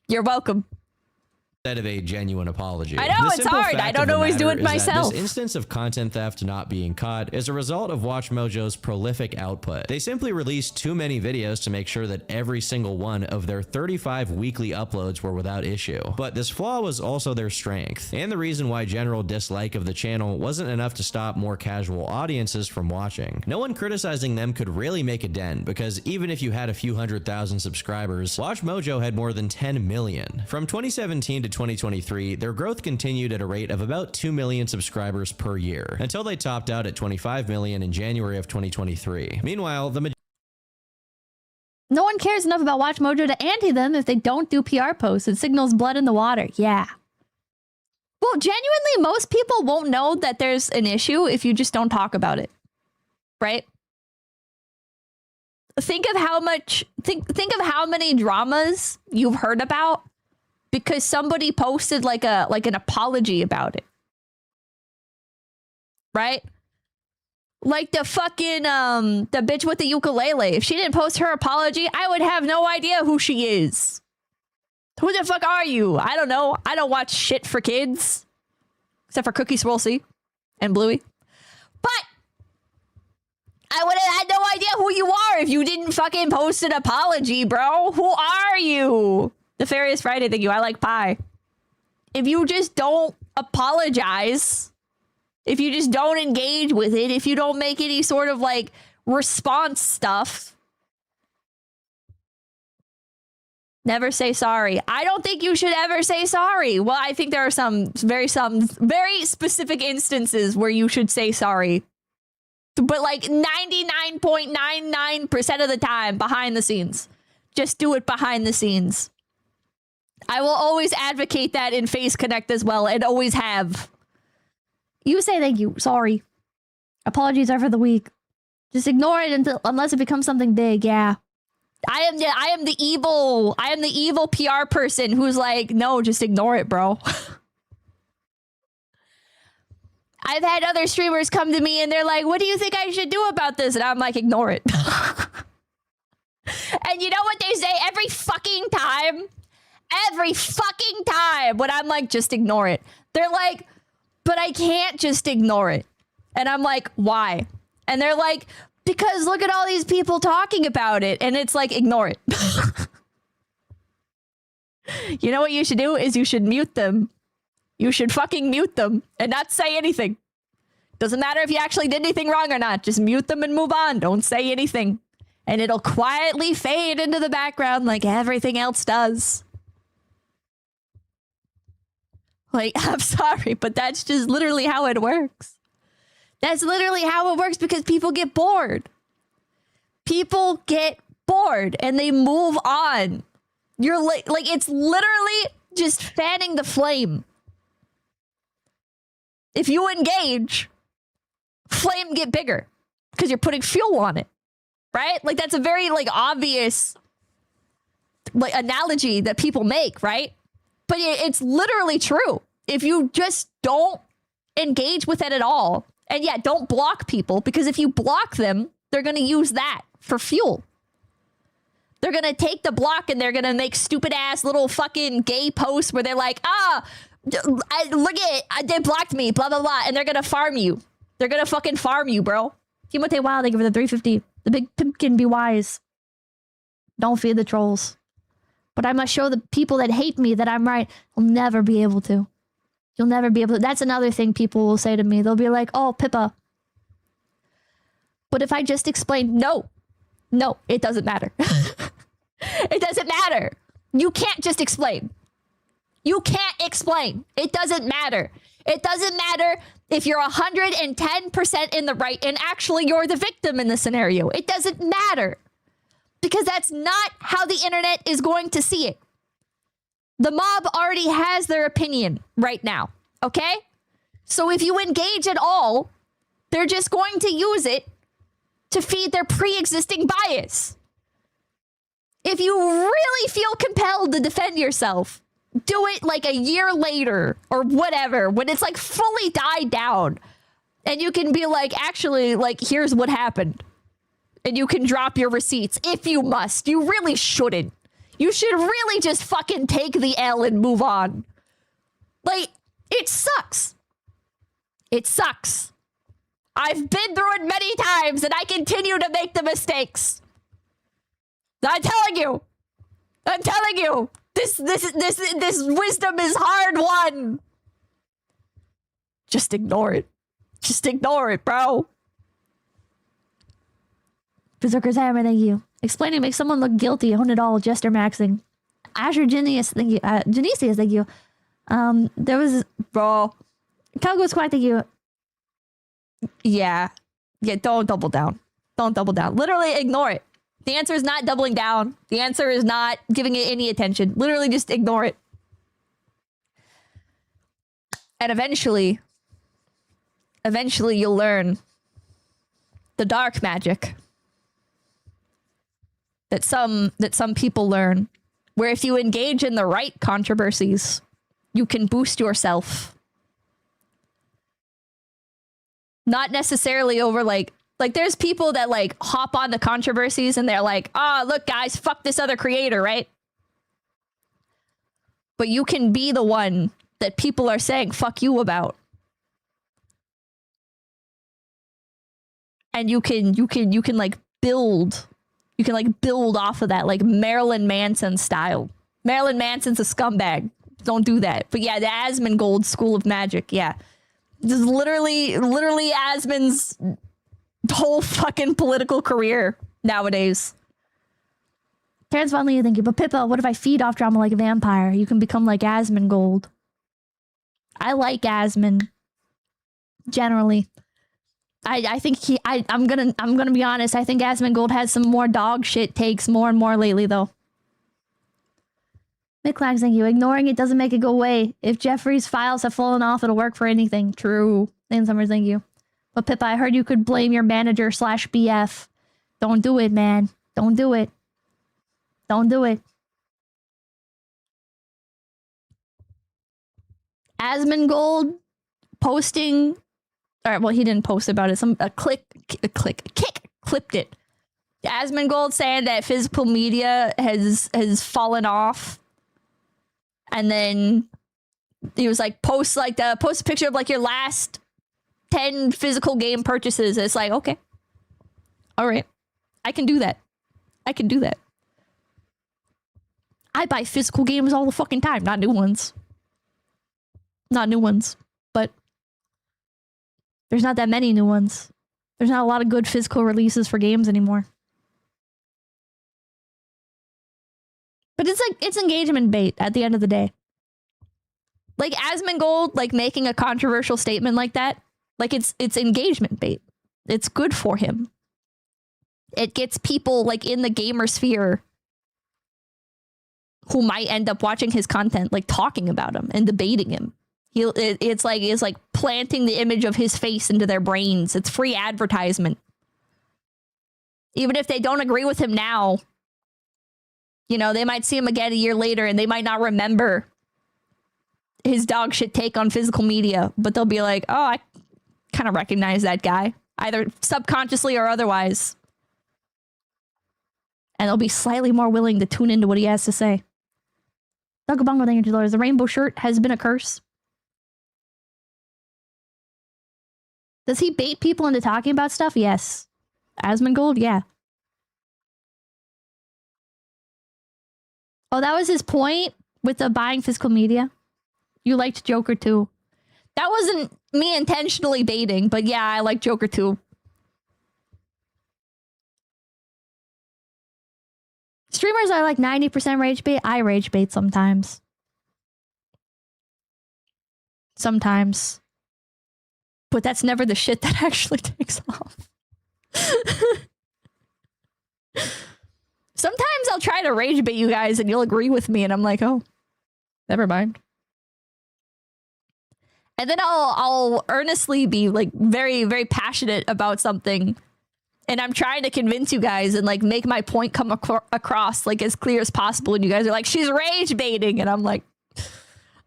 You're welcome. instead of a genuine apology. I know, The it's simple hard. fact I don't of the always do matter it is that myself. This instance of content theft not being caught is a result of Watch Mojo's prolific output. They simply released too many videos to make sure that every single one of their 35 weekly uploads were without issue. But this flaw was also their strength, and the reason why general dislike of the channel wasn't enough to stop more casual audiences from watching. No one criticizing them could really make a dent, because even if you had a few 100,000 subscribers, Watch Mojo had more than 10 million. From 2017 to 2023, their growth continued at a rate of about 2 million subscribers per year, until they topped out at 25 million in January of 2023. Meanwhile, No one cares enough about Watch Mojo to anti them if they don't do PR posts. It signals blood in the water. Yeah. Well, genuinely, most people won't know that there's an issue if you just don't talk about it. Right? Think of how much, think of how many dramas you've heard about because somebody posted like an apology about it. Right? Like the fucking, the bitch with the ukulele. If she didn't post her apology, I would have no idea who she is. Who the fuck are you? I don't know. I don't watch shit for kids. Except for Cookie Swirl C and Bluey. But I would have had no idea who you are if you didn't fucking post an apology, bro. Who are you? Nefarious Friday, thank you. I like pie. If you just don't apologize, if you just don't engage with it, if you don't make any sort of like response stuff, never say sorry. I don't think you should ever say sorry. Well, I think there are some very specific instances where you should say sorry. But like 99.99% of the time behind the scenes. Just do it behind the scenes. I will always advocate that in Face Connect as well, and always have. You say thank you. Sorry. Apologies are for the weak. Just ignore it unless it becomes something big. Yeah. I am the evil PR person who's like, no, just ignore it, bro. I've had other streamers come to me and they're like, what do you think I should do about this? And I'm like, ignore it. And you know what they say every fucking time? Every fucking time when I'm like, just ignore it. They're like, but I can't just ignore it. And I'm like, why? And they're like, because look at all these people talking about it. And it's like, ignore it. You know what you should do is you should mute them. You should fucking mute them and not say anything. Doesn't matter if you actually did anything wrong or not. Just mute them and move on. Don't say anything. And it'll quietly fade into the background like everything else does. Like, I'm sorry, but that's just literally how it works. That's literally how it works because people get bored. People get bored and they move on. You're like it's literally just fanning the flame. If you engage, flame get bigger because you're putting fuel on it, right? Like that's a very like obvious like analogy that people make, right? But it's literally true. If you just don't engage with it at all, and yeah, don't block people, because if you block them, they're going to use that for fuel. They're going to take the block and they're going to make stupid ass little fucking gay posts where they're like, look at they blocked me, blah, blah, blah. And they're going to farm you. They're going to fucking farm you, bro. Timote Wild, thank you for the 350. The big pumpkin, be wise. Don't feed the trolls. But I must show the people that hate me that I'm right. I'll never be able to. You'll never be able to. That's another thing people will say to me. They'll be like, oh, Pippa. But if I just explain, no, it doesn't matter. It doesn't matter. You can't just explain. You can't explain. It doesn't matter. It doesn't matter if you're 110% in the right and actually you're the victim in the scenario. It doesn't matter. Because that's not how the internet is going to see it. The mob already has their opinion right now, okay? So if you engage at all, they're just going to use it to feed their pre-existing bias. If you really feel compelled to defend yourself, do it like a year later or whatever, when it's like fully died down. And you can be like, actually, like, here's what happened. And you can drop your receipts if you must. You really shouldn't. You should really just fucking take the L and move on. Like, it sucks. It sucks. I've been through it many times and I continue to make the mistakes. I'm telling you. I'm telling you. This wisdom is hard won. Just ignore it. Just ignore it, bro. Berserker's Hammer, thank you. Explaining makes someone look guilty. Own it all. Jester maxing. Asher Genius, thank you. Genesius, thank you. There was bro. Calgo's quite, thank you. Yeah, don't double down. Don't double down. Literally ignore it. The answer is not doubling down. The answer is not giving it any attention. Literally just ignore it. And eventually you'll learn the dark magic that some people learn, where if you engage in the right controversies, you can boost yourself. Not necessarily over like there's people that like hop on the controversies and they're like, look guys, fuck this other creator, right? But you can be the one that people are saying fuck you about. And you can like build. You can like build off of that, like Marilyn Manson style. Marilyn Manson's a scumbag. Don't do that. But yeah, the Asmongold School of Magic. Yeah. This is literally Asmon's whole fucking political career nowadays. Terrence Von Lee, thank you. But Pippa, what if I feed off drama like a vampire? You can become like Asmongold. I like Asmon. Generally. I think I'm gonna be honest. I think Asmongold has some more dog shit takes more and more lately, though. Micklax, thank you. Ignoring it doesn't make it go away. If Jeffrey's files have fallen off, it'll work for anything. True. Dan Summers, thank you. But Pippa, I heard you could blame your manager / BF. Don't do it, man. Don't do it. Don't do it. Asmongold posting. All right, well, he didn't post about it. Kick clipped it. Asmongold saying that physical media has fallen off, and then he was like, post a picture of like your last 10 physical game purchases. It's like, okay, all right, I can do that. I can do that. I buy physical games all the fucking time, not new ones. Not new ones, but there's not that many new ones. There's not a lot of good physical releases for games anymore. But it's like, it's engagement bait at the end of the day. Like Asmongold, like making a controversial statement like that, like it's engagement bait. It's good for him. it gets people like in the gamer sphere who might end up watching his content, like talking about him and debating him. It's like planting the image of his face into their brains. It's free advertisement. Even if they don't agree with him now, you know, they might see him again a year later and they might not remember his dog shit take on physical media, but they'll be like, oh, I kind of recognize that guy, either subconsciously or otherwise. And they'll be slightly more willing to tune into what he has to say. Dogabongo, thank you, $2. The rainbow shirt has been a curse. Does he bait people into talking about stuff? Yes. Asmongold, yeah. Oh, that was his point with the buying physical media? You liked Joker too. That wasn't me intentionally baiting, but yeah, I like Joker too. Streamers are like 90% rage bait. I rage bait sometimes. Sometimes. But that's never the shit that actually takes off. Sometimes I'll try to rage bait you guys and you'll agree with me and I'm like, oh, never mind. And then I'll earnestly be like very, very passionate about something. And I'm trying to convince you guys and like make my point come across like as clear as possible. And you guys are like, she's rage baiting. And I'm like,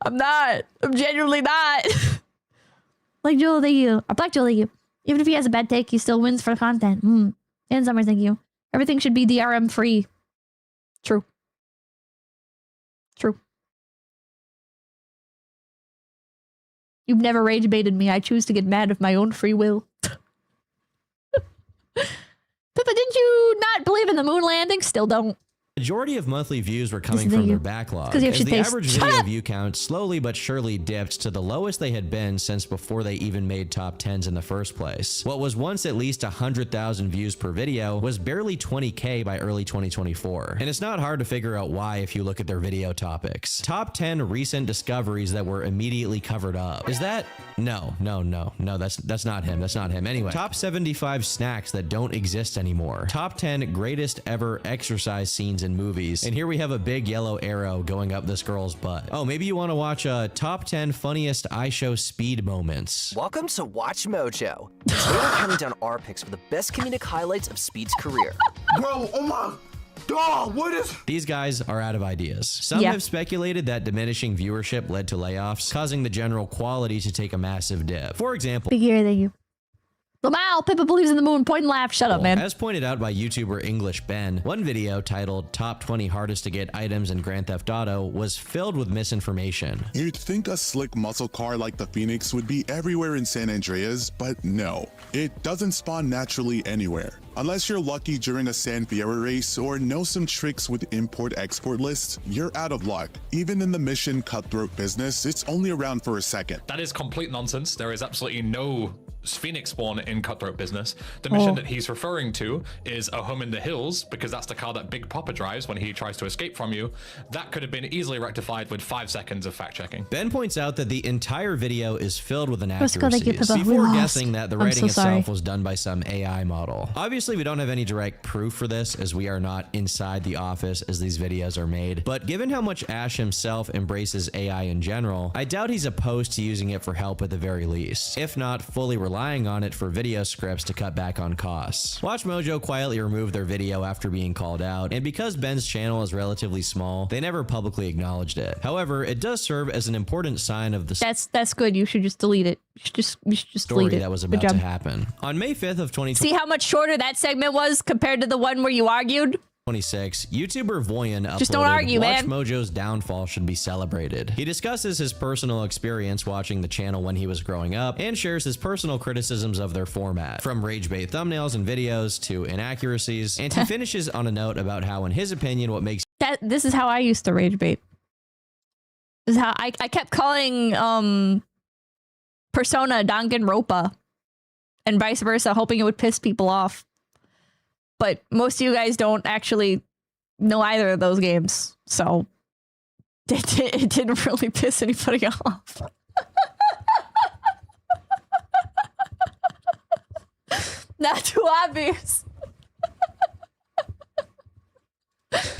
I'm not. I'm genuinely not. Like Joel, thank you. Or Black Joel, thank you. Even if he has a bad take, he still wins for the content. And Summer, thank you. Everything should be DRM free. True. True. You've never rage baited me. I choose to get mad of my own free will. Pippa, didn't you not believe in the moon landing? Still don't. Majority of monthly views were coming from their backlog, as the average video view count slowly but surely dipped to the lowest they had been since before they even made top 10s in the first place. What was once at least 100,000 views per video was barely 20k by early 2024. And it's not hard to figure out why if you look at their video topics. Top 10 recent discoveries that were immediately covered up. Is that? No, that's not him. That's not him. Anyway, top 75 snacks that don't exist anymore. Top 10 greatest ever exercise scenes in movies. And here we have a big yellow arrow going up this girl's butt. Oh, maybe you want to watch a top 10 funniest iShow speed moments. Welcome to Watch Mojo. Today we're counting down our picks for the best comedic highlights of Speed's career. Bro, oh my God, what is... These guys are out of ideas. Some have speculated that diminishing viewership led to layoffs, causing the general quality to take a massive dip. For example... Big ear, thank you. Lamau, Pippa believes in the moon, point and laugh. Shut up, man. As pointed out by YouTuber English Ben, one video titled Top 20 Hardest to Get Items in Grand Theft Auto was filled with misinformation. You'd think a slick muscle car like the Phoenix would be everywhere in San Andreas, but no. It doesn't spawn naturally anywhere. Unless you're lucky during a San Fierro race or know some tricks with import-export lists, you're out of luck. Even in the mission cutthroat business, it's only around for a second. That is complete nonsense. There is absolutely no Phoenix spawn in cutthroat business. The mission that he's referring to is a home in the hills, because that's the car that Big Papa drives when he tries to escape from you. That could have been easily rectified with 5 seconds of fact checking. Ben points out that the entire video is filled with inaccuracies before guessing that the writing itself was done by some AI model. Obviously, we don't have any direct proof for this, as we are not inside the office as these videos are made, but given how much Ash himself embraces AI in general, I doubt he's opposed to using it for help at the very least, if not fully relying on it for video scripts to cut back on costs. Watch Mojo quietly removed their video after being called out, and because Ben's channel is relatively small, they never publicly acknowledged it. However, it does serve as an important sign of the that's good. You should just delete it. You should just story delete it. That was about to happen. On May 5th of 2020. See how much shorter that segment was compared to the one where you argued? 26, YouTuber Voyan uploaded Just don't argue, Watch man. Mojo's downfall should be celebrated. He discusses his personal experience watching the channel when he was growing up and shares his personal criticisms of their format, from rage bait thumbnails and videos to inaccuracies, and he finishes on a note about how, in his opinion, what makes this is how I used to rage bait. This is how I kept calling Persona Danganronpa and vice versa, hoping it would piss people off. But most of you guys don't actually know either of those games, so it didn't really piss anybody off. Not too obvious.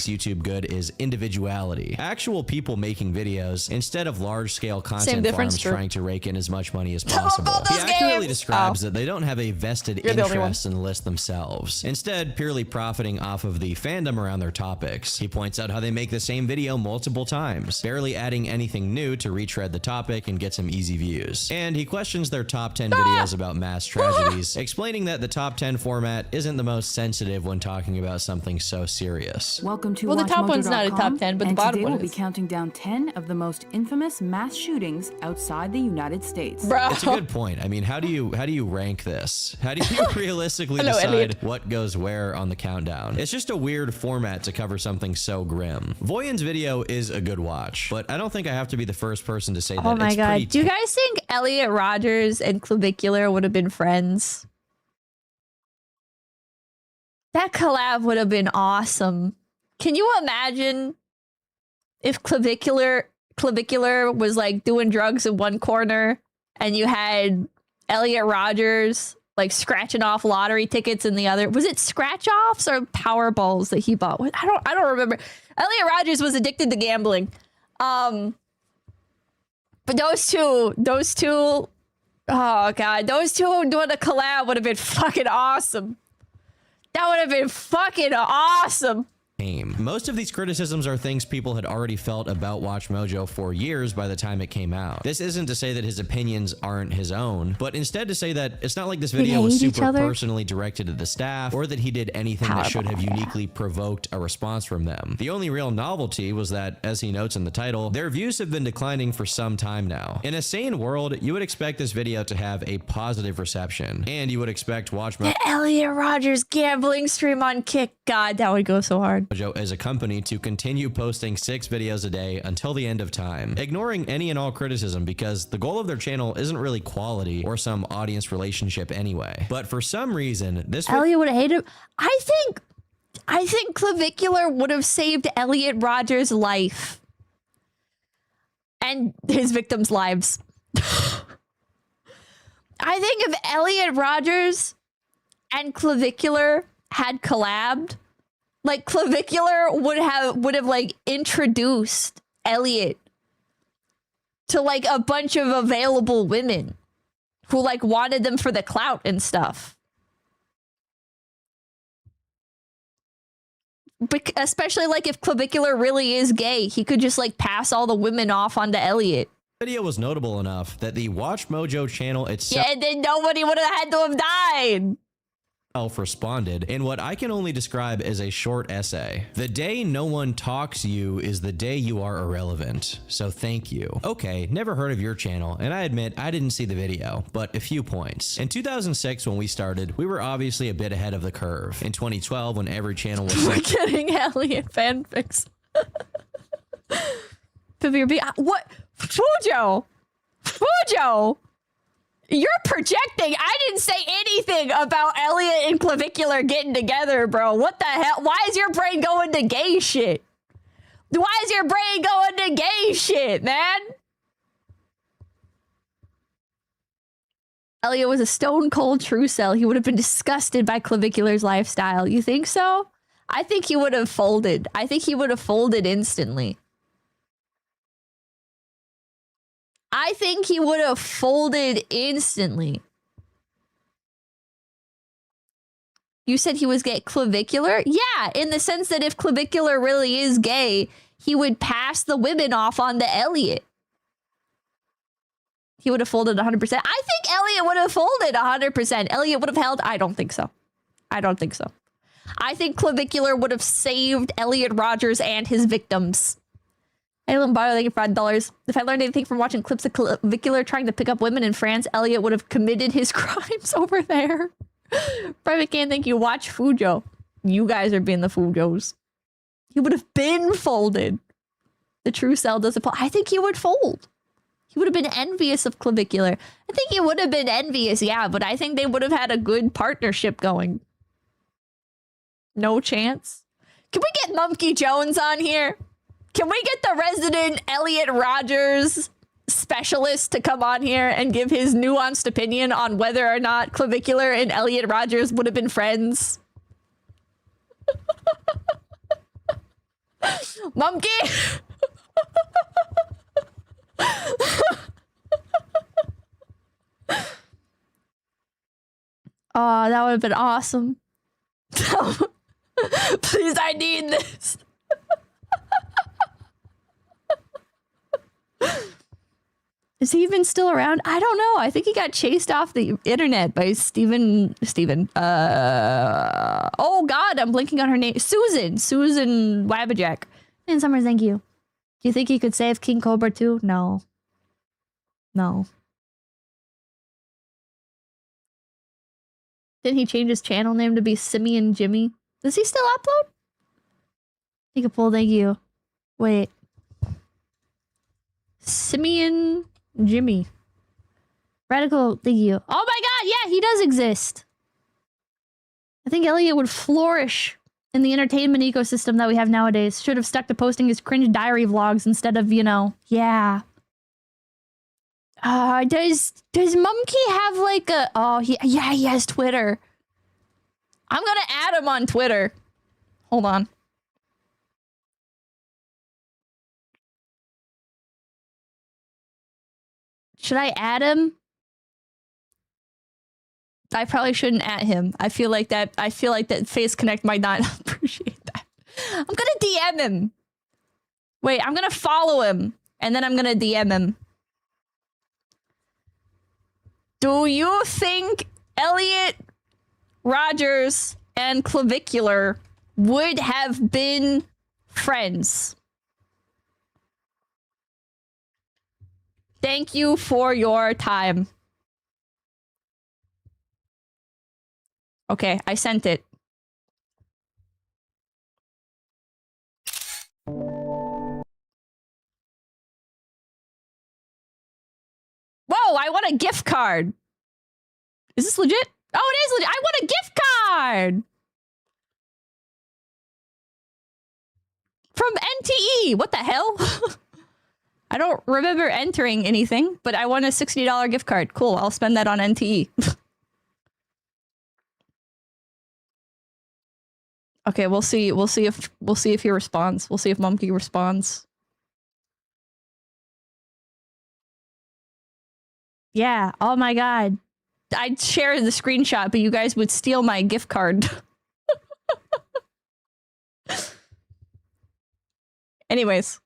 YouTube good is individuality. Actual people making videos instead of large-scale content farms trying to rake in as much money as possible. He accurately describes that they don't have a vested interest in the list themselves, instead purely profiting off of the fandom around their topics. He points out how they make the same video multiple times, barely adding anything new to retread the topic and get some easy views. And he questions their top 10 videos about mass tragedies, explaining that the top 10 format isn't the most sensitive when talking about something so serious. Welcome to Well, the top one's not a top watchmojo.com, 10, but the and bottom today one we'll be is. counting down 10 of the most infamous mass shootings outside the United States. Bro. It's a good point. I mean, how do you rank this? How do you realistically decide what goes where on the countdown? It's just a weird format to cover something so grim. Voyan's video is a good watch, but I don't think I have to be the first person to say that. Oh my it's god. Do you guys think Elliot Rogers and Clavicular would have been friends? That collab would have been awesome. Can you imagine if Clavicular was like doing drugs in one corner and you had Elliot Rogers like scratching off lottery tickets in the other? Was it scratch offs or Powerballs that he bought? I don't remember. Elliot Rogers was addicted to gambling. But those two, oh god, those two doing a collab would have been fucking awesome. That would have been fucking awesome. Most of these criticisms are things people had already felt about WatchMojo for years by the time it came out. This isn't to say that his opinions aren't his own, but instead to say that it's not like this video was super personally directed at the staff or that he did anything that should have uniquely provoked a response from them. The only real novelty was that, as he notes in the title, their views have been declining for some time now. In a sane world, you would expect this video to have a positive reception, and you would expect WatchMojo The Elliot Rogers gambling stream on Kick. God, that would go so hard. As a company to continue posting 6 videos a day until the end of time, ignoring any and all criticism because the goal of their channel isn't really quality or some audience relationship anyway. But for some reason, this Elliot would have hated him. I think Clavicular would have saved Elliot Rogers' life and his victims' lives. I think if Elliot Rogers and Clavicular had collabed, like Clavicular would have like introduced Elliot to like a bunch of available women who like wanted them for the clout and stuff. Especially like if Clavicular really is gay, he could just like pass all the women off onto Elliot. video was notable enough that the WatchMojo channel itself and then nobody would have had to have died. Responded in what I can only describe as a short essay. The day no one talks you is the day you are irrelevant. So thank you. Okay, never heard of your channel, and I admit I didn't see the video, but a few points. In 2006, when we started, we were obviously a bit ahead of the curve. In 2012, when every channel was We're getting Elliot fanfics. What? Fujo! You're projecting. I didn't say anything about Elliot and Clavicular getting together, bro. What the hell? Why is your brain going to gay shit? Why is your brain going to gay shit, man? Elliot was a stone cold true cell. He would have been disgusted by Clavicular's lifestyle. You think so? I think he would have folded. I think he would have folded instantly. I think he would have folded instantly. You said he was gay. Clavicular? Yeah, in the sense that if Clavicular really is gay, he would pass the women off onto Elliot. He would have folded 100%. I think Elliot would have folded 100%. Elliot would have held. I don't think so. I don't think so. I think Clavicular would have saved Elliot Rogers and his victims. Hey, Lombardo, thank you for $5. If I learned anything from watching clips of Clavicular trying to pick up women in France, Elliot would have committed his crimes over there. Private Can, thank you. Watch Fujo. You guys are being the Fujos. He would have been folded. The true cell doesn't fold. I think he would fold. He would have been envious of Clavicular. I think he would have been envious, yeah, but I think they would have had a good partnership going. No chance. Can we get Monkey Jones on here? Can we get the resident Elliot Rogers specialist to come on here and give his nuanced opinion on whether or not Clavicular and Elliot Rogers would have been friends? Monkey! Oh, that would have been awesome. Please, I need this. Is he even still around? I don't know. I think he got chased off the internet by Steven. Oh God, I'm blinking on her name. Susan Wabbajack. And Summer, thank you. Do you think he could save King Cobra too? No. No. Didn't he change his channel name to be Simeon Jimmy? Does he still upload? Take a pull, thank you. Wait. Simeon Jimmy. Radical, thank you. Oh my god, yeah, he does exist. I think Elliot would flourish in the entertainment ecosystem that we have nowadays. Should have stuck to posting his cringe diary vlogs instead of, you know, yeah. Does Monkey have like a... Oh, yeah, he has Twitter. I'm gonna add him on Twitter. Hold on. Should I add him? I probably shouldn't add him. I feel like that Face Connect might not appreciate that. I'm gonna DM him. Wait, I'm gonna follow him. And then I'm gonna DM him. Do you think Elliot, Rogers, and Clavicular would have been friends? Thank you for your time. Okay, I sent it. Whoa, I want a gift card. Is this legit? Oh, it is legit. I want a gift card. From NTE. What the hell? I don't remember entering anything, but I want a $60 gift card. Cool, I'll spend that on NTE. Okay, we'll see if he responds. We'll see if Monkey responds. Yeah, oh my god. I'd share the screenshot, but you guys would steal my gift card. Anyways.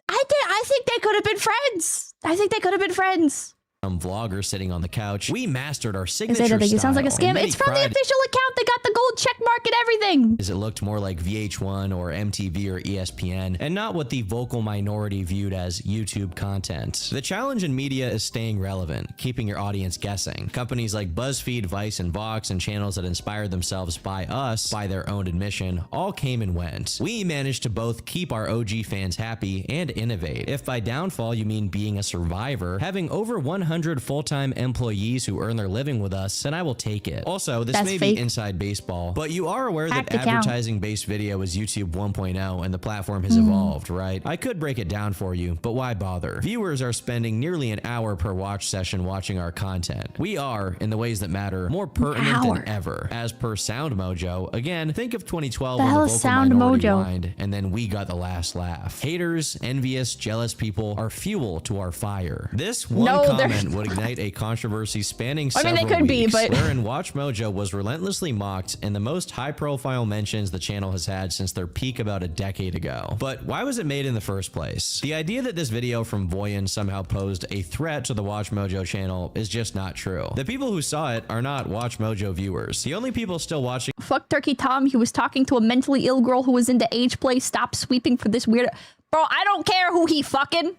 I think they could have been friends. I think they could have been friends. Vlogger sitting on the couch. We mastered our signature style. It sounds like a scam. It's from the official account. They got the gold check mark and everything. It looked more like VH1 or MTV or ESPN, and not what the vocal minority viewed as YouTube content. The challenge in media is staying relevant, keeping your audience guessing. Companies like BuzzFeed, Vice, and Vox, and channels that inspired themselves by us, by their own admission, all came and went. We managed to both keep our OG fans happy and innovate. If by downfall you mean being a survivor, having over 100 full-time employees who earn their living with us, then I will take it. Also, this may be inside baseball, but you are aware that advertising-based video is YouTube 1.0 and the platform has evolved, right? I could break it down for you, but why bother? Viewers are spending nearly an hour per watch session watching our content. We are, in the ways that matter, more pertinent than ever. As per Sound Mojo, again, think of 2012 when the vocal minority whined, and then we got the last laugh. Haters, envious, jealous people are fuel to our fire. This one comment would ignite a controversy spanning several weeks, wherein Watch Mojo was relentlessly mocked and the most high-profile mentions the channel has had since their peak about a decade ago. But why was it made in the first place? The idea that this video from Voyen somehow posed a threat to the Watch Mojo channel is just not true. The people who saw it are not Watch Mojo viewers. The only people still watching— Fuck Turkey Tom, he was talking to a mentally ill girl who was into age play. Stop sweeping for this weird— Bro, I don't care who he fucking—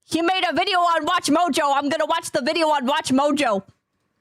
He made a video on Watch Mojo. I'm gonna watch the video on Watch Mojo.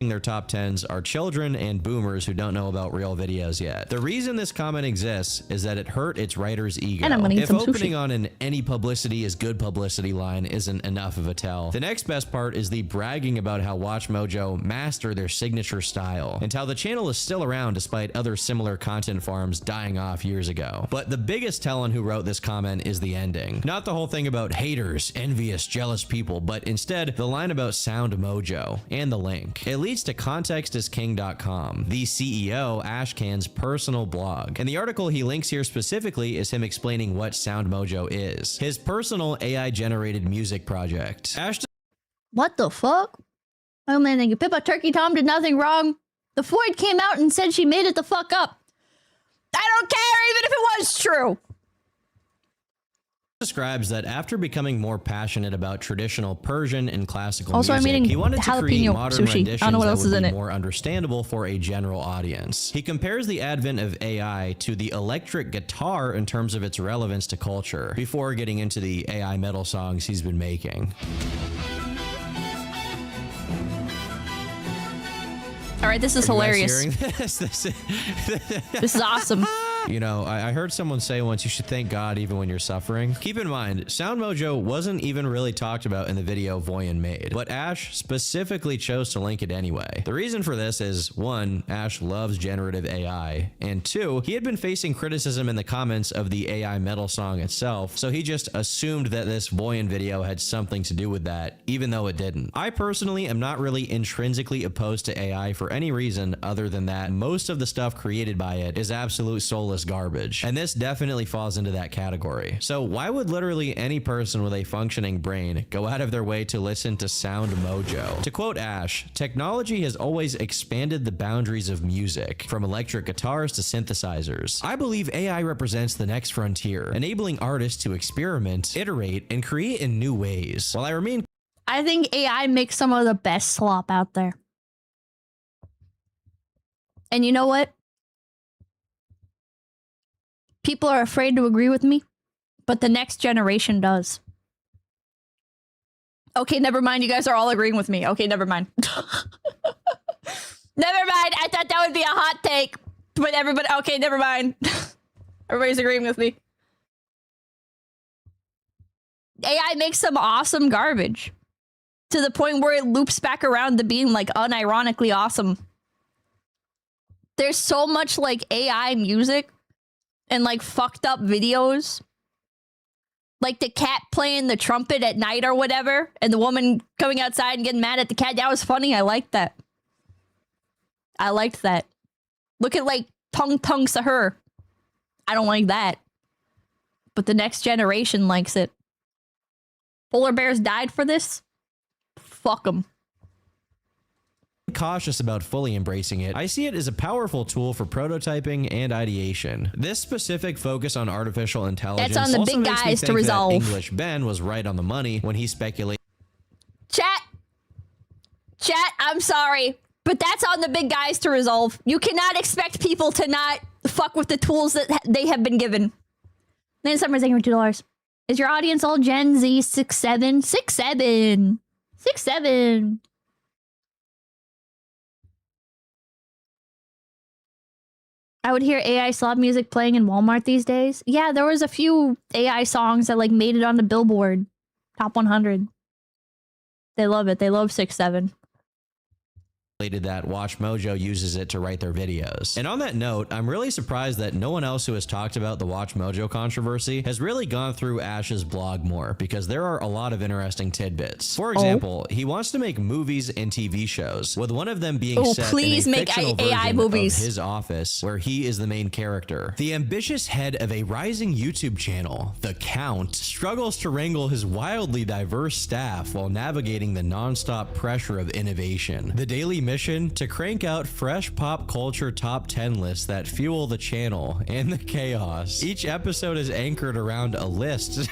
Their top 10s are children and boomers who don't know about real videos yet. The reason this comment exists is that it hurt its writer's ego. And I'm gonna eat some opening sushi. on an any publicity is good publicity line isn't enough of a tell, the next best part is the bragging about how Watch Mojo mastered their signature style and how the channel is still around despite other similar content farms dying off years ago. But the biggest tell on who wrote this comment is the ending. Not the whole thing about haters, envious, jealous people, but instead the line about Sound Mojo and the link. At least leads to contextisking.com, the CEO Ashcan's personal blog. And the article he links here specifically is him explaining what Sound Mojo is, his personal AI-generated music project. What the fuck? Oh man, thank you. Pippa Turkey Tom did nothing wrong. The Floyd came out and said she made it the fuck up. I don't care even if it was true. Describes that after becoming more passionate about traditional Persian and classical Also, I'm music, eating he wanted to create jalapeno modern sushi. renditions I don't know what that else would is in be it. more understandable for a general audience. He compares the advent of AI to the electric guitar in terms of its relevance to culture, before getting into the AI metal songs he's been making. All right, this is Are you guys hilarious. hearing This is awesome. You know, I heard someone say once, you should thank God even when you're suffering. Keep in mind, Sound Mojo wasn't even really talked about in the video Voyen made, but Ash specifically chose to link it anyway. The reason for this is, 1, Ash loves generative AI, and 2, he had been facing criticism in the comments of the AI metal song itself, so he just assumed that this Voyen video had something to do with that, even though it didn't. I personally am not really intrinsically opposed to AI for any reason other than that most of the stuff created by it is absolute soulless garbage, and this definitely falls into that category. So why would literally any person with a functioning brain go out of their way to listen to Sound Mojo? To quote Ash, technology has always expanded the boundaries of music, from electric guitars to synthesizers. I believe AI represents the next frontier, enabling artists to experiment, iterate, and create in new ways. While I remain I think AI makes some of the best slop out there. And you know what? People are afraid to agree with me, but the next generation does. Okay, never mind. You guys are all agreeing with me. Okay, never mind. Never mind. I thought that would be a hot take, but everybody... Okay, never mind. Everybody's agreeing with me. AI makes some awesome garbage to the point where it loops back around to being like unironically awesome. There's so much like AI music and like fucked up videos. Like the cat playing the trumpet at night or whatever, and the woman coming outside and getting mad at the cat. That was funny. I liked that. I liked that. Look at like 𝐒𝐿𝐿 I don't like that. But the next generation likes it. Polar bears died for this? Fuck them. cautious about fully embracing it. I see it as a powerful tool for prototyping and ideation. This specific focus on artificial intelligence That's on the also big makes me guys to think that resolve. English Ben was right on the money when he speculated. Chat, I'm sorry, but that's on the big guys to resolve. You cannot expect people to not fuck with the tools that they have been given. Then someone's saying for $2. Is your audience all Gen Z 6'7"? 6'7". 6'7". I would hear AI slop music playing in Walmart these days. Yeah, there was a few AI songs that like made it on the Billboard Top 100. They love it. They love 6'7". That Watch Mojo uses it to write their videos. And on that note, I'm really surprised that no one else who has talked about the Watch Mojo controversy has really gone through Ash's blog more, because there are a lot of interesting tidbits. For example, he wants to make movies and TV shows, with one of them being set please in a make fictional AI version movies. of his office, where he is the main character. The ambitious head of a rising YouTube channel, The Count, struggles to wrangle his wildly diverse staff while navigating the non-stop pressure of innovation. The daily mission to crank out fresh pop culture top 10 lists that fuel the channel and the chaos. Each episode is anchored around a list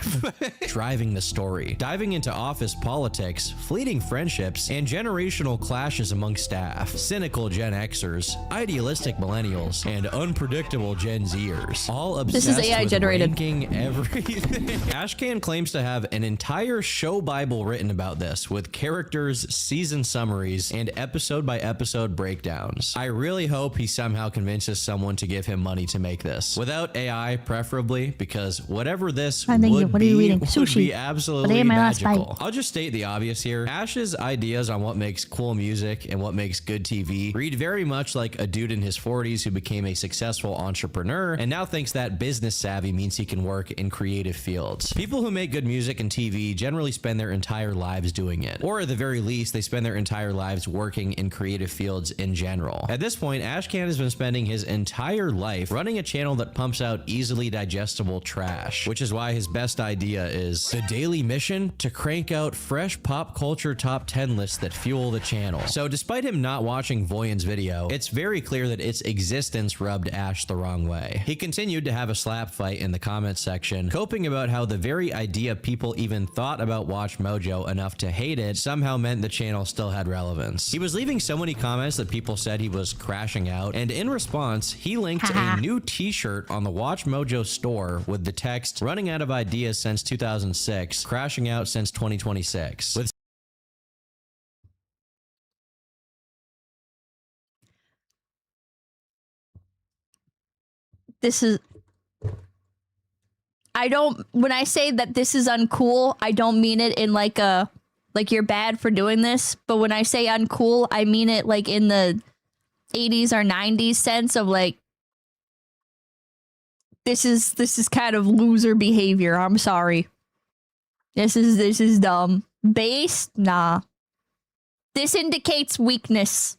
driving the story, diving into office politics, fleeting friendships, and generational clashes among staff, cynical Gen Xers, idealistic millennials, and unpredictable Gen Zers, all obsessed This is AI with generated. ranking everything. Ashcan claims to have an entire show bible written about this, with characters, season summaries, and episode by episode breakdowns. I really hope he somehow convinces someone to give him money to make this. Without AI, preferably, because whatever this Thank you. would What are you reading? would Sushi. be What absolutely ate my last magical. bite? I'll just state the obvious here. Ash's ideas on what makes cool music and what makes good TV read very much like a dude in his 40s who became a successful entrepreneur and now thinks that business savvy means he can work in creative fields. People who make good music and TV generally spend their entire lives doing it, or at the very least, they spend their entire lives working in creative fields in general. At this point, Ashcan has been spending his entire life running a channel that pumps out easily digestible trash, which is why his best idea is the daily mission to crank out fresh pop culture top 10 lists that fuel the channel. So despite him not watching Voyan's video, it's very clear that its existence rubbed Ash the wrong way. He continued to have a slap fight in the comments section, coping about how the very idea people even thought about Watch Mojo enough to hate it somehow meant the channel still had relevance. He was leaving so many comments that people said he was crashing out, and in response, he linked a new t-shirt on the Watch Mojo store with the text, "Running out of ideas since 2006, crashing out since 2026." With this is, I don't, when I say that this is uncool, I don't mean it in like a, like you're bad for doing this, but when I say uncool, I mean it like in the 80s or 90s sense of like, this is kind of loser behavior. I'm sorry. This is dumb. Base? Nah. This indicates weakness.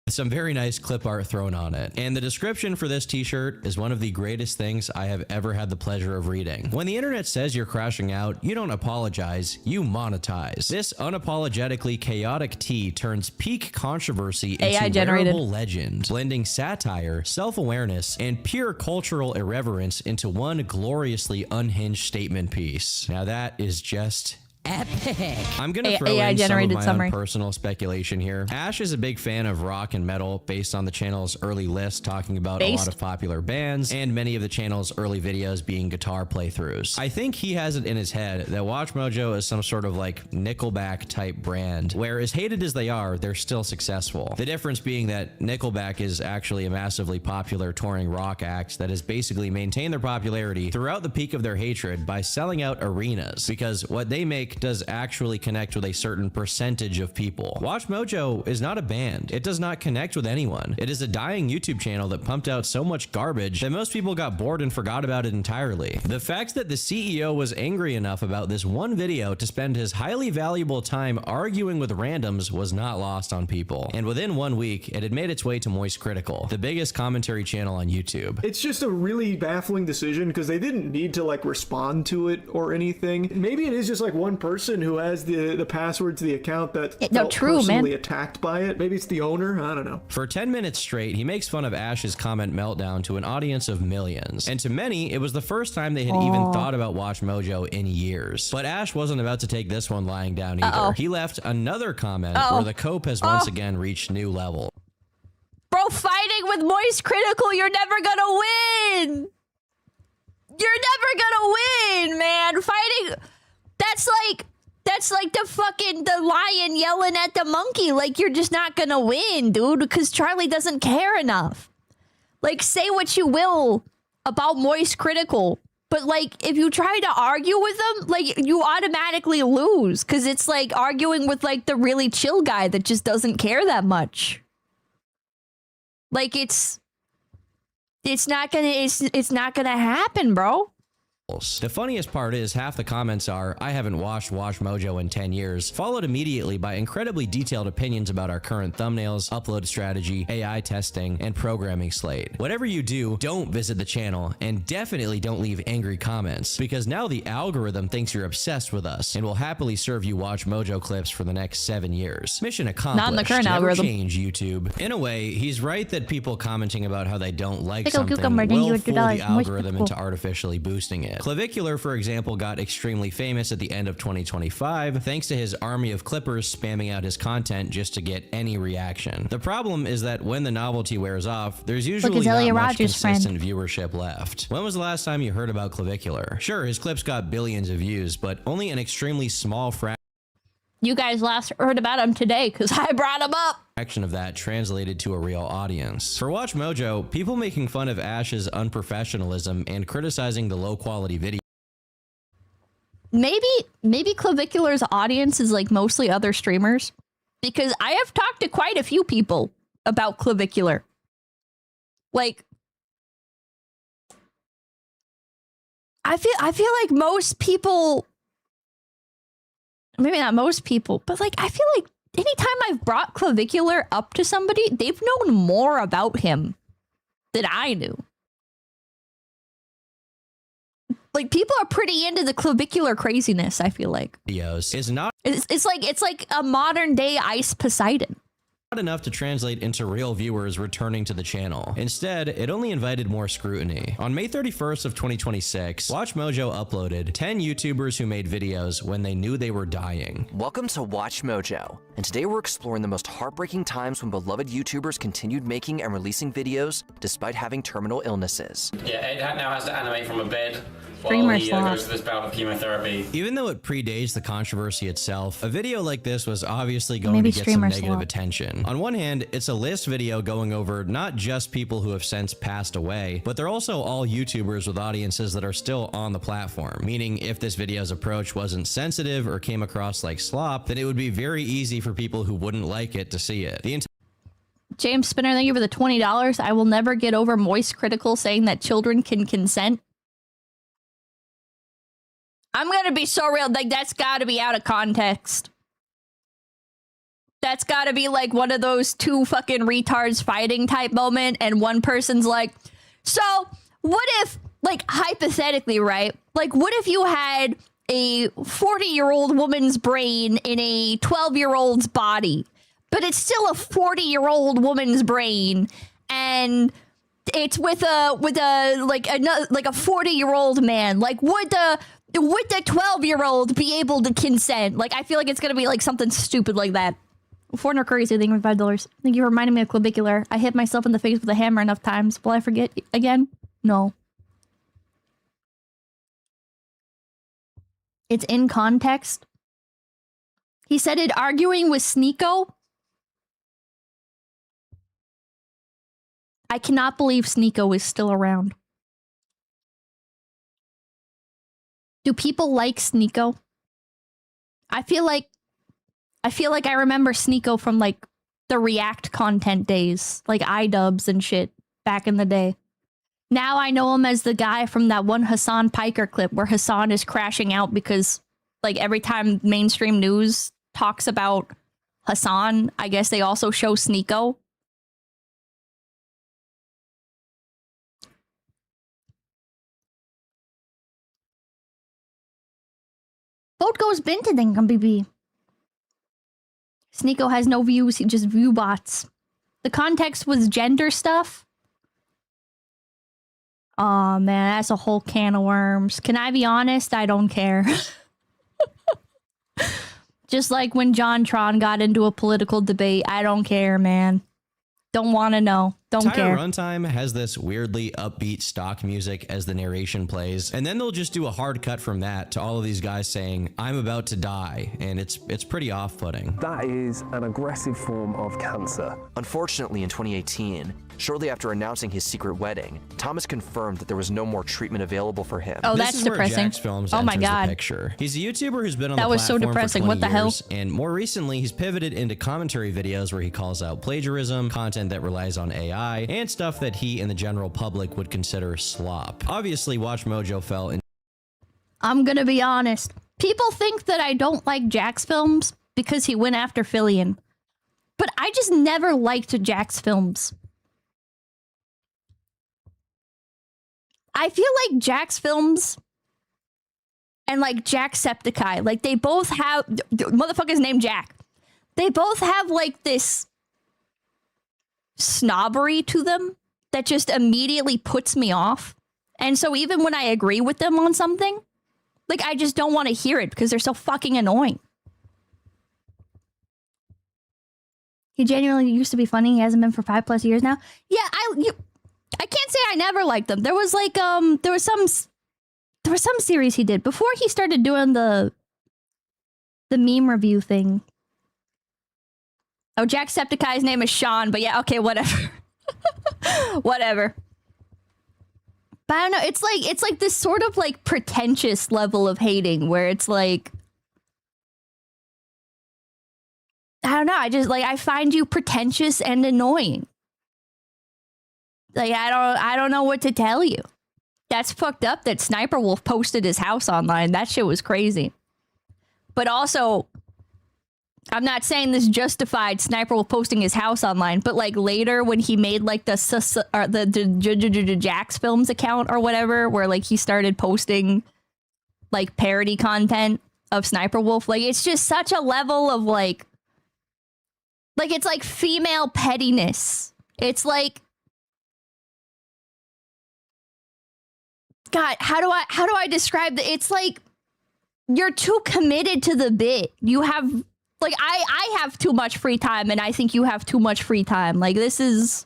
some very nice clip art thrown on it. And the description for this t-shirt is one of the greatest things I have ever had the pleasure of reading. When the internet says you're crashing out, you don't apologize, you monetize. This unapologetically chaotic tee turns peak controversy into wearable legend, blending satire, self-awareness, and pure cultural irreverence into one gloriously unhinged statement piece. Now that is just epic. I'm gonna throw in some of my own personal speculation here. Ash is a big fan of rock and metal based on the channel's early list talking about a lot of popular bands and many of the channel's early videos being guitar playthroughs. I think he has it in his head that Watch Mojo is some sort of like Nickelback type brand where as hated as they are, they're still successful. The difference being that Nickelback is actually a massively popular touring rock act that has basically maintained their popularity throughout the peak of their hatred by selling out arenas, because what they make does actually connect with a certain percentage of people. Watch Mojo is not a band. It does not connect with anyone. It is a dying YouTube channel that pumped out so much garbage that most people got bored and forgot about it entirely. The fact that the CEO was angry enough about this one video to spend his highly valuable time arguing with randoms was not lost on people. And within 1 week, it had made its way to Moist Critical, the biggest commentary channel on YouTube. It's just a really baffling decision because they didn't need to like respond to it or anything. Maybe it is just like one person who has the password to the account that felt personally attacked by it. Maybe it's the owner. I don't know. For 10 minutes straight, he makes fun of Ash's comment meltdown to an audience of millions. And to many, it was the first time they had even thought about Watch Mojo in years. But Ash wasn't about to take this one lying down either. He left another comment where the cope has once again reached new level. Bro, fighting with Moist Critical, you're never gonna win! You're never gonna win, man! Fighting... That's like the lion yelling at the monkey. Like, you're just not gonna win, dude, because Charlie doesn't care enough. Like, say what you will about Moist Critical, but like, if you try to argue with them, like, you automatically lose, because it's like arguing with like the really chill guy that just doesn't care that much. Like, it's not gonna happen, bro. The funniest part is half the comments are, "I haven't watched Watch Mojo in 10 years, followed immediately by incredibly detailed opinions about our current thumbnails, upload strategy, AI testing, and programming slate. Whatever you do, don't visit the channel, and definitely don't leave angry comments, because now the algorithm thinks you're obsessed with us, and will happily serve you Watch Mojo clips for the next 7 years. Mission accomplished. Not in the current Never algorithm. change, YouTube." In a way, he's right that people commenting about how they don't like Pickle something cucumber, will $2 fool the Moist algorithm Critical. into artificially boosting it. 𝐒𝐿, for example, got extremely famous at the end of 2025 thanks to his army of clippers spamming out his content just to get any reaction. The problem is that when the novelty wears off, there's usually not much consistent viewership left. When was the last time you heard about 𝐒𝐿? Sure, his clips got billions of views, but only an extremely small fraction. You guys last heard about him today because I brought him up. Action of that translated to a real audience. For Watch Mojo, people making fun of Ash's unprofessionalism and criticizing the low quality video. Maybe 𝐒𝐿's audience is like mostly other streamers, because I have talked to quite a few people about 𝐒𝐿. Like, I feel like most people, maybe not most people, but like I feel like anytime I've brought Clavicular up to somebody, they've known more about him than I knew. Like, people are pretty into the clavicular craziness, I feel like. Videos is not it's like a modern day Ice Poseidon. Not enough to translate into real viewers returning to the channel. Instead, it only invited more scrutiny. On May 31st of 2026, WatchMojo uploaded 10 YouTubers who made videos when they knew they were dying. Welcome to WatchMojo, and today we're exploring the most heartbreaking times when beloved YouTubers continued making and releasing videos despite having terminal illnesses. Yeah, Ed now has to animate from a bed Streamer while he slot. goes to this bout of chemotherapy. Even though it predates the controversy itself, a video like this was obviously going Maybe to get some streamer negative slot. attention. On one hand, it's a list video going over not just people who have since passed away, but they're also all YouTubers with audiences that are still on the platform. Meaning, if this video's approach wasn't sensitive or came across like slop, then it would be very easy for people who wouldn't like it to see it. James Spinner, thank you for the $20. I will never get over Moist Critical saying that children can consent. I'm gonna be so real, like, that's gotta be out of context. That's gotta be like one of those two fucking retards fighting type moment, and one person's like, so what if, like, hypothetically, right? Like, what if you had a 40-year-old woman's brain in a 12-year-old's body, but it's still a 40-year-old woman's brain, and it's with a like a 40-year-old man? Like, would the 12-year-old be able to consent? Like, I feel like it's gonna be like something stupid like that. Fortner Crazy, thank you for $5. I think you reminded me of Clavicular. I hit myself in the face with a hammer enough times. Will I forget again? No. It's in context. He said it arguing with 𝐒𝐿𝐴𝐽. I cannot believe 𝐒𝐿𝐴𝐽 is still around. Do people like 𝐒𝐿𝐴𝐽? I feel like I remember 𝐒𝐿𝐴𝐽 from, like, the React content days, like iDubbbz and shit back in the day. Now I know him as the guy from that one Hassan Piker clip where Hassan is crashing out because, like, every time mainstream news talks about Hassan, I guess they also show 𝐒𝐿𝐴𝐽. Vote goes Binton BB. 𝐒𝐿𝐴𝐽 has no views, he just view bots. The context was gender stuff. Oh man, that's a whole can of worms. Can I be honest? I don't care. Just like when JonTron got into a political debate, I don't care, man. Don't want to know. Don't care. Runtime has this weirdly upbeat stock music as the narration plays, and then they'll just do a hard cut from that to all of these guys saying, "I'm about to die," and it's pretty off-putting. That is an aggressive form of cancer. Unfortunately, in 2018, shortly after announcing his secret wedding, Thomas confirmed that there was no more treatment available for him. Oh, that's depressing. Oh my god. Picture. He's a YouTuber who's been on that the was so platform depressing. for 20 What the hell? years, and more recently, he's pivoted into commentary videos where he calls out plagiarism, content that relies on AI, and stuff that he and the general public would consider slop. Obviously, WatchMojo fell in. I'm gonna be honest. People think that I don't like Jack's films because he went after Fillion. But I just never liked Jack's films. I feel like Jack's films and like Jacksepticeye, like they both have motherfuckers named Jack. They both have like this snobbery to them that just immediately puts me off. And so even when I agree with them on something, like I just don't want to hear it because they're so fucking annoying. He genuinely used to be funny. He hasn't been for 5+ years now. Yeah, I can't say I never liked them. There was like there was some series he did before he started doing the meme review thing. Oh, Jacksepticeye's name is Sean, but yeah, okay, whatever. Whatever. But I don't know, it's like this sort of like pretentious level of hating where it's like, I don't know, I find you pretentious and annoying. Like, I don't know what to tell you. That's fucked up that Sniper Wolf posted his house online. That shit was crazy. But also, I'm not saying this justified Sniper Wolf posting his house online, but like later when he made like the Jax Films account or whatever, where like he started posting like parody content of Sniper Wolf, like it's just such a level of like it's like female pettiness. It's like, God, how do I describe that? It's like you're too committed to the bit. You have like I have too much free time, and I think you have too much free time. Like this is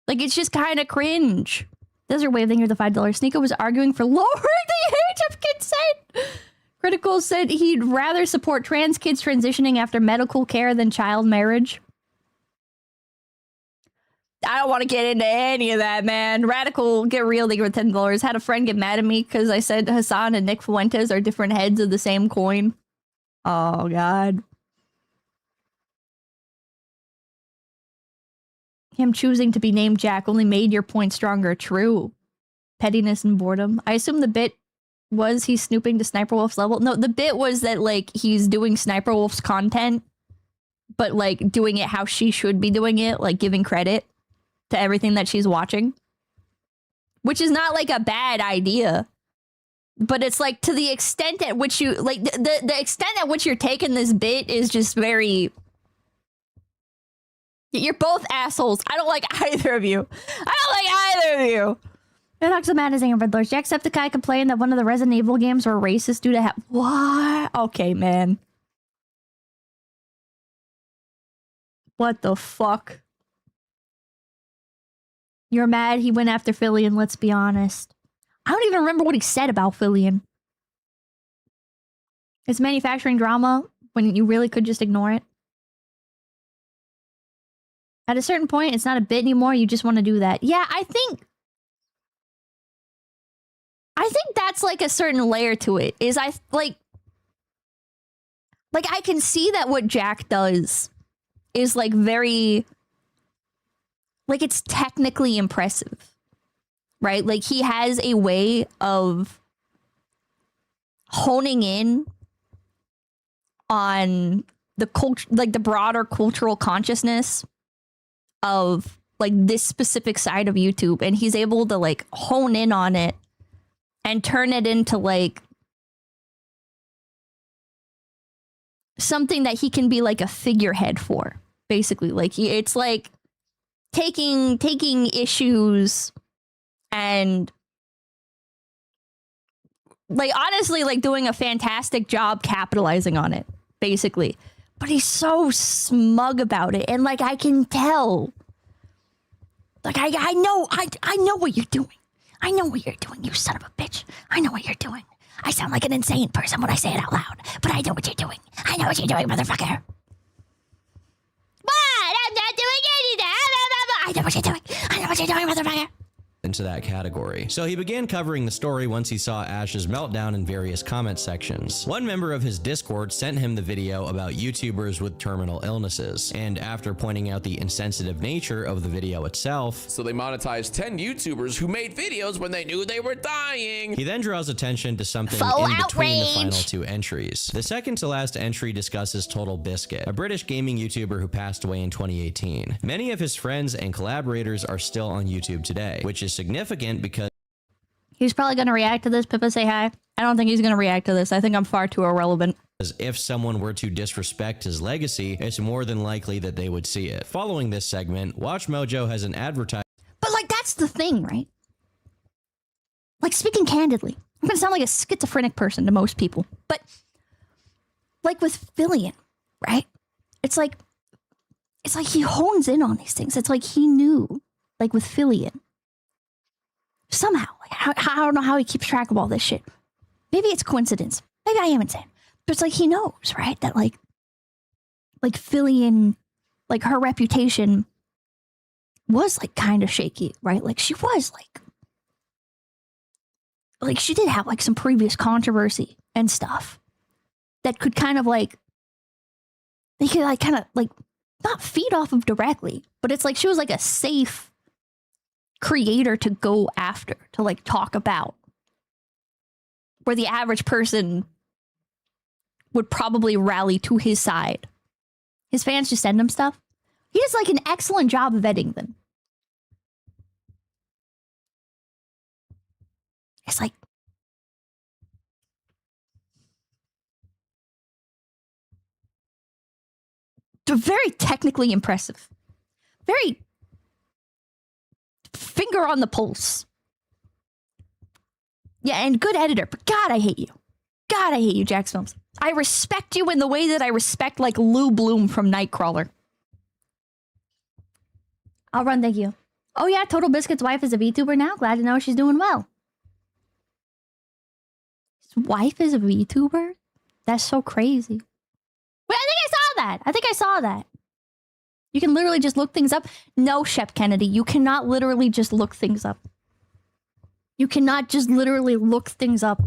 like it's just kind of cringe. Desert Wave, thank you for the $5. Sneeko was arguing for lowering the age of consent. Critical said he'd rather support trans kids transitioning after medical care than child marriage. I don't want to get into any of that, man. Radical, get real, they give $10. Had a friend get mad at me because I said Hassan and Nick Fuentes are different heads of the same coin. Oh, God. Him choosing to be named Jack only made your point stronger. True. Pettiness and boredom. I assume the bit was he's snooping to Sniper Wolf's level. No, the bit was that, like, he's doing Sniper Wolf's content, but, like, doing it how she should be doing it, like, giving credit to everything that she's watching. Which is not, like, a bad idea. But it's, like, to the extent at which you, like, the extent at which you're taking this bit is just very... You're both assholes. I don't like either of you. I don't like either of you. Paradox of Madness and Red Lords. Jacksepticeye complained that one of the Resident Evil games were racist due to what? Okay, man. What the fuck? You're mad he went after Fillion, let's be honest. I don't even remember what he said about Fillion. It's manufacturing drama when you really could just ignore it. At a certain point, it's not a bit anymore. You just want to do that. Yeah, I think that's like a certain layer to it. Is I can see that what Jack does is like very, like it's technically impressive, right? Like he has a way of honing in on the culture, like the broader cultural consciousness of like this specific side of YouTube, and he's able to like hone in on it and turn it into like something that he can be like a figurehead for, basically. Like it's like taking issues and like honestly like doing a fantastic job capitalizing on it, basically. But he's so smug about it, and like I can tell. Like I know what you're doing. I know what you're doing, you son of a bitch. I know what you're doing. I sound like an insane person when I say it out loud, but I know what you're doing. I know what you're doing, motherfucker. What? I'm not doing anything. I know what you're doing. I know what you're doing, motherfucker. Into that category. So he began covering the story once he saw Ash's meltdown in various comment sections. One member of his Discord sent him the video about YouTubers with terminal illnesses, and after pointing out the insensitive nature of the video itself, so they monetized 10 YouTubers who made videos when they knew they were dying. He then draws attention to something in between the final two entries. The second to last entry discusses Total Biscuit, a British gaming YouTuber who passed away in 2018. Many of his friends and collaborators are still on YouTube today, which is significant because he's probably going to react to this. Pippa, say hi. I don't think he's going to react to this. I think I'm far too irrelevant. If someone were to disrespect his legacy, it's more than likely that they would see it. Following this segment, Watch Mojo has an advertisement. But like that's the thing, right? Like speaking candidly, I'm going to sound like a schizophrenic person to most people, but like with Fillion, right? It's like he hones in on these things. It's like he knew, like with Fillion. Somehow, like, I don't know how he keeps track of all this shit. Maybe it's coincidence. Maybe I am insane. But it's like he knows, right? That like Fillion, like her reputation was like kind of shaky, right? Like she was like she did have like some previous controversy and stuff that could kind of like, they could like kind of like not feed off of directly, but it's like she was like a safe creator to go after, to like talk about, where the average person would probably rally to his side. His fans just send him stuff. He does like an excellent job of editing them. It's like, they're very technically impressive. Very finger on the pulse. Yeah, and good editor. But God, I hate you. God, I hate you, Jax Films. I respect you in the way that I respect, like, Lou Bloom from Nightcrawler. I'll run, thank you. Oh yeah, Total Biscuit's wife is a VTuber now. Glad to know she's doing well. His wife is a VTuber? That's so crazy. Wait, I think I saw that. I think I saw that. You can literally just look things up. No, Shep Kennedy, you cannot literally just look things up. You cannot just literally look things up.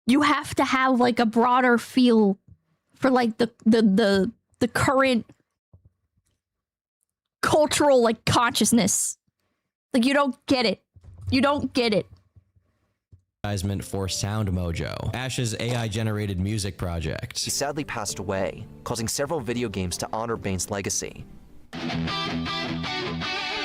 You have to have like a broader feel for like the current cultural like consciousness. Like you don't get it. You don't get it. For Sound Mojo, Ash's AI-generated music project. He sadly passed away, causing several video games to honor Bane's legacy.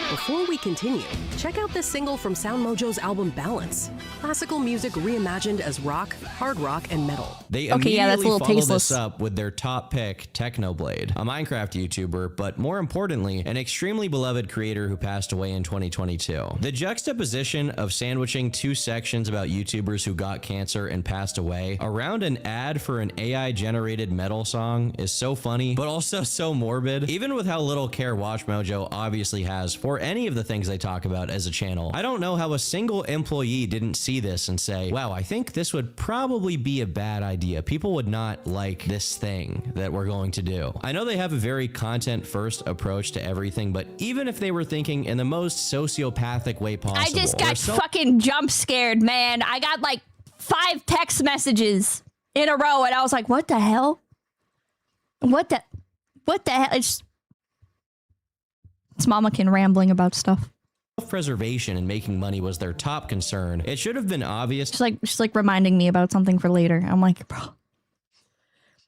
Before we continue, check out this single from Sound Mojo's album Balance. Classical music reimagined as rock, hard rock, and metal. They immediately follow this up with their top pick, Technoblade, a Minecraft YouTuber, but more importantly, an extremely beloved creator who passed away in 2022. The juxtaposition of sandwiching two sections about YouTubers who got cancer and passed away around an ad for an AI-generated metal song is so funny, but also so morbid. Even with how little care WatchMojo obviously has for any of the things they talk about as a channel, I don't know how a single employee didn't see this and say, wow, I think this would probably be a bad idea. People would not like this thing that we're going to do. I know they have a very content-first approach to everything, but even if they were thinking in the most sociopathic way possible... I just got fucking jump scared, man. I got like 5 text messages in a row, and I was like, what the hell? What the hell? It's Mamakin rambling about stuff. Self-preservation and making money was their top concern. It should have been obvious. She's like reminding me about something for later. I'm like, bro,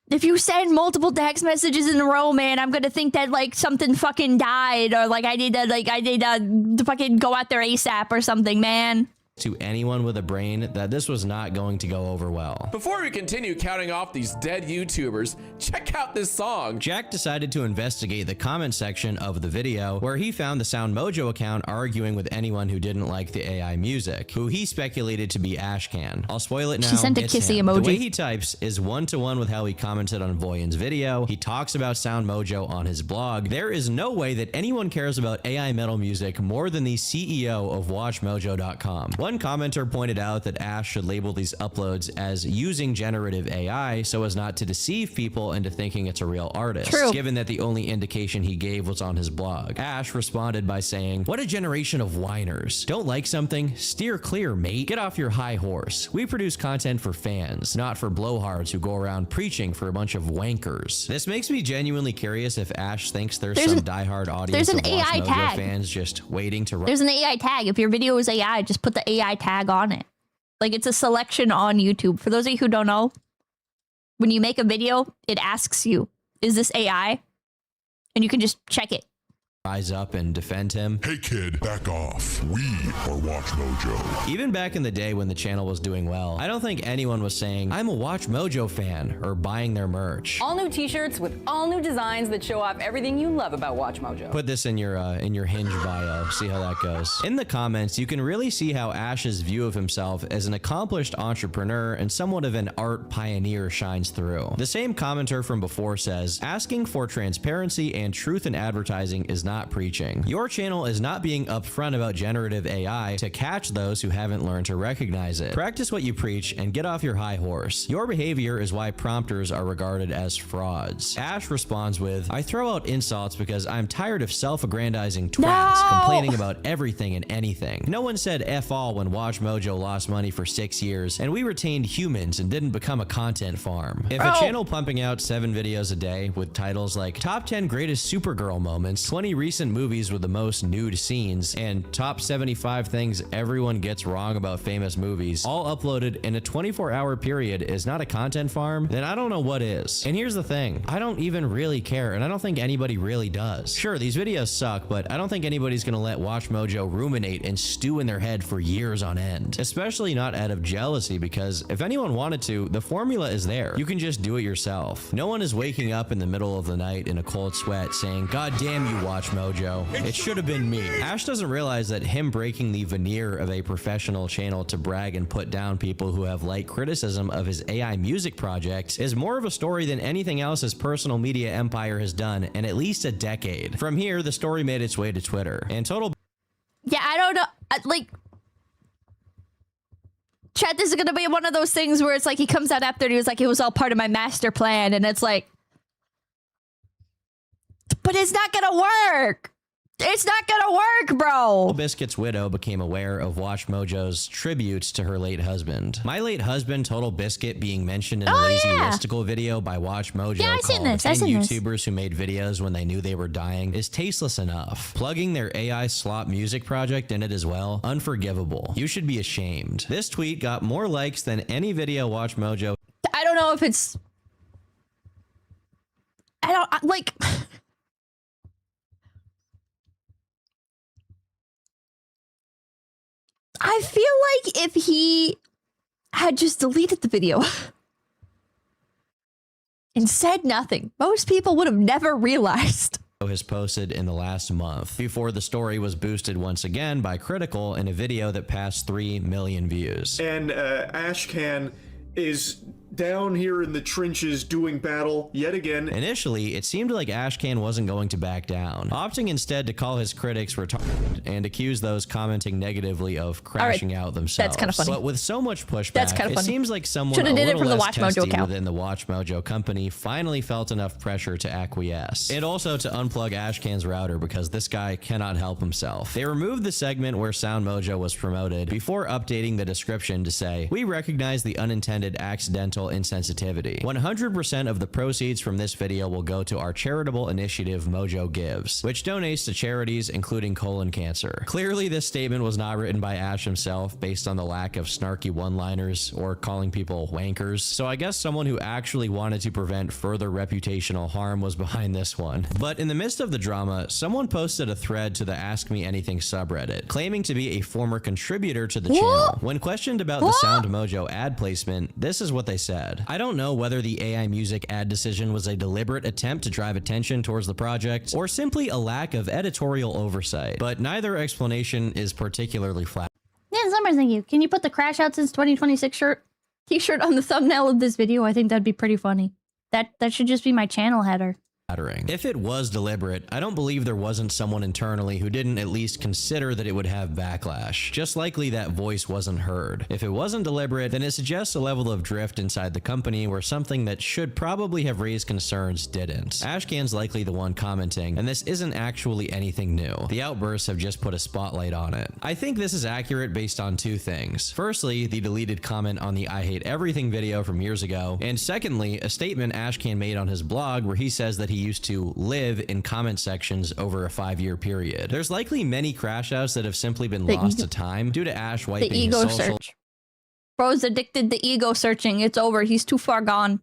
if you send multiple text messages in a row, man, I'm gonna think that like something fucking died, or like I need to fucking go out there ASAP or something, man. To anyone with a brain that this was not going to go over well. Before we continue counting off these dead YouTubers, check out this song. Jack decided to investigate the comment section of the video, where he found the Sound Mojo account arguing with anyone who didn't like the AI music, who he speculated to be Ashcan. I'll spoil it now. She sent a kissy emoji. The way he types is one-to-one with how he commented on Voyan's video. He talks about Sound Mojo on his blog. There is no way that anyone cares about AI metal music more than the CEO of WatchMojo.com. One commenter pointed out that Ash should label these uploads as using generative AI so as not to deceive people into thinking it's a real artist, given that the only indication he gave was on his blog. Ash responded by saying, "What a generation of whiners. Don't like something? Steer clear, mate. Get off your high horse. We produce content for fans, not for blowhards who go around preaching for a bunch of wankers." This makes me genuinely curious if Ash thinks there's some diehard audience of AI Mojo fans just waiting to run. There's an AI tag. If your video is AI, just put the AI tag on it. Like, it's a selection on YouTube. For those of you who don't know, when you make a video, it asks you, is this AI? And you can just check it. Rise up and defend him. Hey kid, back off. We are WatchMojo. Even back in the day when the channel was doing well, I don't think anyone was saying, I'm a WatchMojo fan, or buying their merch. All new t-shirts with all new designs that show off everything you love about WatchMojo. Put this in your Hinge bio, see how that goes. In the comments, you can really see how Ash's view of himself as an accomplished entrepreneur and somewhat of an art pioneer shines through. The same commenter from before says, asking for transparency and truth in advertising is not preaching. Your channel is not being upfront about generative AI to catch those who haven't learned to recognize it. Practice what you preach and get off your high horse. Your behavior is why prompters are regarded as frauds. Ash responds with, I throw out insults because I'm tired of self-aggrandizing twats complaining about everything and anything. No one said F all when WatchMojo lost money for 6 years and we retained humans and didn't become a content farm. If a channel pumping out 7 videos a day with titles like Top 10 Greatest Supergirl Moments, 20 recent movies with the most nude scenes, and top 75 things everyone gets wrong about famous movies, all uploaded in a 24-hour period is not a content farm, then I don't know what is. And here's the thing, I don't even really care, and I don't think anybody really does. Sure, these videos suck, but I don't think anybody's gonna let WatchMojo ruminate and stew in their head for years on end. Especially not out of jealousy, because if anyone wanted to, the formula is there. You can just do it yourself. No one is waking up in the middle of the night in a cold sweat saying, "God damn you, WatchMojo. It should have been me." Ash doesn't realize that him breaking the veneer of a professional channel to brag and put down people who have light criticism of his AI music project is more of a story than anything else his personal media empire has done in at least a decade. From here, the story made its way to Twitter, and total... Yeah, I don't know. Like, chat, this is gonna be one of those things where it's like he comes out after and he was like, it was all part of my master plan, and it's like, but it's not gonna work. It's not gonna work, bro. Biscuit's widow became aware of WatchMojo's tributes to her late husband. My late husband, Total Biscuit, being mentioned in a Lazy Listicle video by WatchMojo called 10 YouTubers who made videos when they knew they were dying is tasteless enough. Plugging their AI slop music project in it as well, unforgivable. You should be ashamed. This tweet got more likes than any video WatchMojo. I don't know if it's... like... I feel like if he had just deleted the video and said nothing, most people would have never realized. Has posted in the last month, before the story was boosted once again by Critical in a video that passed 3 million views. And Ashcan is down here in the trenches doing battle yet again. Initially, it seemed like Ashcan wasn't going to back down, opting instead to call his critics retarded and accuse those commenting negatively of crashing out themselves. That's kind of funny. But with so much pushback, it seems like someone a did it little from the less WatchMojo testy account within the WatchMojo company finally felt enough pressure to acquiesce, and also to unplug Ashcan's router because this guy cannot help himself. They removed the segment where SoundMojo was promoted before updating the description to say, "We recognize the unintended accidental insensitivity. 100% of the proceeds from this video will go to our charitable initiative Mojo Gives, which donates to charities including colon cancer." Clearly, this statement was not written by Ash himself based on the lack of snarky one-liners or calling people wankers, so I guess someone who actually wanted to prevent further reputational harm was behind this one. But in the midst of the drama, someone posted a thread to the Ask Me Anything subreddit, claiming to be a former contributor to the channel. When questioned about the SoundMojo ad placement, this is what they said. "I don't know whether the AI music ad decision was a deliberate attempt to drive attention towards the project or simply a lack of editorial oversight, but neither explanation is particularly flat." Yeah, Summers, thank you. Can you put the Crash Out Since 2026 t-shirt on the thumbnail of this video? I think that'd be pretty funny. That should just be my channel header. If it was deliberate, I don't believe there wasn't someone internally who didn't at least consider that it would have backlash. Just likely that voice wasn't heard. If it wasn't deliberate, then it suggests a level of drift inside the company where something that should probably have raised concerns didn't. Ashcan's likely the one commenting, and this isn't actually anything new. The outbursts have just put a spotlight on it. I think this is accurate based on two things. Firstly, the deleted comment on the I Hate Everything video from years ago, and secondly, a statement Ashcan made on his blog where he says that he used to live in comment sections over a 5-year period. There's likely many crash outs that have simply been lost to time due to Ash wiping his social... search. Bro's addicted to ego searching. It's over. He's too far gone.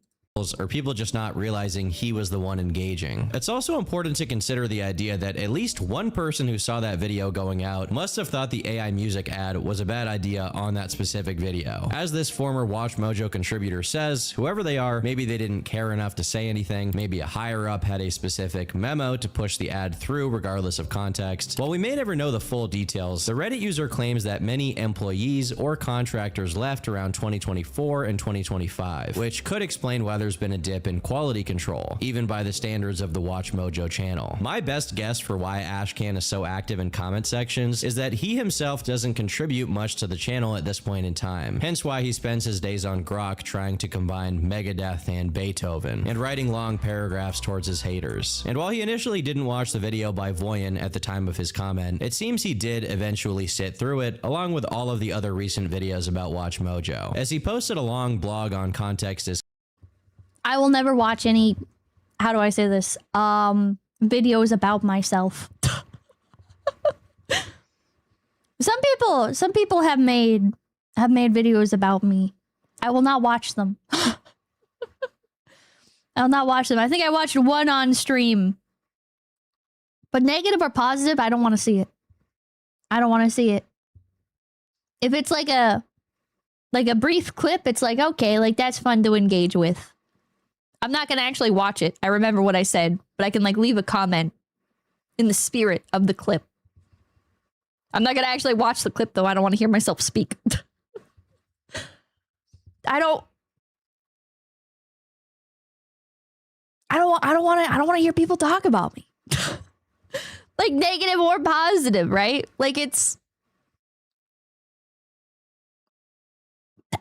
Or people just not realizing he was the one engaging. It's also important to consider the idea that at least one person who saw that video going out must have thought the AI music ad was a bad idea on that specific video. As this former WatchMojo contributor says, whoever they are, maybe they didn't care enough to say anything, maybe a higher up had a specific memo to push the ad through regardless of context. While we may never know the full details, the Reddit user claims that many employees or contractors left around 2024 and 2025, which could explain why there's been a dip in quality control, even by the standards of the WatchMojo channel. My best guess for why Ashcan is so active in comment sections is that he himself doesn't contribute much to the channel at this point in time, hence why he spends his days on Grok trying to combine Megadeth and Beethoven, and writing long paragraphs towards his haters. And while he initially didn't watch the video by Voyen at the time of his comment, it seems he did eventually sit through it, along with all of the other recent videos about WatchMojo, as he posted a long blog on Context is I will never watch any, how do I say this, videos about myself. Some people have made videos about me. I will not watch them. I will not watch them. I think I watched one on stream. But negative or positive, I don't want to see it. I don't want to see it. If it's like a brief clip, it's like, okay, like that's fun to engage with. I'm not going to actually watch it. I remember what I said, but I can like leave a comment in the spirit of the clip. I'm not going to actually watch the clip though. I don't want to hear myself speak. I don't want to hear people talk about me. Like negative or positive, right? Like it's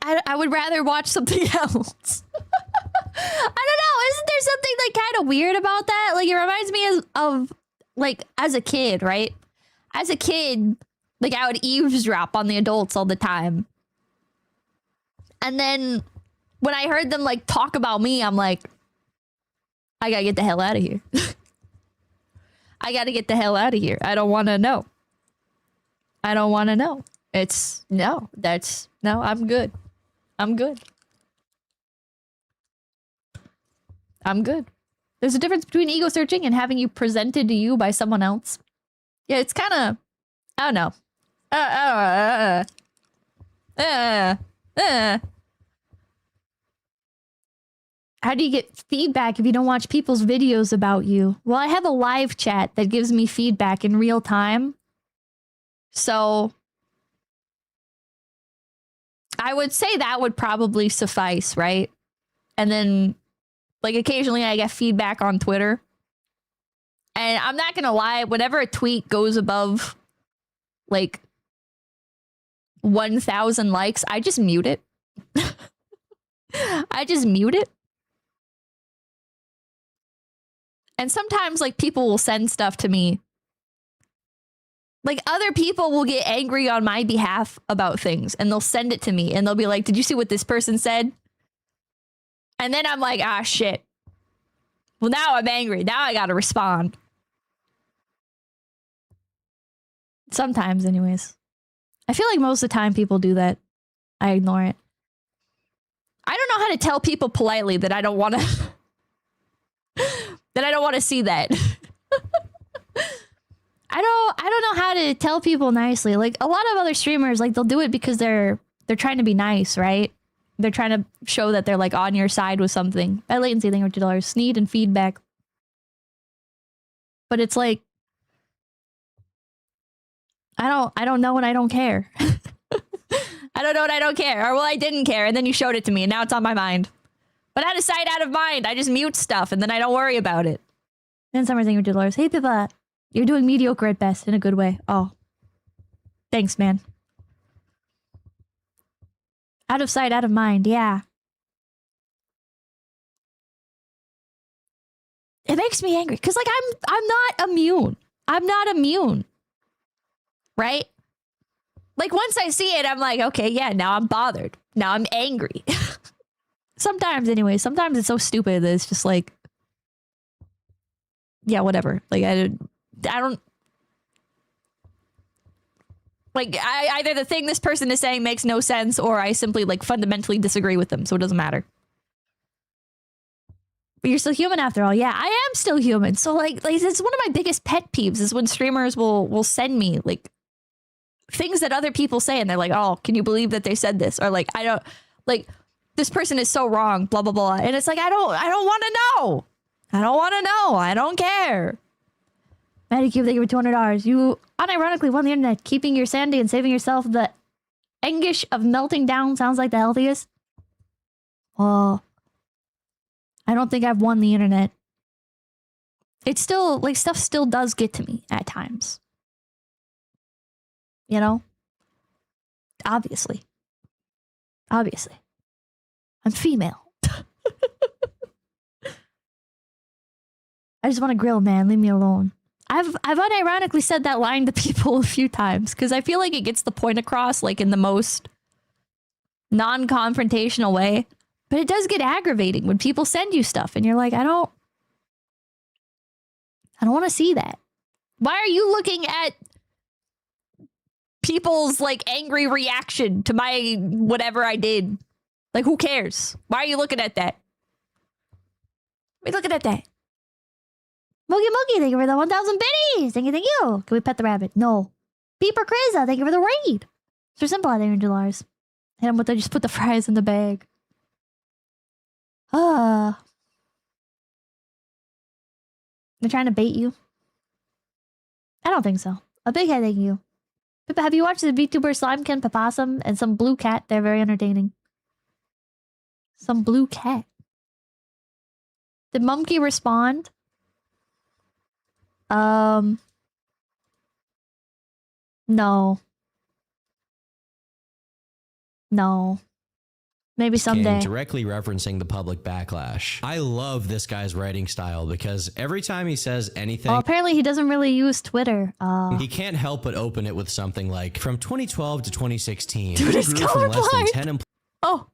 I would rather watch something else. I don't know. Isn't there something like kind of weird about that? Like it reminds me of like as a kid, right? As a kid, like I would eavesdrop on the adults all the time. And then when I heard them like talk about me, I'm like, I gotta get the hell out of here. I gotta get the hell out of here. I don't want to know. I don't want to know. No, I'm good. I'm good. I'm good. There's a difference between ego searching and having you presented to you by someone else. Yeah, it's kind of, I don't know. How do you get feedback if you don't watch people's videos about you? Well, I have a live chat that gives me feedback in real time. So I would say that would probably suffice, right? And then like occasionally I get feedback on Twitter. And I'm not going to lie, whenever a tweet goes above like 1,000 likes, I just mute it. I just mute it. And sometimes like people will send stuff to me. Like other people will get angry on my behalf about things and they'll send it to me and they'll be like, did you see what this person said? And then I'm like, ah, shit. Well, now I'm angry. Now I got to respond. Sometimes anyways. I feel like most of the time people do that. I ignore it. I don't know how to tell people politely that I don't want to that I don't want to see that. I don't know how to tell people nicely. Like a lot of other streamers, like they'll do it because they're trying to be nice, right? They're trying to show that they're like on your side with something. By latency, thank you for $2. Sneed and feedback. But it's like I don't know and I don't care. I don't know and I don't care. Or well, I didn't care and then you showed it to me and now it's on my mind. But out of sight, out of mind. I just mute stuff and then I don't worry about it. Then Summer thank you for $2. Hey Pippa, you're doing mediocre at best in a good way. Oh. Thanks, man. Out of sight, out of mind. Yeah. It makes me angry because like I'm not immune. I'm not immune. Right? Like once I see it, I'm like, okay, yeah, now I'm bothered. Now I'm angry. Sometimes anyway, sometimes it's so stupid that it's just like, yeah, whatever. Like I don't like either the thing this person is saying makes no sense or I simply like fundamentally disagree with them. So it doesn't matter. But you're still human after all. Yeah, I am still human. So like it's one of my biggest pet peeves is when streamers will send me like things that other people say and they're like, oh, can you believe that they said this? Or like, I don't like this person is so wrong, blah, blah, blah. And it's like, I don't want to know. I don't want to know. I don't care. Maddie Cube, thank you for $200. You unironically won the internet. Keeping your sanity and saving yourself the anguish of melting down sounds like the healthiest. Well, I don't think I've won the internet. It's still, like, stuff still does get to me at times. You know? Obviously. Obviously. I'm female. I just want to grill, man. Leave me alone. I've unironically said that line to people a few times because I feel like it gets the point across like in the most non-confrontational way. But it does get aggravating when people send you stuff and you're like, I don't want to see that. Why are you looking at people's like angry reaction to my whatever I did. Like, who cares? Why are you looking at that? Why are you looking at that? Moogie Moogie, thank you for the 1,000 biddies. Thank you, thank you. Can we pet the rabbit? No. Beeper Kriza, thank you for the raid. Mr. Simple, thank you, $100. Hit him with the, just put the fries in the bag. They're trying to bait you. I don't think so. A big head, thank you. Pippa, have you watched the VTuber Slimekin, Papassum, and some blue cat? They're very entertaining. Some blue cat. Did Mumkey respond? No. No. Maybe someday. Directly referencing the public backlash. I love this guy's writing style because every time he says anything... Oh, apparently he doesn't really use Twitter. He can't help but open it with something like, from 2012 to 2016, Dude, he's grew from less than 10 Oh,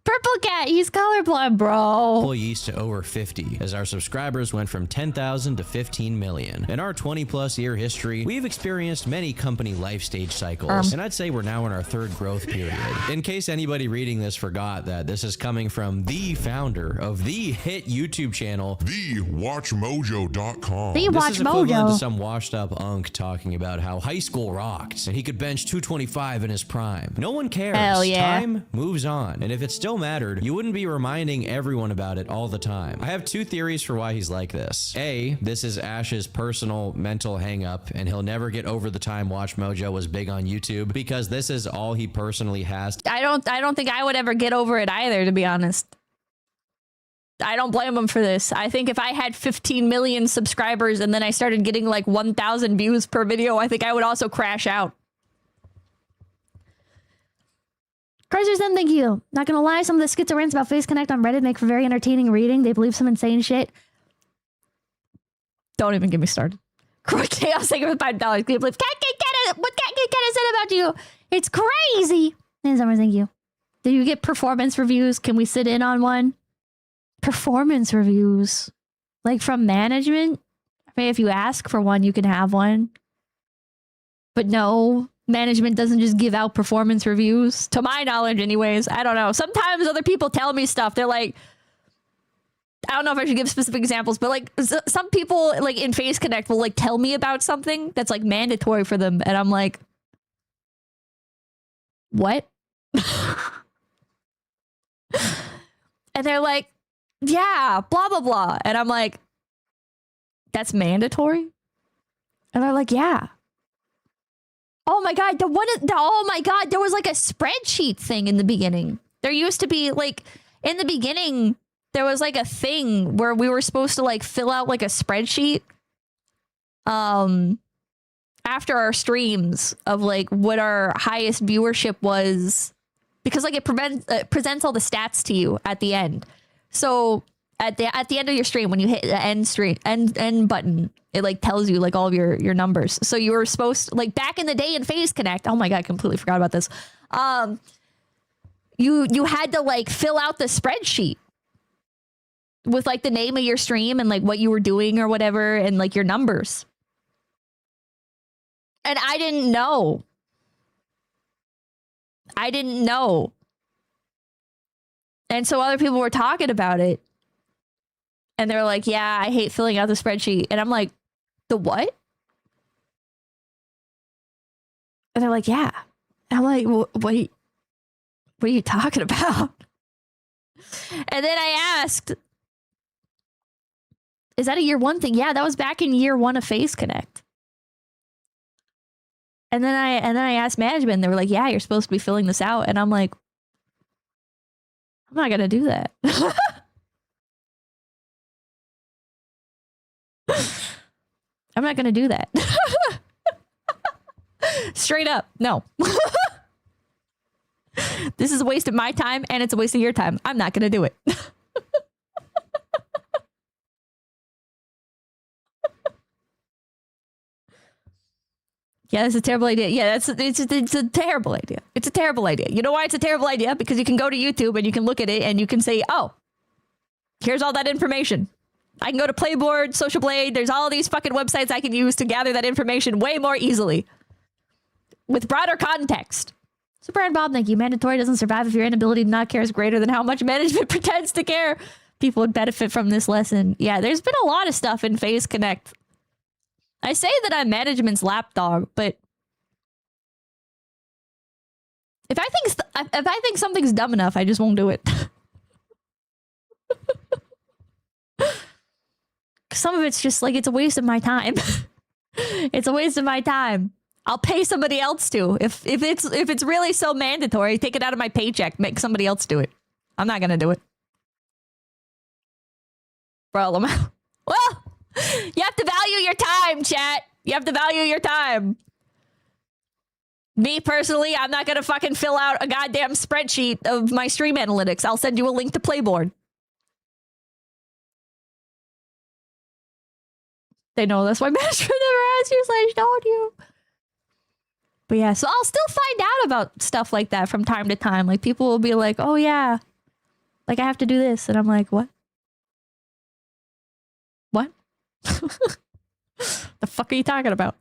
Purple Cat, he's colorblind, bro. employees to over 50, as our subscribers went from 10,000 to 15 million. In our 20-plus year history, we've experienced many company life stage cycles, and I'd say we're now in our third growth period. In case anybody reading this forgot that this is coming from the founder of the hit YouTube channel, TheWatchMojo.com. The Watch This is equivalent Mojo. to some washed-up unk talking about how high school rocked, and he could bench 225 in his prime. No one cares. Hell yeah. Time moves on, and if it still mattered, you wouldn't be reminding everyone about it all the time. I have two theories for why he's like this. A, this is Ash's personal mental hang-up, and he'll never get over the time Watch Mojo was big on YouTube, because this is all he personally has. I don't think I would ever get over it either, to be honest. I don't blame him for this. I think if I had 15 million subscribers and then I started getting like 1,000 views per video, I think I would also crash out. Cruisers, thank you. Not gonna lie, some of the schizo rants about Face Connect on Reddit make for very entertaining reading. They believe some insane shit. Don't even get me started. Chaos, thank you for the $5. Can you believe what Cat said about you? It's crazy. And Summer, thank you. Did you get performance reviews? Can we sit in on one? Performance reviews? Like from management? I mean, if you ask for one, you can have one. But no, management doesn't just give out performance reviews. To my knowledge, anyways. I don't know. Sometimes other people tell me stuff. They're like, I don't know if I should give specific examples, but like some people like in Face Connect will like tell me about something that's like mandatory for them. And I'm like, what? And they're like, yeah, blah, blah, blah. And I'm like, that's mandatory? And they're like, yeah. Oh my God, oh my God, there was like a spreadsheet thing in the beginning. There used to be like, in the beginning, there was like a thing where we were supposed to like fill out like a spreadsheet after our streams of like what our highest viewership was, because like it presents all the stats to you at the end. So at the end of your stream, when you hit the end button, it like tells you like all of your numbers. So you were supposed to, like back in the day in Face Connect, oh my God, I completely forgot about this. You had to like fill out the spreadsheet with like the name of your stream and like what you were doing or whatever and like your numbers. And I didn't know. And so other people were talking about it. And they're like, yeah, I hate filling out the spreadsheet. And I'm like, the what? And they're like, yeah. And I'm like, what are you talking about? And then I asked, is that a year one thing? Yeah, that was back in year one of Face Connect. And then I asked management, and they were like, yeah, you're supposed to be filling this out. And I'm like, I'm not gonna do that. I'm not gonna do that. Straight up, no. This is a waste of my time and it's a waste of your time. I'm not gonna do it. Yeah, that's a terrible idea. Yeah, it's a terrible idea. It's a terrible idea. You know why it's a terrible idea? Because you can go to YouTube and you can look at it and you can say, oh, here's all that information. I can go to Playboard, Social Blade. There's all these fucking websites I can use to gather that information way more easily. with broader context. Super and Bob, thank you. Mandatory doesn't survive if your inability to not care is greater than how much management pretends to care. People would benefit from this lesson. Yeah, there's been a lot of stuff in Phase Connect. I say that I'm management's lapdog, but if I think something's dumb enough, I just won't do it. Some of it's just like, it's a waste of my time. It's a waste of my time. I'll pay somebody else to. If it's really so mandatory, take it out of my paycheck, make somebody else do it. I'm not gonna do it. Bro, well, you have to value your time, chat. You have to value your time. Me personally, I'm not gonna fucking fill out a goddamn spreadsheet of my stream analytics. I'll send you a link to Playboard. They know that's why management never asked you, so I showed you. But yeah, so I'll still find out about stuff like that from time to time. Like, people will be like, oh yeah, like I have to do this. And I'm like, what? What? The fuck are you talking about?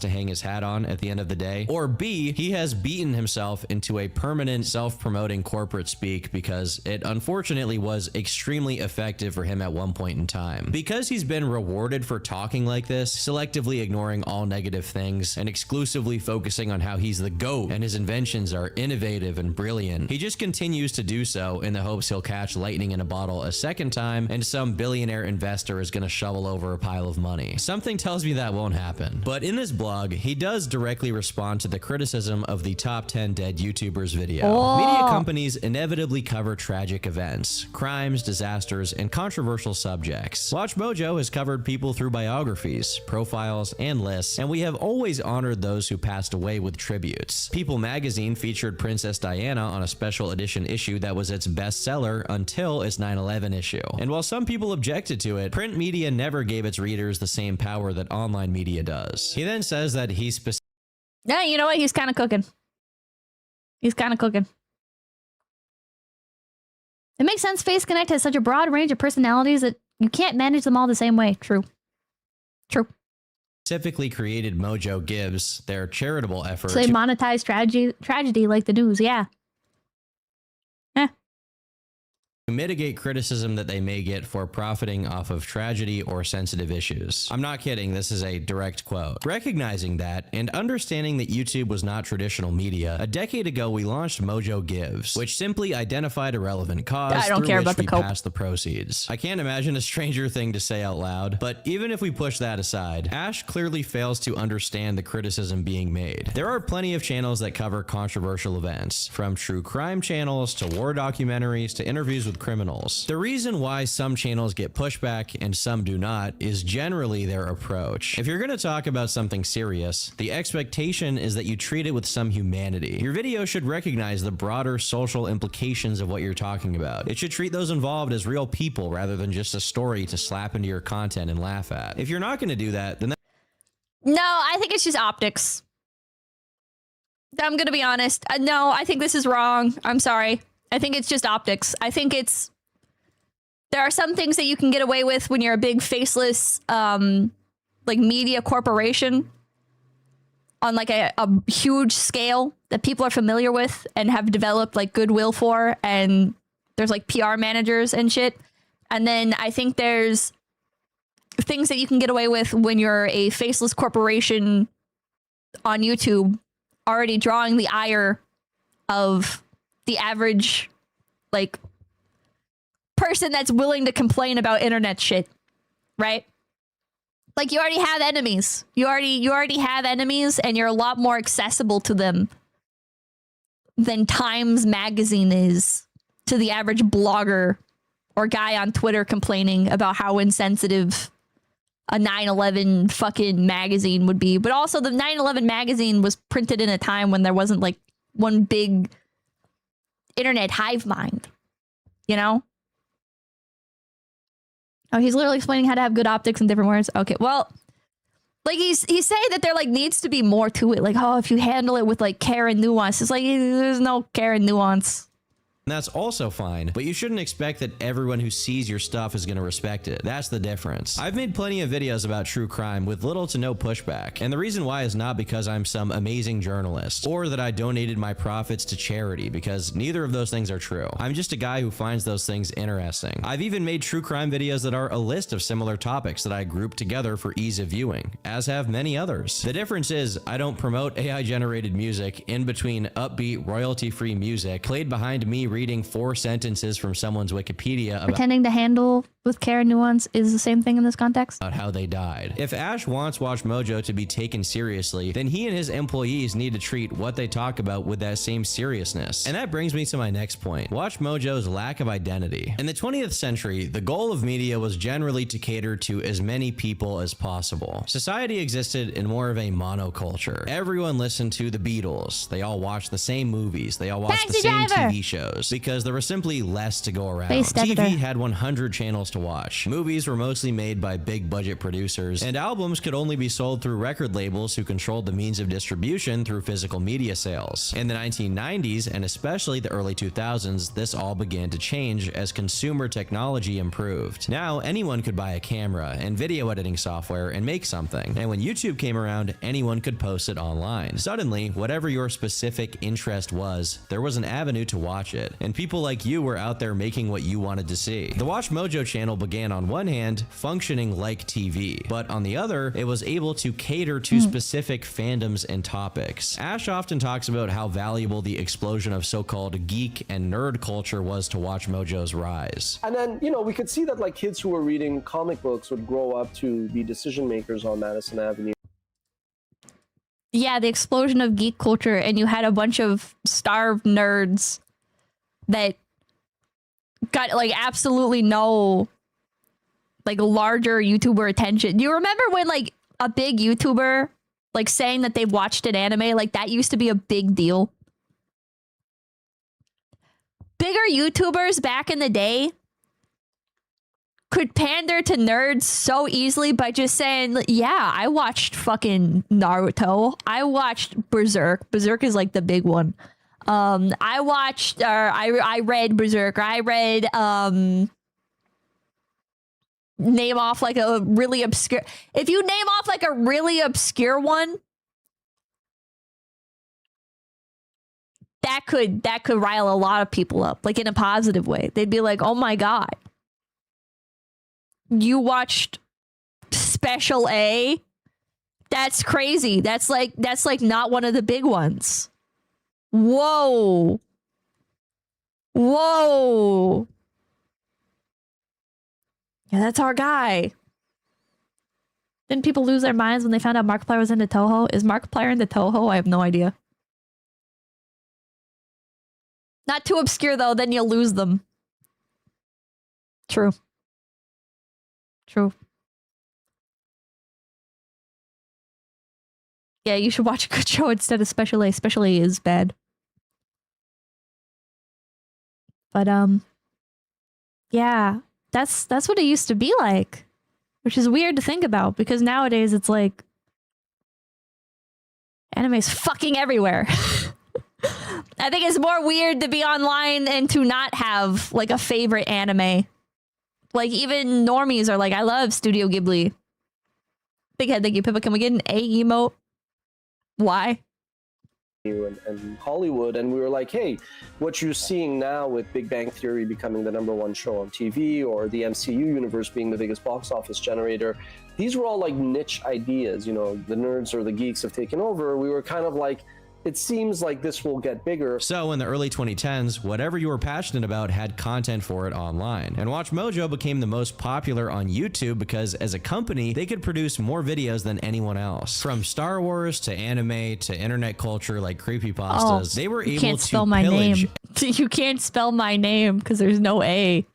To hang his hat on at the end of the day, or B, he has beaten himself into a permanent self-promoting corporate speak because it unfortunately was extremely effective for him at one point in time. Because he's been rewarded for talking like this, selectively ignoring all negative things and exclusively focusing on how he's the GOAT and his inventions are innovative and brilliant, he just continues to do so in the hopes he'll catch lightning in a bottle a second time and some billionaire investor is gonna shovel over a pile of money. Something tells me that won't happen. But in this blog, he does directly respond to the criticism of the top 10 dead YouTubers video. Media companies inevitably cover tragic events, crimes, disasters, and controversial subjects. Watch Mojo has covered people through biographies, profiles, and lists, and we have always honored those who passed away with tributes. People magazine featured Princess Diana on a special edition issue that was its bestseller until its 9/11 issue. And while some people objected to it, print media never gave its readers the same power that online media does. He then says that he's yeah, you know what? He's kind of cooking. He's kind of cooking. It makes sense. Phase Connect has such a broad range of personalities that you can't manage them all the same way. True. True. Specifically created Mojo 𝐒𝐬𝐴, their charitable effort. So they monetize tragedy like the news. Yeah. To mitigate criticism that they may get for profiting off of tragedy or sensitive issues. I'm not kidding, this is a direct quote. Recognizing that and understanding that YouTube was not traditional media, a decade ago we launched Mojo 𝐒𝐿𝐴, which simply identified a relevant cause I don't care about the cope. passed the proceeds. I can't imagine a stranger thing to say out loud, but even if we push that aside, Ash clearly fails to understand the criticism being made. There are plenty of channels that cover controversial events, from true crime channels to war documentaries to interviews with criminals. The reason why some channels get pushback and some do not is generally their approach. If you're going to talk about something serious, the expectation is that you treat it with some humanity. Your video should recognize the broader social implications of what you're talking about. It should treat those involved as real people rather than just a story to slap into your content and laugh at. If you're not going to do that, then no, I think it's just optics. I'm going to be honest. No, I think this is wrong. I'm sorry. I think it's just optics. I think it's... There are some things that you can get away with when you're a big faceless, like, media corporation on, like, a huge scale that people are familiar with and have developed, like, goodwill for, and there's, like, PR managers and shit. And then I think there's things that you can get away with when you're a faceless corporation on YouTube already drawing the ire of the average, like, person that's willing to complain about internet shit, right? Like, you already have enemies. You already have enemies, and you're a lot more accessible to them than Times Magazine is to the average blogger or guy on Twitter complaining about how insensitive a 9/11 fucking magazine would be. But also, the 9/11 magazine was printed in a time when there wasn't, like, one big internet hive mind, you know? Oh, he's literally explaining how to have good optics in different words. Okay, well, like, he's saying that there, like, needs to be more to it. Like, oh, if you handle it with, like, care and nuance. It's like, there's no care and nuance. That's also fine, but you shouldn't expect that everyone who sees your stuff is going to respect it. That's the difference. I've made plenty of videos about true crime with little to no pushback, and the reason why is not because I'm some amazing journalist, or that I donated my profits to charity, because neither of those things are true. I'm just a guy who finds those things interesting. I've even made true crime videos that are a list of similar topics that I grouped together for ease of viewing, as have many others. The difference is, I don't promote AI-generated music in between upbeat, royalty-free music played behind me reading 4 sentences from someone's Wikipedia about pretending to handle with care and nuance is the same thing in this context. About how they died. If Ash wants WatchMojo to be taken seriously, then he and his employees need to treat what they talk about with that same seriousness. And that brings me to my next point, WatchMojo's lack of identity. In the 20th century, the goal of media was generally to cater to as many people as possible. Society existed in more of a monoculture. Everyone listened to the Beatles. They all watched the same movies. They all watched the same TV shows because there was simply less to go around. TV had 100 channels to watch. Movies were mostly made by big budget producers, and albums could only be sold through record labels who controlled the means of distribution through physical media sales. In the 1990s, and especially the early 2000s, this all began to change as consumer technology improved. Now, anyone could buy a camera and video editing software and make something, and when YouTube came around, anyone could post it online. Suddenly, whatever your specific interest was, there was an avenue to watch it, and people like you were out there making what you wanted to see. The WatchMojo channel began on one hand functioning like TV, but on the other, it was able to cater to specific fandoms and topics. Ash often talks about how valuable the explosion of so-called geek and nerd culture was to WatchMojo's rise. And then, you know, we could see that like kids who were reading comic books would grow up to be decision makers on Madison Avenue. Yeah, the explosion of geek culture, and you had a bunch of starved nerds that got like absolutely no like larger YouTuber attention. Do you remember when like a big YouTuber like saying that they watched an anime? Like that used to be a big deal. Bigger YouTubers back in the day could pander to nerds so easily by just saying, yeah, I watched fucking Naruto. I watched Berserk. Berserk is like the big one. I watched, I read Berserk. I read, name off like a really obscure. If you name off like a really obscure one, that could rile a lot of people up, like in a positive way. They'd be like, oh my God, you watched Special A? That's crazy. That's like not one of the big ones. Whoa. Whoa. Yeah, that's our guy. Didn't people lose their minds when they found out Markiplier was into Toho? Is Markiplier into Toho? I have no idea. Not too obscure though, then you'll lose them. True. True. Yeah, you should watch a good show instead of Special A. Special A is bad. But yeah, that's what it used to be like, which is weird to think about because nowadays it's like anime's fucking everywhere. I think it's more weird to be online and to not have like a favorite anime. Like even normies are like, I love Studio Ghibli. Big head, thank you, Pippa. Can we get an A emote? Why? And Hollywood, and we were like, hey, what you're seeing now with Big Bang Theory becoming the #1 show on TV, or the MCU universe being the biggest box office generator, these were all like niche ideas. You know, the nerds or the geeks have taken over. We were kind of like, it seems like this will get bigger. So in the early 2010s, whatever you were passionate about had content for it online. And WatchMojo became the most popular on YouTube because as a company, they could produce more videos than anyone else. From Star Wars to anime to internet culture like creepypastas, they were able to You can't spell my name. You can't spell my name because there's no A.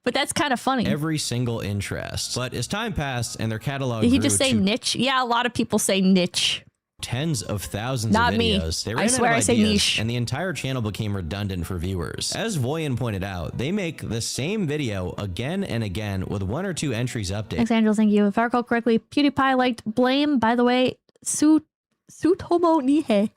But that's kind of funny. Every single interest. But as time passed and their catalog Did he grew just say niche? Yeah, a lot of people say niche. Tens of thousands Not of me. videos. They ran I swear out of I say ideas, niche. and the entire channel became redundant for viewers. As Voyan pointed out, they make the same video again and again with 1 or 2 entries updated. Thanks, Angel. Thank you. If I recall correctly, PewDiePie liked Blame. By the way, Sutomo Nihei.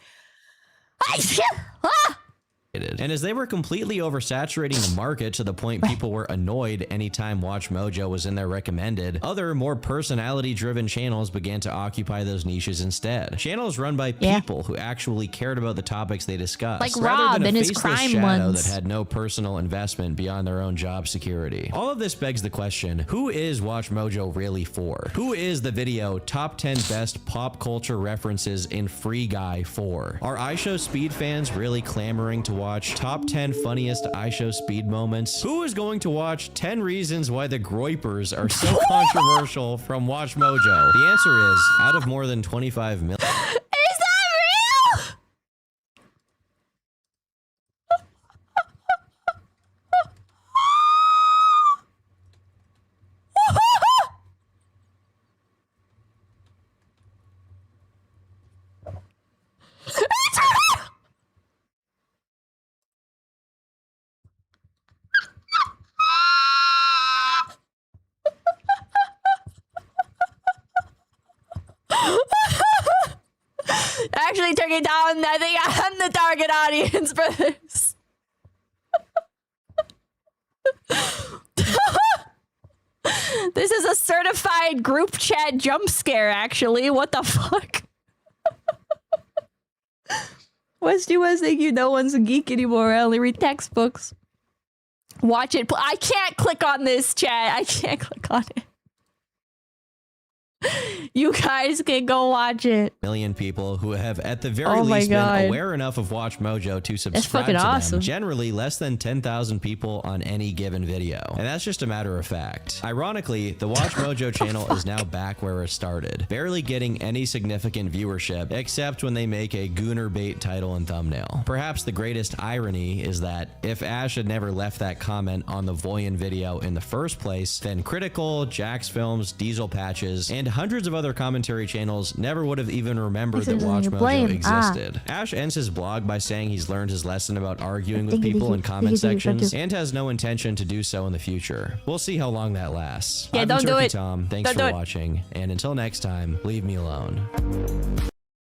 And as they were completely oversaturating the market to the point people were annoyed anytime Watch Mojo was in their recommended, other more personality-driven channels began to occupy those niches instead. Channels run by people who actually cared about the topics they discussed, like rather Rob than a and his faceless crime shadow ones. that had no personal investment beyond their own job security. All of this begs the question, who is Watch Mojo really for? Who is the video top 10 best pop culture references in Free Guy for? Are 𝐒𝐲_𝐶𝐶 fans really clamoring to watch top 10 funniest 𝐒𝐲_𝐶𝐶 moments? Who is going to watch 10 reasons why the Groypers are so controversial from Watch Mojo? The answer is, out of more than 25 million. Is that real? Actually, took it down. I think I'm the target audience for this. This is a certified group chat jump scare, actually. What the fuck? Westy West, thank you. No one's a geek anymore. I only read textbooks. Watch it. I can't click on this, chat. I can't click on it. You guys can go watch it. Million people who have at the very least been aware enough of Watch Mojo to subscribe to them. Generally less than 10,000 people on any given video. And that's just a matter of fact. Ironically, the Watch Mojo channel is now back where it started, barely getting any significant viewership except when they make a gooner bait title and thumbnail. Perhaps the greatest irony is that if Ash had never left that comment on the Voyan video in the first place, then Critical, Jax Films, Diesel Patches, and hundreds of other commentary channels never would have even remembered that Watch Mojo existed. Ash ends his blog by saying he's learned his lesson about arguing with people in comment sections and has no intention to do so in the future. We'll see how long that lasts. Yeah, I've don't been do Turkey it. Tom. Thanks for watching, and until next time, leave me alone.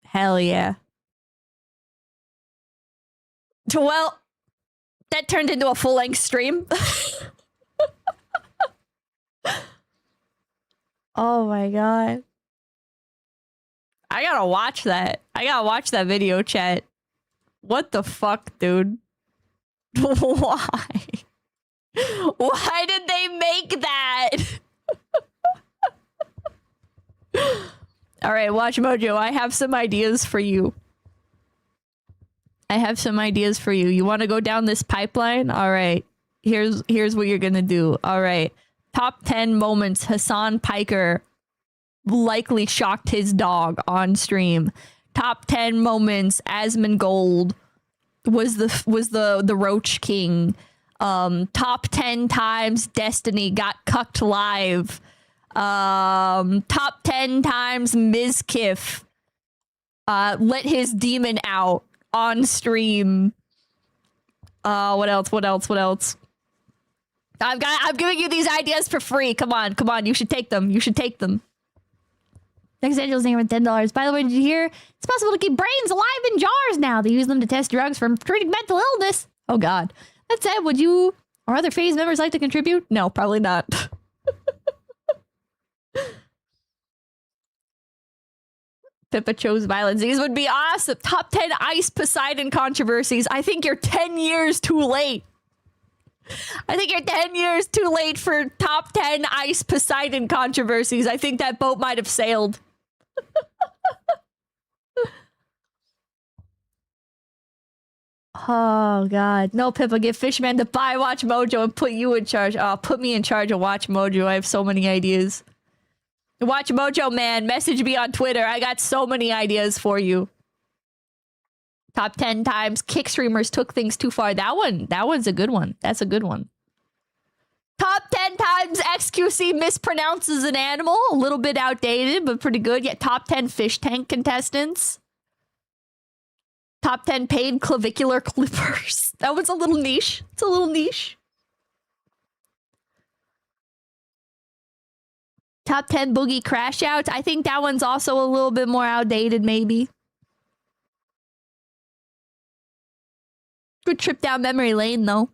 Hell yeah. Well, that turned into a full-length stream. Oh my god. I gotta watch that. I gotta watch that video, chat. What the fuck, dude? Why? Why did they make that? All right, Watch Mojo, I have some ideas for you. I have some ideas for you. You want to go down this pipeline? All right. Here's what you're going to do. All right. Top 10 moments Hassan Piker likely shocked his dog on stream. Top 10 moments Asmongold was the Roach King. Top 10 times Destiny got cucked live. Top 10 times Mizkif let his demon out on stream. What else? I'm giving you these ideas for free. Come on. You should take them. Next Angel's name for $10. By the way, did you hear? It's possible to keep brains alive in jars now. They use them to test drugs for treating mental illness. Oh God. That said, would you or other phase members like to contribute? No, probably not. Pippa chose violence. These would be awesome. Top 10 Ice Poseidon controversies. I think you're 10 years too late. I think you're 10 years too late for top 10 Ice Poseidon controversies. I think that boat might have sailed. Oh, God. No, Pippa, get Fishman to buy Watch Mojo and put you in charge. Oh, put me in charge of Watch Mojo. I have so many ideas. Watch Mojo, man. Message me on Twitter. I got so many ideas for you. Top 10 times kick streamers took things too far. That one's a good one. That's a good one. Top 10 times XQC mispronounces an animal. A little bit outdated, but pretty good. Yeah, top 10 fish tank contestants. Top 10 paid clavicular clippers. That was a little niche. It's a little niche. Top 10 boogie crash outs. I think that one's also a little bit more outdated, maybe. Good trip down memory lane, though.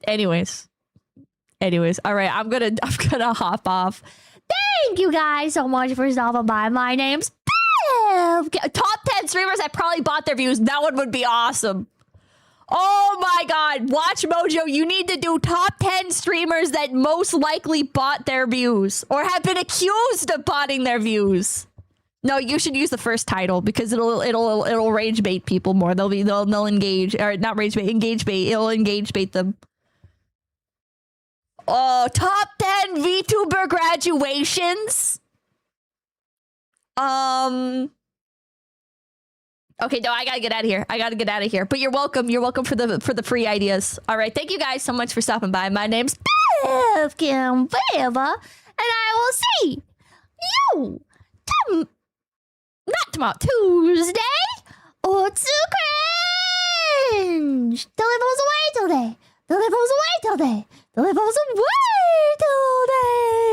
Anyways, all right. I'm gonna hop off. Thank you guys so much for stopping by. My name's Bev. Top 10 streamers that probably bought their views. That one would be awesome. Oh my god, Watch Mojo, you need to do top 10 streamers that most likely bought their views or have been accused of botting their views. No, you should use the first title because it'll rage bait people more. They'll engage, or not rage bait, engage bait. It'll engage bait them. Oh, top 10 VTuber graduations. Okay, no, I gotta get out of here. But you're welcome. You're welcome for the free ideas. All right, thank you guys so much for stopping by. My name's Bev 𝐿𝐴𝐻, and I will see you not tomorrow, Tuesday, or to cringe. The level's away till day. The level's away till day. The level's away till day.